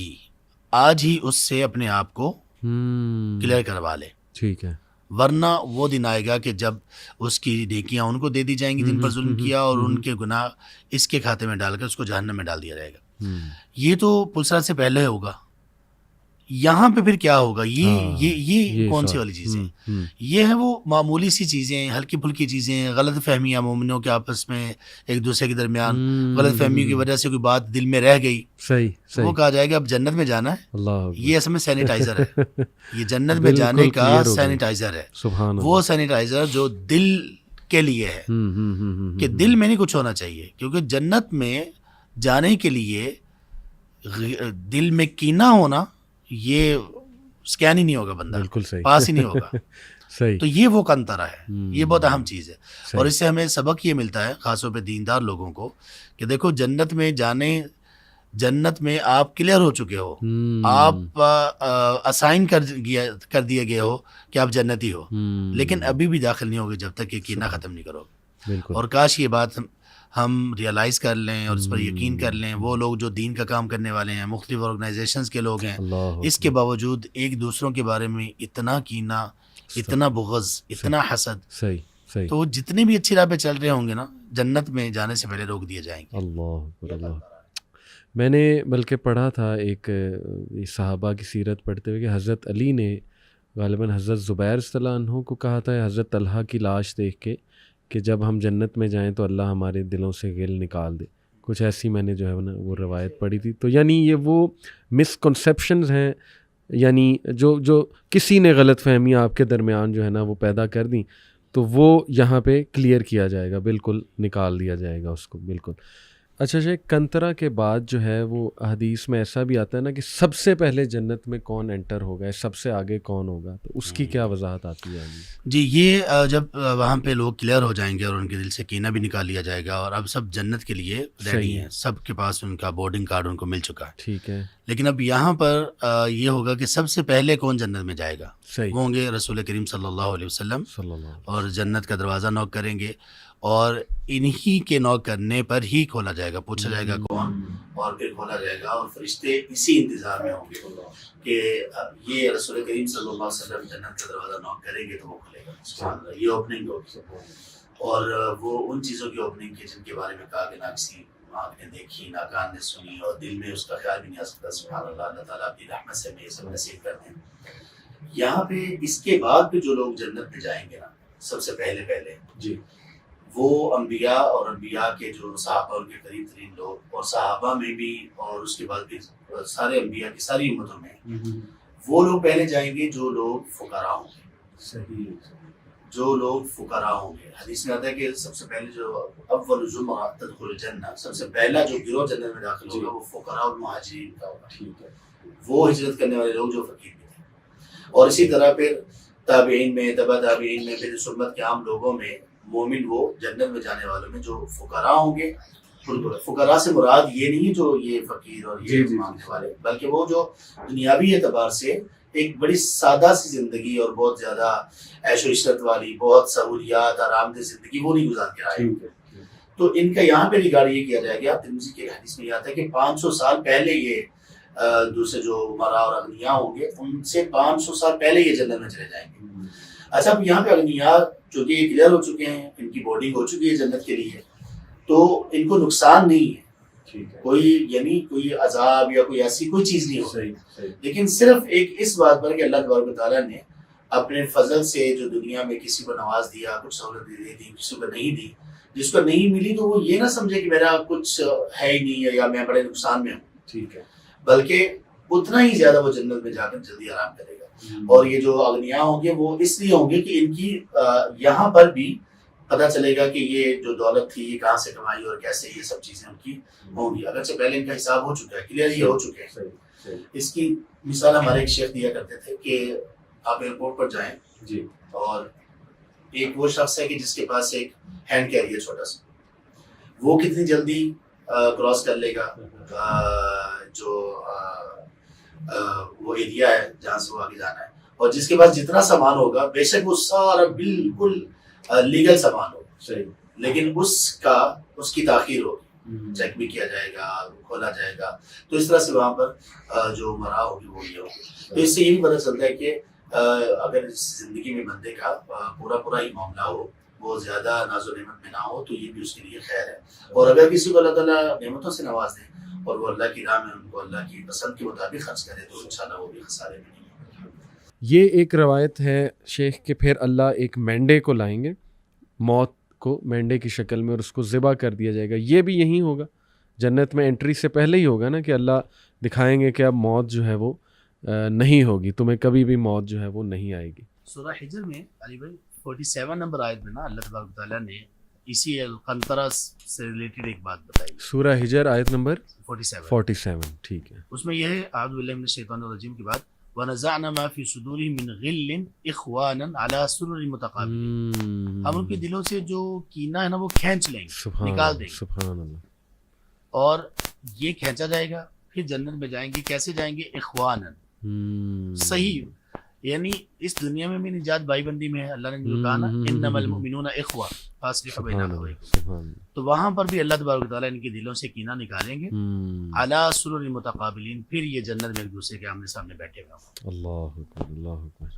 ہی اس سے اپنے آپ کو کلیئر کروا لے. ٹھیک ہے. ورنہ وہ دن آئے گا کہ جب اس کی نیکیاں ان کو دے دی جائیں گی جن پر ظلم کیا, اور ان کے گناہ اس کے کھاتے میں ڈال کر اس کو جہنم میں ڈال دیا جائے گا. یہ تو پل صراط سے پہلے ہوگا, یہاں پہ پھر کیا ہوگا؟ ہاں یہ کون سی سوال والی چیزیں؟ ہم، یہ ہے وہ معمولی سی چیزیں، ہلکی پھلکی چیزیں، غلط فہمیاں مومنوں کے آپس میں ایک دوسرے کے درمیان، غلط فہمیوں کی وجہ سے کوئی بات دل میں رہ گئی، صحیح وہ صحیح، کہا جائے گا اب جنت میں جانا ہے، اللہ یہ اصل میں سینیٹائزر ہے، یہ جنت میں جانے بالکل کا کلیئر ہو گیا، سینیٹائزر ہے، سبحان وہ اللہ، سینیٹائزر جو دل کے لیے ہے، کہ دل میں نہیں کچھ ہونا چاہیے، کیونکہ جنت میں جانے کے لیے دل میں کینہ ہونا یہ سکین ہی نہیں ہوگا، بندہ بالکل صحیح، پاس ہی نہیں ہوگا. صحیح، تو یہ وہ کنترا ہے، یہ بہت اہم چیز ہے. صحیح، اور اس سے ہمیں سبق یہ ملتا ہے خاص طور پہ دیندار لوگوں کو کہ دیکھو جنت میں جنت میں آپ کلیئر ہو چکے ہو، آپ اسائن کر دیے گئے ہو کہ آپ جنتی ہو، لیکن ابھی بھی داخل نہیں ہوگے جب تک کہ کینہ ختم نہیں کرو. بالکل، اور کاش یہ بات ہم ریئلائز کر لیں اور اس پر یقین کر لیں. وہ لوگ جو دین کا کام کرنے والے ہیں، مختلف آرگنائزیشنز کے لوگ ہیں، اللہ اس کے باوجود ایک دوسروں کے بارے میں اتنا کینہ، اتنا بغض، اتنا حسد، صحیح صحیح، تو جتنے بھی اچھی راہ پہ چل رہے ہوں گے نا، جنت میں جانے سے پہلے روک دیے جائیں گے. اللہ اکبر، اللہ. میں نے بلکہ پڑھا تھا ایک صحابہ کی سیرت پڑھتے ہوئے کہ حضرت علی نے غالباً حضرت زبیر صلی اللہ عنہ کو کہا تھا حضرت طلحہ کی لاش دیکھ کے کہ جب ہم جنت میں جائیں تو اللہ ہمارے دلوں سے غل نکال دے. کچھ ایسی میں نے جو ہے نا وہ روایت پڑھی تھی. تو یعنی یہ وہ مسکنسیپشنز ہیں، یعنی جو کسی نے غلط فہمیاں آپ کے درمیان جو ہے نا وہ پیدا کر دیں، تو وہ یہاں پہ کلیئر کیا جائے گا، بالکل نکال دیا جائے گا اس کو، بالکل. اچھا شیخ، کنترا کے بعد جو ہے وہ حدیث میں ایسا بھی آتا ہے نا کہ سب سے پہلے جنت میں کون انٹر ہوگا، سب سے آگے کون ہوگا، تو اس کی کیا وضاحت آتی ہے؟ جی یہ جب وہاں پہ لوگ کلیئر ہو جائیں گے اور ان کے دل سے کینہ بھی نکال لیا جائے گا اور اب سب جنت کے لیے ریڈی ہیں، سب کے پاس ان کا بورڈنگ کارڈ ان کو مل چکا ہے. ٹھیک ہے، لیکن اب یہاں پر یہ ہوگا کہ سب سے پہلے کون جنت میں جائے گا؟ صحیح، وہ ہوں گے رسول کریم صلی اللہ علیہ وسلم، صلی اللہ علیہ اور جنت کا دروازہ نوک کریں گے، اور انہی کے نوک کرنے پر ہی کھولا جائے گا. پوچھا جائے گا کون، اور پھر کھولا جائے گا، اور فرشتے اسی انتظار میں ہوں گے کہ یہ رسول کریم صلی اللہ علیہ وسلم جنت کا دروازہ نوک کریں گے تو وہ کھلے گا. سبحان اللہ، یہ اوپننگ ہوگی، اور وہ ان چیزوں کی اوپننگ کی جن کے بارے میں کہا کہ نہ کسی آنکھ نے دیکھی، نہ کان نے سنی، اور دل میں اس کا خیال بھی نہیں آ سکتا. سبحان اللہ، اللہ تعالیٰ اپنی رحمت سے ہمیں یہ سب نصیب کر دیں. یہاں پہ اس کے بعد بھی جو لوگ جنت میں جائیں گے نا سب سے پہلے جی، وہ انبیاء اور انبیاء کے جو صحابہ ان کے قریب ترین لوگ، اور صحابہ میں بھی، اور اس کے بعد بھی سارے انبیاء کی ساری امتوں میں وہ لوگ پہلے جائیں گے جو لوگ فقراء ہوں گے. صحیح، جو لوگ فقراء ہوں گے، حدیث میں آتا ہے کہ سب سے پہلے جو اول زمرہ تدخل الجنہ، سب سے پہلا جو گروہ جنت میں داخل ہوگا وہ فقراء المہاجرین کا ہوگا. ٹھیک ہے، وہ ہجرت کرنے والے لوگ جو فقیر بھی تھے. اور اسی طرح پھر تابعین میں، تبع تابعین میں، پھر سنت کے عام لوگوں میں مومن وہ جنت میں جانے والوں میں جو فقراء ہوں گے. فقراء سے مراد یہ نہیں جو یہ فقیر اور یہ مانگنے والے، بلکہ وہ جو دنیاوی اعتبار سے ایک بڑی سادہ سی زندگی اور بہت زیادہ عیش و عشرت والی، بہت سہولیات، آرام دہ زندگی وہ نہیں گزار کے آئے. تو ان کا یہاں پہ ریگارڈ یہ کیا جائے گا. ترمذی کے حدیث میں یہ آتا ہے کہ 500 سال پہلے یہ دوسرے جو مرا اور اغنیاء ہوں گے ان سے 500 سال پہلے یہ جنت میں چلے جائیں گے. اچھا، اب یہاں پہ اغنیاء چونکہ یہ کلیئر ہو چکے ہیں، ان کی بورڈنگ ہو چکی ہے جنت کے لیے، تو ان کو نقصان نہیں ہے، کوئی یعنی کوئی عذاب یا کوئی ایسی کوئی چیز نہیں ہو. لیکن صرف ایک اس بات پر کہ اللہ تبارک و تعالیٰ نے اپنے فضل سے جو دنیا میں کسی کو نواز دیا، کچھ سہولت دے دی، کسی کو نہیں دی، جس کو نہیں ملی تو وہ یہ نہ سمجھے کہ میرا کچھ ہے ہی نہیں یا میں بڑے نقصان میں ہوں. ٹھیک ہے، بلکہ اتنا ہی زیادہ وہ جنت میں جا کر جلدی آرام کرے گا. اور یہ جو اغنیاء ہوں گے وہ اس لیے ہوں گے کہ ان کی یہاں پر بھی پتہ چلے گا کہ یہ جو دولت تھی یہ کہاں سے کمائی اور کیسے یہ سب چیزیں ان کی ہوں گی. اگرچہ پہلے ان کا حساب ہو چکا ہے، کلیئر یہ ہو چکے ہیں. اس کی مثال ہمارے ایک شیخ دیا کرتے تھے کہ آپ ایئرپورٹ پر جائیں جی، اور ایک وہ شخص ہے کہ جس کے پاس ایک ہینڈ کیریئر چھوٹا سا، وہ کتنی جلدی کراس کر لے گا جو وہ ایریا ہے جہاں سے وہ آگے جانا ہے. اور جس کے پاس جتنا سامان ہوگا، بے شک وہ سارا بالکل لیگل سامان ہوگا، لیکن اس کی تاخیر ہوگی، چیک بھی کیا جائے گا، کھولا جائے گا. تو اس طرح سے وہاں پر جو مرا ہوگی وہ یہ ہوگی. تو اس سے یہ بھی پتہ چلتا ہے کہ اگر اس زندگی میں بندے کا پورا ہی معاملہ ہو، وہ زیادہ ناز و نعمت میں نہ ہو، تو یہ بھی اس کے لیے خیر ہے. اور اگر کسی کو اللہ تعالیٰ نعمتوں سے نواز دے اور وہ اللہ کی راہ میں ان کو اللہ کی پسند کے مطابق خرچ کرے تو انشاءاللہ وہ بھی خسارے میں نہیں ہوگا۔ یہ ایک روایت ہے شیخ کہ پھر اللہ ایک مینڈے کو لائیں گے، موت کو مینڈے کی شکل میں، اور اس کو ذبح کر دیا جائے گا۔ یہ بھی یہی ہوگا، جنت میں انٹری سے پہلے ہی ہوگا نا، کہ اللہ دکھائیں گے کہ اب موت جو ہے وہ نہیں ہوگی، تمہیں کبھی بھی موت جو ہے وہ نہیں آئے گی۔ سورہ حجر میں علی بھائی 47 نمبر آیت میں نا اللہ تبارک و تعالیٰ نے اسی القنطرہ سے ریلیٹڈ ایک بات بتائی، سورہ حجر آیت نمبر 47 ٹھیک ہے۔ اس میں یہ ہے اعوذ باللہ من الشیطان الرجیم کے بعد وَنَزَعْنَا مَا فِي صُدُورِهِم مِّن غِلٍّ إِخْوَانًا عَلَىٰ سُرُرٍ مُتَقَابِلِينَ، ہم ان کے دلوں سے جو کینہ ہے نا وہ کھینچ لیں گے، نکال دیں گے، سبحان اللہ۔ اور یہ کھینچا جائے گا، پھر جنت میں جائیں گے۔ کیسے جائیں گے؟ اخوانن، صحیح، یعنی اس دنیا میں بھی نجات بھائی بندی میں ہے۔ اللہ نے جو کہا نا انما المؤمنون اخوہ فاصلحوا بین اخویکم، تو وہاں پر بھی اللہ تبارک و تعالیٰ ان کے دلوں سے کینہ نکالیں گے، علی سرر متقابلین، پھر یہ جنت میں ایک دوسرے کے آمنے سامنے بیٹھے ہوئے ہوں۔ اللہ اکبر، اللہ اکبر،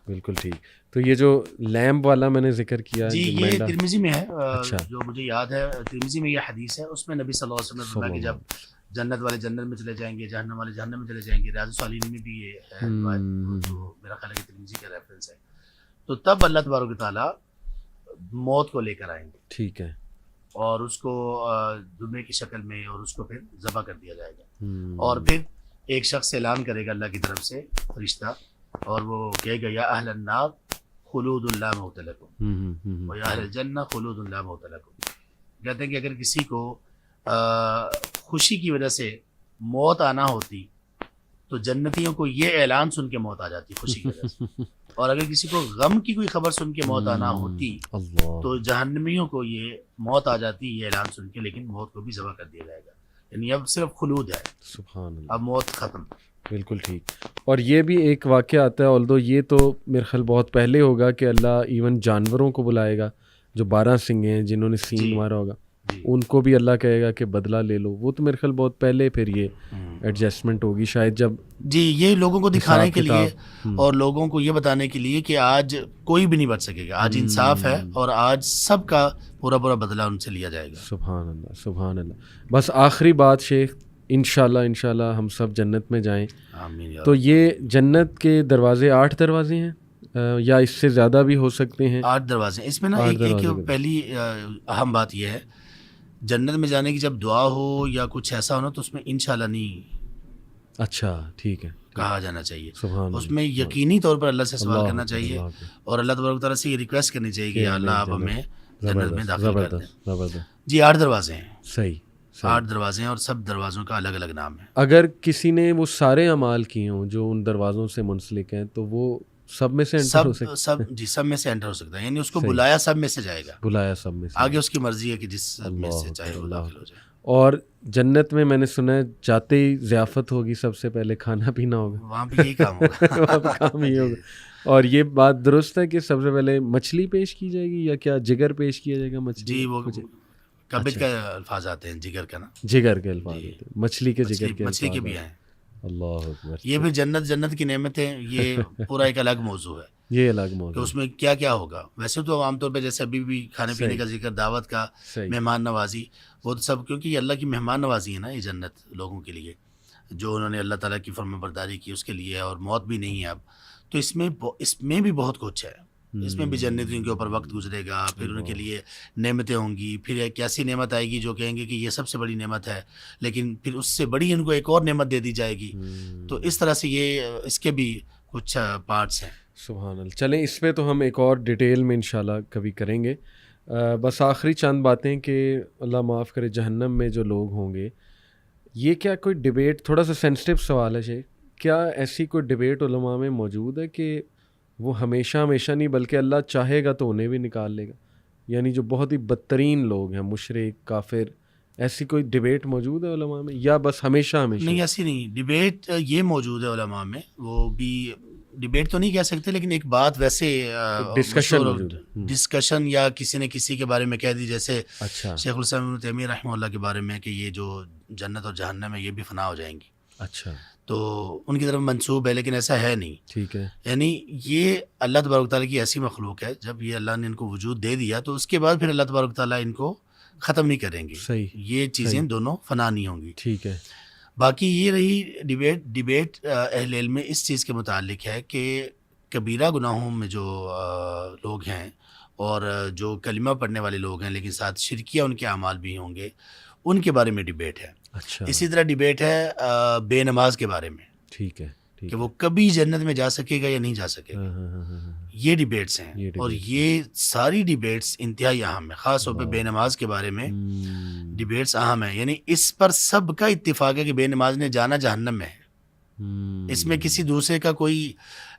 بالکل ٹھیک۔ تو یہ جو لیمپ والا میں نے ذکر کیا جی یہ ترمذی میں ہے، جو مجھے یاد ہے ترمذی میں یہ حدیث ہے، اس میں نبی صلی اللہ علیہ وسلم نے فرمایا کہ جب جنت والے جنت میں چلے جائیں گے، جہنم والے جہنم میں چلے جائیں گے، ریاض الصالحین میں بھی یہ ہے روایت، تو میرا خیال ہے کہ ترمذی کا ریفرنس ہے، تو تب اللہ تبارک و تعالیٰ موت کو لے کر آئیں گے، ٹھیک ہے، اور اس کو دمے کی شکل میں، اور اس کو پھر ذبح کر دیا جائے گا، اور پھر ایک شخص اعلان کرے گا اللہ کی طرف سے فرشتہ، اور وہ کہے گا یا اہل النار خلود لا موت لکم و یا اہل الجنہ خلود لا موت لکم۔ کہتے ہیں کہ اگر کسی کو خوشی کی وجہ سے موت آنا ہوتی تو جنتیوں کو یہ اعلان سن کے موت آ جاتی خوشی کی وجہ سے، اور اگر کسی کو غم کی کوئی خبر سن کے موت آنا ہوتی تو جہنمیوں کو یہ موت آ جاتی یہ اعلان سن کے، لیکن موت کو بھی ذبح کر دیا جائے گا، یعنی اب صرف خلود ہے، سبحان اللہ، اب موت ختم۔ بالکل ٹھیک۔ اور یہ بھی ایک واقعہ آتا ہے، although یہ تو میرے خیال بہت پہلے ہوگا، کہ اللہ ایون جانوروں کو بلائے گا جو 12 سنگے ہیں جنہوں نے سینگ مارا ہوگا، ان کو بھی اللہ کہے گا کہ بدلہ لے لو۔ وہ تو میرے خیال بہت پہلے پھر یہ ایڈجسٹمنٹ ہوگی شاید، جب جی یہ لوگوں کو دکھانے کے لیے اور لوگوں کو یہ بتانے کے لیے کہ آج کوئی بھی نہیں بچ سکے گا، آج انصاف ہے، اور آج سب کا پورا پورا بدلہ ان سے لیا جائے گا۔ سبحان اللہ، سبحان اللہ۔ بس آخری بات شیخ، انشاءاللہ ہم سب جنت میں جائیں، آمین۔ تو یہ جنت کے دروازے 8 دروازے ہیں یا اس سے زیادہ بھی ہو سکتے ہیں؟ 8 دروازے ہیں۔ اس میں نا ایک پہلی اہم بات یہ ہے، جنت میں جانے کی جب دعا ہو یا کچھ ایسا ہو نا تو اس میں انشاءاللہ نہیں اچھا ٹھیک ہے کہا جانا چاہیے، سبحان اس میں یقینی طور پر اللہ سے سوال کرنا چاہیے، اور اللہ تبارک و تعالیٰ سے یہ ریکویسٹ کرنی چاہیے کہ اللہ آپ ہمیں جنت میں داخل کر دیں۔ جی 8 دروازے ہیں، صحیح، 8 دروازے ہیں، اور سب دروازوں کا الگ الگ نام ہے۔ اگر کسی نے وہ سارے اعمال کیے ہوں جو ان دروازوں سے منسلک ہیں تو وہ سب میں سے انٹر ہو سکتا ہے؟ جی سب میں سے انٹر ہو سکتا ہے، یعنی اس کو بلایا سب میں سے جائے گا، بلایا سب میں سے، آگے اس کی مرضی ہے کہ جس میں سے چاہے وہ داخل ہو جائے۔ اور جنت میں نے سنا ہے جاتے ہی ضیافت ہوگی، سب سے پہلے کھانا پینا ہوگا، وہاں بھی یہی کام ہوگا، وہاں پہ کام ہی ہوگا۔ اور یہ بات درست ہے کہ سب سے پہلے مچھلی پیش کی جائے گی یا کیا جگر پیش کیا جائے گا؟ مچھلی، جی وہ کبد کا الفاظ آتے ہیں، جگر کا نا، جگر کے الفاظ آتے ہیں، مچھلی کے جگر کے، مچھلی کے بھی ہیں۔ اللہ اکبر۔ یہ بھی جنت کی نعمتیں، یہ پورا ایک الگ موضوع ہے، یہ الگ موضوع کہ اس میں کیا کیا ہوگا۔ ویسے تو عام طور پہ جیسے ابھی بھی کھانے پینے کا ذکر، دعوت کا، مہمان نوازی، وہ سب کیونکہ یہ اللہ کی مہمان نوازی ہے نا، یہ جنت لوگوں کے لیے جو انہوں نے اللہ تعالیٰ کی فرمان برداری کی اس کے لیے، اور موت بھی نہیں ہے اب، تو اس میں بھی بہت کچھ ہے، اس میں بھی جنتیوں کے اوپر وقت گزرے گا، پھر ان کے لیے نعمتیں ہوں گی، پھر ایک ایسی نعمت آئے گی جو کہیں گے کہ یہ سب سے بڑی نعمت ہے، لیکن پھر اس سے بڑی ان کو ایک اور نعمت دے دی جائے گی، تو اس طرح سے یہ اس کے بھی کچھ پارٹس ہیں۔ سبحان اللہ۔ چلیں اس پہ تو ہم ایک اور ڈیٹیل میں انشاءاللہ کبھی کریں گے۔ بس آخری چند باتیں کہ اللہ معاف کرے، جہنم میں جو لوگ ہوں گے، یہ کیا کوئی ڈیبیٹ، تھوڑا سا سینسٹیو سوال ہے شیخ، کیا ایسی کوئی ڈیبیٹ علماء میں موجود ہے کہ وہ ہمیشہ نہیں بلکہ اللہ چاہے گا تو انہیں بھی نکال لے گا؟ یعنی جو بہت ہی بدترین لوگ ہیں، مشرک، کافر، ایسی کوئی ڈیبیٹ موجود ہے علماء میں یا بس ہمیشہ؟ نہیں ایسی نہیں ڈیبیٹ، یہ موجود ہے علماء میں، وہ بھی ڈیبیٹ تو نہیں کہہ سکتے، لیکن ایک بات ویسے ڈسکشن یا کسی نے کسی کے بارے میں کہہ دی، جیسے شیخ الاسلام ابن تیمیہ رحمہ اللہ کے بارے میں کہ یہ جو جنت اور جہنم ہے یہ بھی فنا ہو جائیں گی، اچھا، تو ان کی طرف منسوب ہے، لیکن ایسا ہے نہیں، ٹھیک ہے۔ یعنی یہ اللہ تبارک تعالیٰ کی ایسی مخلوق ہے، جب یہ اللہ نے ان کو وجود دے دیا تو اس کے بعد پھر اللہ تبارک تعالیٰ ان کو ختم نہیں کریں گے. صحیح. یہ چیزیں دونوں فنا نہیں ہوں گی. ٹھیک ہے. باقی یہ رہی ڈیبیٹ اہل علم میں اس چیز کے متعلق ہے کہ کبیرہ گناہوں میں جو لوگ ہیں اور جو کلمہ پڑھنے والے لوگ ہیں لیکن ساتھ شرکیہ ان کے اعمال بھی ہوں گے، ان کے بارے میں ڈیبیٹ ہے. اچھا. اسی طرح ڈیبیٹ ہے بے نماز کے بارے میں ٹھیک ہے. کہ وہ کبھی جنت میں جا سکے گا یا نہیں جا سکے گا. یہ ڈیبیٹس ہیں اور یہ ساری ڈیبیٹس انتہائی اہم ہیں. خاص طور پہ بے نماز کے بارے میں ڈیبیٹس اہم ہیں. یعنی اس پر سب کا اتفاق ہے کہ بے نماز نے جانا جہنم میں ہے. اس میں کسی دوسرے کا کوئی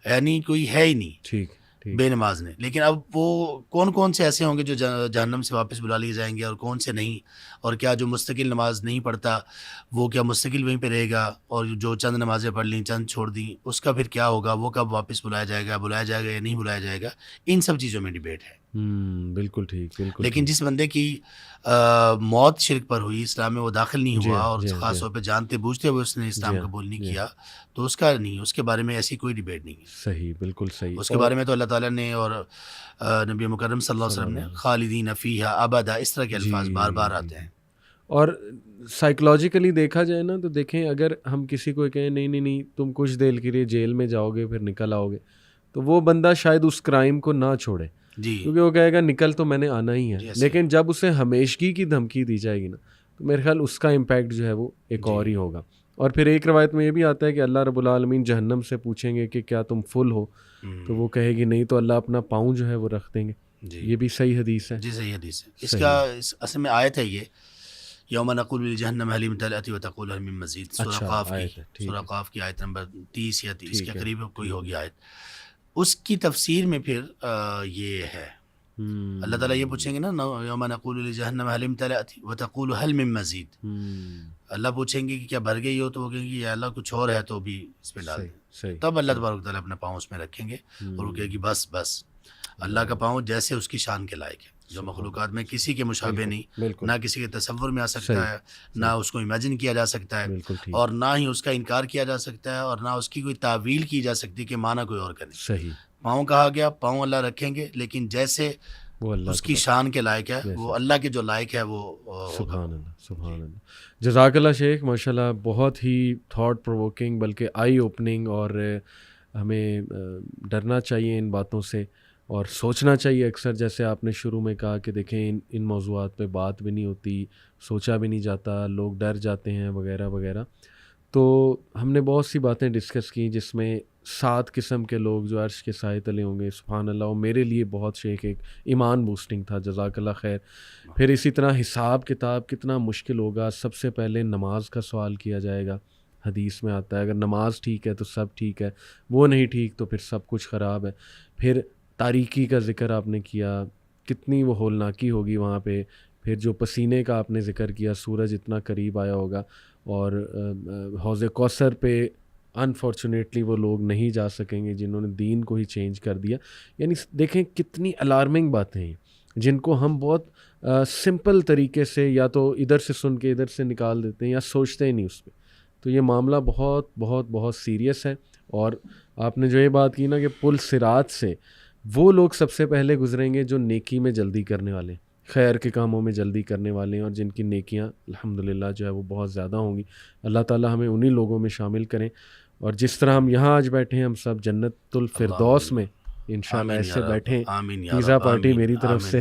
یعنی کوئی ہے ہی نہیں. ٹھیک. بے نماز نے. لیکن اب وہ کون سے ایسے ہوں گے جو جہنم سے واپس بلا لیے جائیں گے اور کون سے نہیں، اور کیا جو مستقل نماز نہیں پڑھتا وہ کیا مستقل وہیں پہ رہے گا، اور جو چند نمازیں پڑھ لیں چند چھوڑ دیں اس کا پھر کیا ہوگا، وہ کب واپس بلایا جائے گا یا نہیں بلایا جائے گا. ان سب چیزوں میں ڈیبیٹ ہے. بالکل ٹھیک. بالکل. لیکن جس بندے کی موت شرک پر ہوئی، اسلام میں وہ داخل نہیں ہوا اور خاص طور پہ جانتے بوجھتے ہوئے اس نے اسلام قبول نہیں کیا، تو اس کا نہیں، اس کے بارے میں ایسی کوئی ڈیبیٹ نہیں ہے. صحیح. بالکل صحیح. اس کے بارے میں تو اللہ تعالیٰ نے اور نبی مکرم صلی اللہ علیہ وسلم نے خالدین فیہا ابدا اس طرح کے الفاظ بار بار آتے ہیں. اور سائیکلوجیکلی دیکھا جائے نا تو دیکھیں، اگر ہم کسی کو کہیں نہیں تم کچھ دیر کے لیے جیل میں جاؤ گے پھر نکل آؤ گے، تو وہ بندہ شاید اس کرائم کو نہ چھوڑے. جی. کیونکہ وہ کہے گا نکل تو میں نے آنا ہی ہے. لیکن جب اسے ہمیشگی کی دھمکی دی جائے گی نا تو میرے خیال اس کا امپیکٹ جو ہے وہ ایک اور ہی ہوگا. اور پھر ایک روایت میں یہ بھی آتا ہے کہ اللہ رب العالمین جہنم سے پوچھیں گے کہ کیا تم فل ہو، تو وہ کہے گی نہیں، تو اللہ اپنا پاؤں جو ہے وہ رکھ دیں گے. یہ بھی صحیح حدیث ہے. جی صحیح حدیث ہے. اس کا اصل میں آیت ہے یہ یوم نقول لجہنم هل امتلأت وتقول هل من مزید. سورہ قاف کی آیت نمبر 30 یا 30 کے قریب کوئی ہوگی آیت. اس کی تفسیر میں پھر یہ ہے اللہ تعالیٰ یہ پوچھیں گے نا یوم نقول لجہنم هل امتلأت وتقول هل من مزید. اللہ پوچھیں گے کہ کیا بھر گئی ہو، تو وہ کہیں گے یا اللہ کچھ اور ہے تو بھی اس پہ ڈال دیں. تب اللہ تبارک تعالیٰ اپنا پاؤں اس میں رکھیں گے اور وہ کہے گی بس. اللہ کا پاؤں جیسے اس کی شان کے لائق ہے، جو مخلوقات میں کسی کے مشابہ نہیں، نہ کسی کے تصور میں آ سکتا ہے، نہ اس کو امیجن کیا جا سکتا ہے، اور نہ ہی اس کا انکار کیا جا سکتا ہے، اور نہ اس کی کوئی تعویل کی جا سکتی کہ معنی کوئی اور کرے. صحیح. پاؤں کہا گیا، پاؤں اللہ رکھیں گے، لیکن جیسے وہ اللہ اس کی شان کے لائق ہے، وہ اللہ کے جو لائق ہے وہ سبحان اللہ. سبحان اللہ. جزاک اللہ شیخ، ماشاء اللہ بہت ہی تھاٹ پرووکنگ بلکہ آئی اوپننگ، اور ہمیں ڈرنا چاہیے ان باتوں سے اور سوچنا چاہیے. اکثر جیسے آپ نے شروع میں کہا کہ دیکھیں ان موضوعات پہ بات بھی نہیں ہوتی، سوچا بھی نہیں جاتا، لوگ ڈر جاتے ہیں وغیرہ وغیرہ. تو ہم نے بہت سی باتیں ڈسکس کی جس میں 7 قسم کے لوگ جو عرش کے سائے تلے ہوں گے. سبحان اللہ. اور میرے لیے بہت شیخ ایک ایمان بوسٹنگ تھا. جزاک اللہ خیر. پھر اسی طرح حساب کتاب کتنا مشکل ہوگا. سب سے پہلے نماز کا سوال کیا جائے گا. حدیث میں آتا ہے اگر نماز ٹھیک ہے تو سب ٹھیک ہے، وہ نہیں ٹھیک تو پھر سب کچھ خراب ہے. پھر تاریکی کا ذکر آپ نے کیا، کتنی وہ ہولناکی ہوگی وہاں پہ. پھر جو پسینے کا آپ نے ذکر کیا، سورج اتنا قریب آیا ہوگا. اور حوض کوثر پہ انفارچونیٹلی وہ لوگ نہیں جا سکیں گے جنہوں نے دین کو ہی چینج کر دیا. یعنی دیکھیں کتنی الارمنگ باتیں ہیں جن کو ہم بہت سمپل طریقے سے یا تو ادھر سے سن کے ادھر سے نکال دیتے ہیں یا سوچتے ہی نہیں اس پہ. تو یہ معاملہ بہت بہت بہت سیریس ہے. اور آپ نے جو یہ بات کی نا کہ پل صراط سے وہ لوگ سب سے پہلے گزریں گے جو نیکی میں جلدی کرنے والے، خیر کے کاموں میں جلدی کرنے والے ہیں، اور جن کی نیکیاں الحمدللہ جو ہے وہ بہت زیادہ ہوں گی. اللہ تعالی ہمیں انہی لوگوں میں شامل کریں. اور جس طرح ہم یہاں آج بیٹھے ہیں، ہم سب جنت الفردوس میں انشاءاللہ ایسے بیٹھیں. پیزا پارٹی میری طرف سے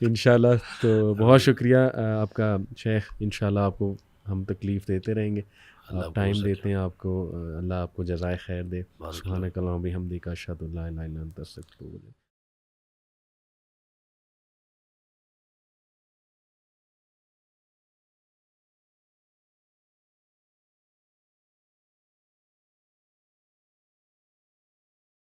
انشاءاللہ. تو بہت شکریہ آپ کا شیخ. انشاءاللہ آپ کو ہم تکلیف دیتے رہیں گے، آپ ٹائم دیتے ہیں. آپ کو اللہ آپ کو جزائے خیر دے. سبحانک اللہم و بحمدک، اشہد ان لا الہ الا انت، استغفرک.